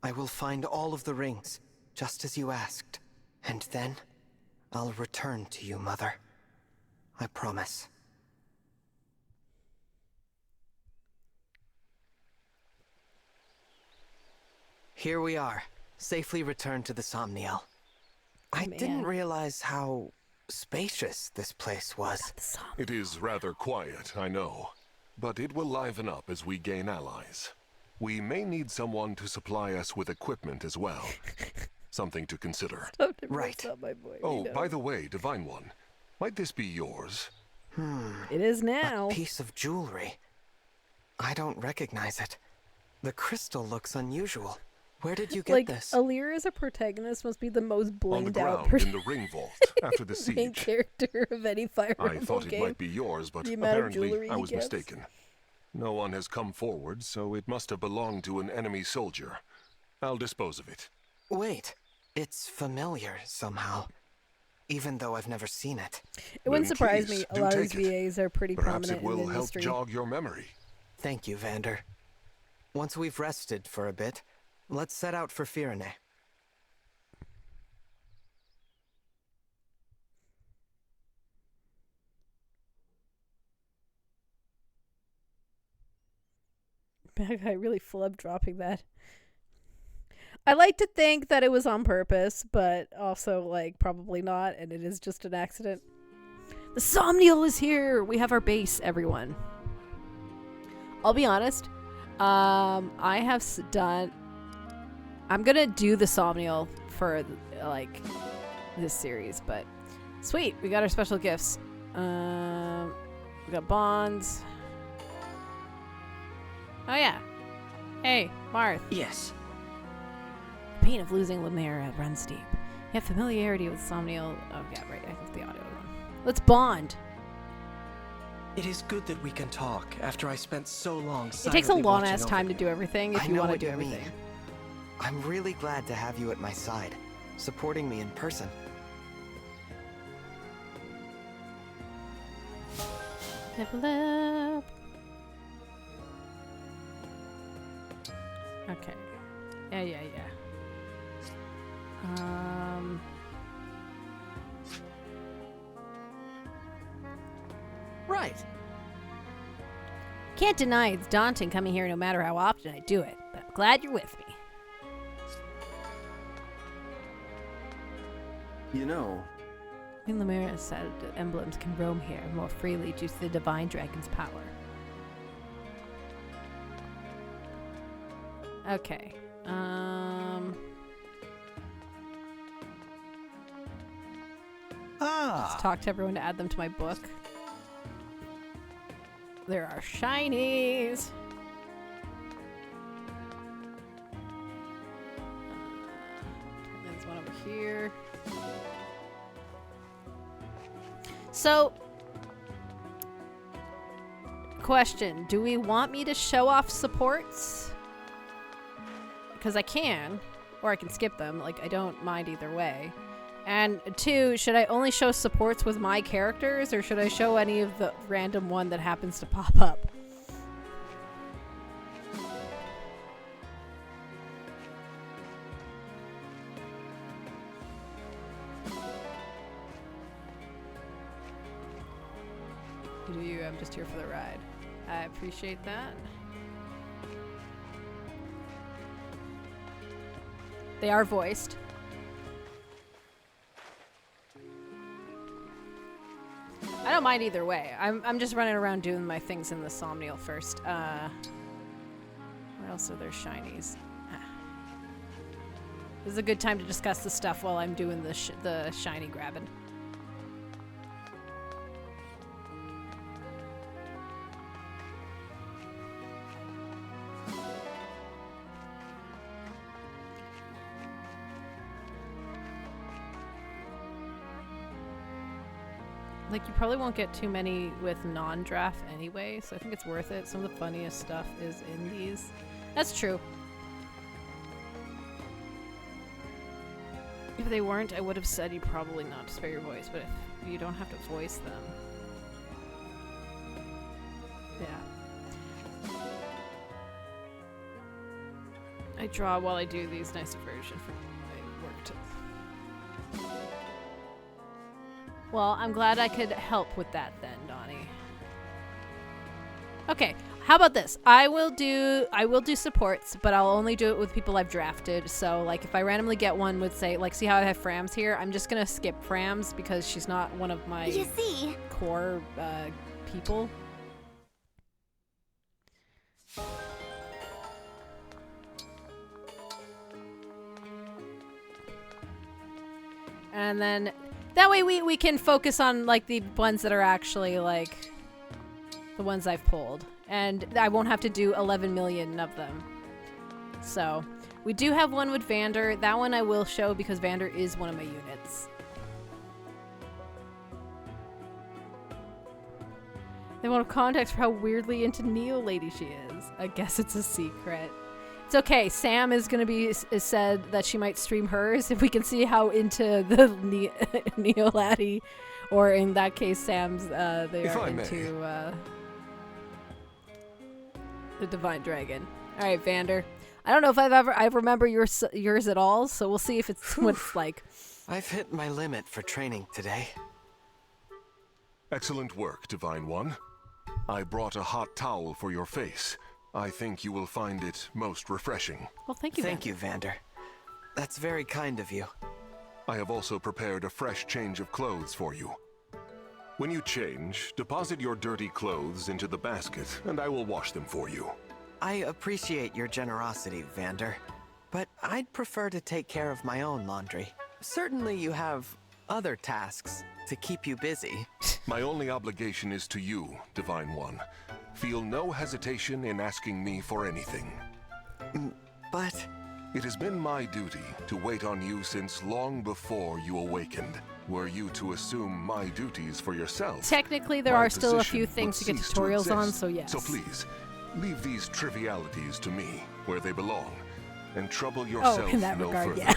I will find all of the rings, just as you asked. And then, I'll return to you, Mother. I promise. Here we are, safely returned to the Somniel. I didn't realize how spacious this place was. It is rather quiet, I know. But it will liven up as we gain allies. We may need someone to supply us with equipment as well. Something to consider. Right. Oh, by the way, Divine One, might this be yours? It is now. A piece of jewelry. I don't recognize it. The crystal looks unusual. Where did you get this? Alir as a protagonist must be the most blinged out in the ring vault after the siege. main character of any Fire Emblem I thought game. it might be yours, but The amount of jewelry apparently I he was gets. mistaken. No one has come forward, so it must have belonged to an enemy soldier. I'll dispose of it. Wait, it's familiar somehow, even though I've never seen it. It wouldn't surprise me. Please, A lot of take these VAs are pretty Perhaps prominent it will in the help industry. jog your memory. Thank you, Vander. Once we've rested for a bit, let's set out for Firene. Bad guy really flubbed dropping that. I like to think that it was on purpose, but also, like, probably not, and it is just an accident. The Somnial is here! We have our base, everyone. I'll be honest. I have done... I'm gonna do the Somnial for, like, this series, but... Sweet! We got our special gifts. We got bonds. Oh, yeah. Hey, Marth. Yes. The pain of losing Lumera runs deep. You have familiarity with Somnial. Oh, yeah, right. I have the audio one. Let's bond. It is good that we can talk after I spent so long It takes a long-ass time to do everything if I you know want to what do you everything. mean. I'm really glad to have you at my side, supporting me in person. Level up. Okay. Yeah. Right. Can't deny it's daunting coming here no matter how often I do it, but I'm glad you're with me. You know, Queen Lumera said that emblems can roam here more freely due to the Divine Dragon's power. Okay. Let's talk to everyone to add them to my book. There are shinies. There's one over here. So, question, do we want me to show off supports? Because I can, or I can skip them. Like, I don't mind either way. And 2, should I only show supports with my characters, or should I show any of the random one that happens to pop up? Do you? I'm just here for the ride. I appreciate that. They are voiced. I don't mind either way. I'm just running around doing my things in the Somnial first. Where else are there shinies? This is a good time to discuss the stuff while I'm doing the shiny grabbing. Like, you probably won't get too many with non-draft anyway, so I think it's worth it. Some of the funniest stuff is in these. That's true. If they weren't, I would have said you probably not spare your voice, but if you don't have to voice them. Yeah. I draw while I do these. Nice version for my work too. Well, I'm glad I could help with that then, Donnie. Okay, how about this? I will do supports, but I'll only do it with people I've drafted. So, like, if I randomly get one with, say, like, see how I have Frams here? I'm just gonna skip Frams because she's not one of my core people. And then that way we can focus on, like, the ones that are actually, like, the ones I've pulled. And I won't have to do 11 million of them. So, we do have one with Vander. That one I will show because Vander is one of my units. They want context for how weirdly into Neo Lady she is. I guess it's a secret. It's okay. Sam is going to be is said that she might stream hers if we can see how into the Neo Laddie, or in that case, Sam's. They If are I may. into the Divine Dragon. All right, Vander. I don't know if I remember yours at all, so we'll see if it's what it's like. I've hit my limit for training today. Excellent work, Divine One. I brought a hot towel for your face. I think you will find it most refreshing. Well, thank you, Thank you, Vander. That's very kind of you. I have also prepared a fresh change of clothes for you. When you change, deposit your dirty clothes into the basket, and I will wash them for you. I appreciate your generosity, Vander, but I'd prefer to take care of my own laundry. Certainly you have other tasks to keep you busy. My only obligation is to you, Divine One. Feel no hesitation in asking me for anything. But... It has been my duty to wait on you since long before you awakened. Were you to assume my duties for yourself, Technically, there my are still a few position things to would get cease to tutorials on, exist. so yes. So please, leave these trivialities to me, where they belong, and trouble Oh, yourself in that no regard, further. yeah.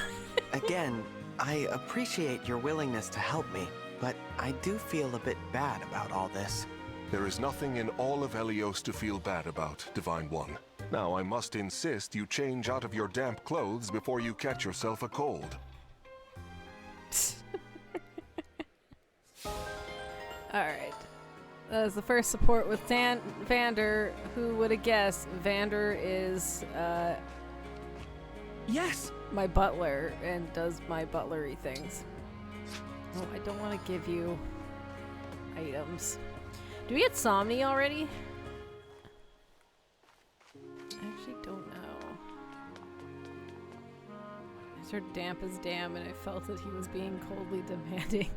Again, I appreciate your willingness to help me, but I do feel a bit bad about all this. There is nothing in all of Helios to feel bad about, Divine One. Now I must insist you change out of your damp clothes before you catch yourself a cold. Alright. That was the first support with Vander. Who would have guessed? Vander is, Yes! my butler and does my butlery things. Oh, I don't want to give you items. Do we get Somni already? I actually don't know. I heard damp as damn and I felt that he was being coldly demanding.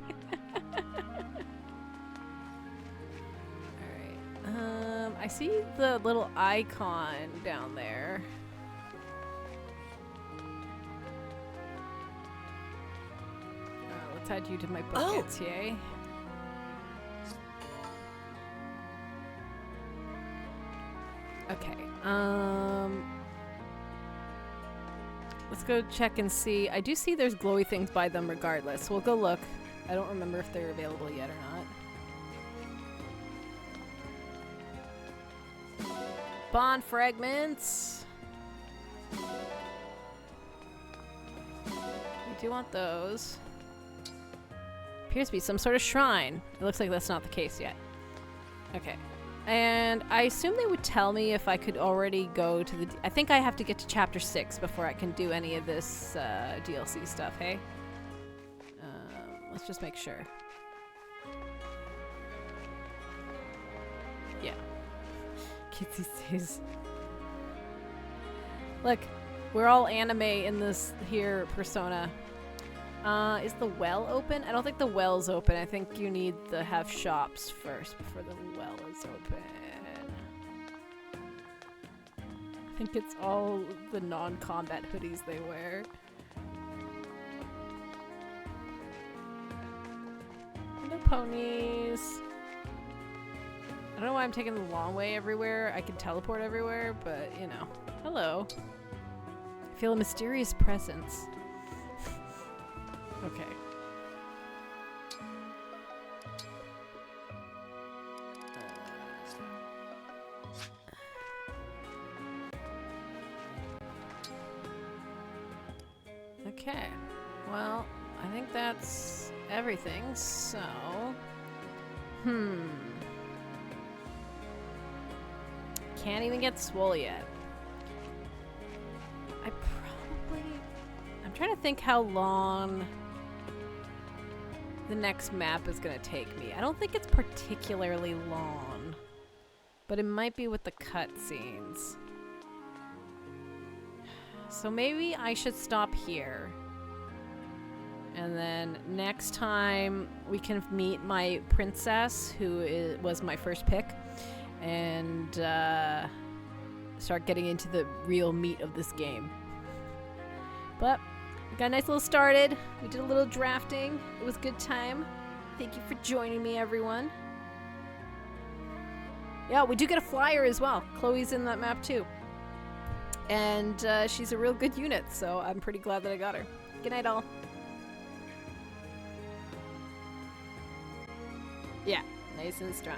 Alright. I see the little icon down there. Let's add you to my buckets, yay. Okay, let's go check and see. I do see there's glowy things by them regardless. We'll go look. I don't remember if they're available yet or not. Bond fragments. We do want those. Appears to be some sort of shrine. It looks like that's not the case yet. Okay. And I assume they would tell me if I could already go to the... I think I have to get to chapter 6 before I can do any of this DLC stuff, hey? Let's just make sure. Yeah. Kids these days. Look, we're all anime in this here persona. Is the well open? I don't think the well's open. I think you need to have shops first before the well is open. I think it's all the non-combat hoodies they wear. No ponies. I don't know why I'm taking the long way everywhere. I can teleport everywhere, but you know. Hello. I feel a mysterious presence. Okay. Okay. Well, I think that's everything, so... Can't even get swole yet. I'm trying to think how long the next map is gonna take me. I don't think it's particularly long, but it might be with the cutscenes. So maybe I should stop here. And then next time we can meet my princess, who was my first pick, and start getting into the real meat of this game. But we got a nice little started. We did a little drafting. It was a good time. Thank you for joining me, everyone. Yeah, we do get a flyer as well. Chloe's in that map too. And she's a real good unit, so I'm pretty glad that I got her. Good night, all. Yeah, nice and strong.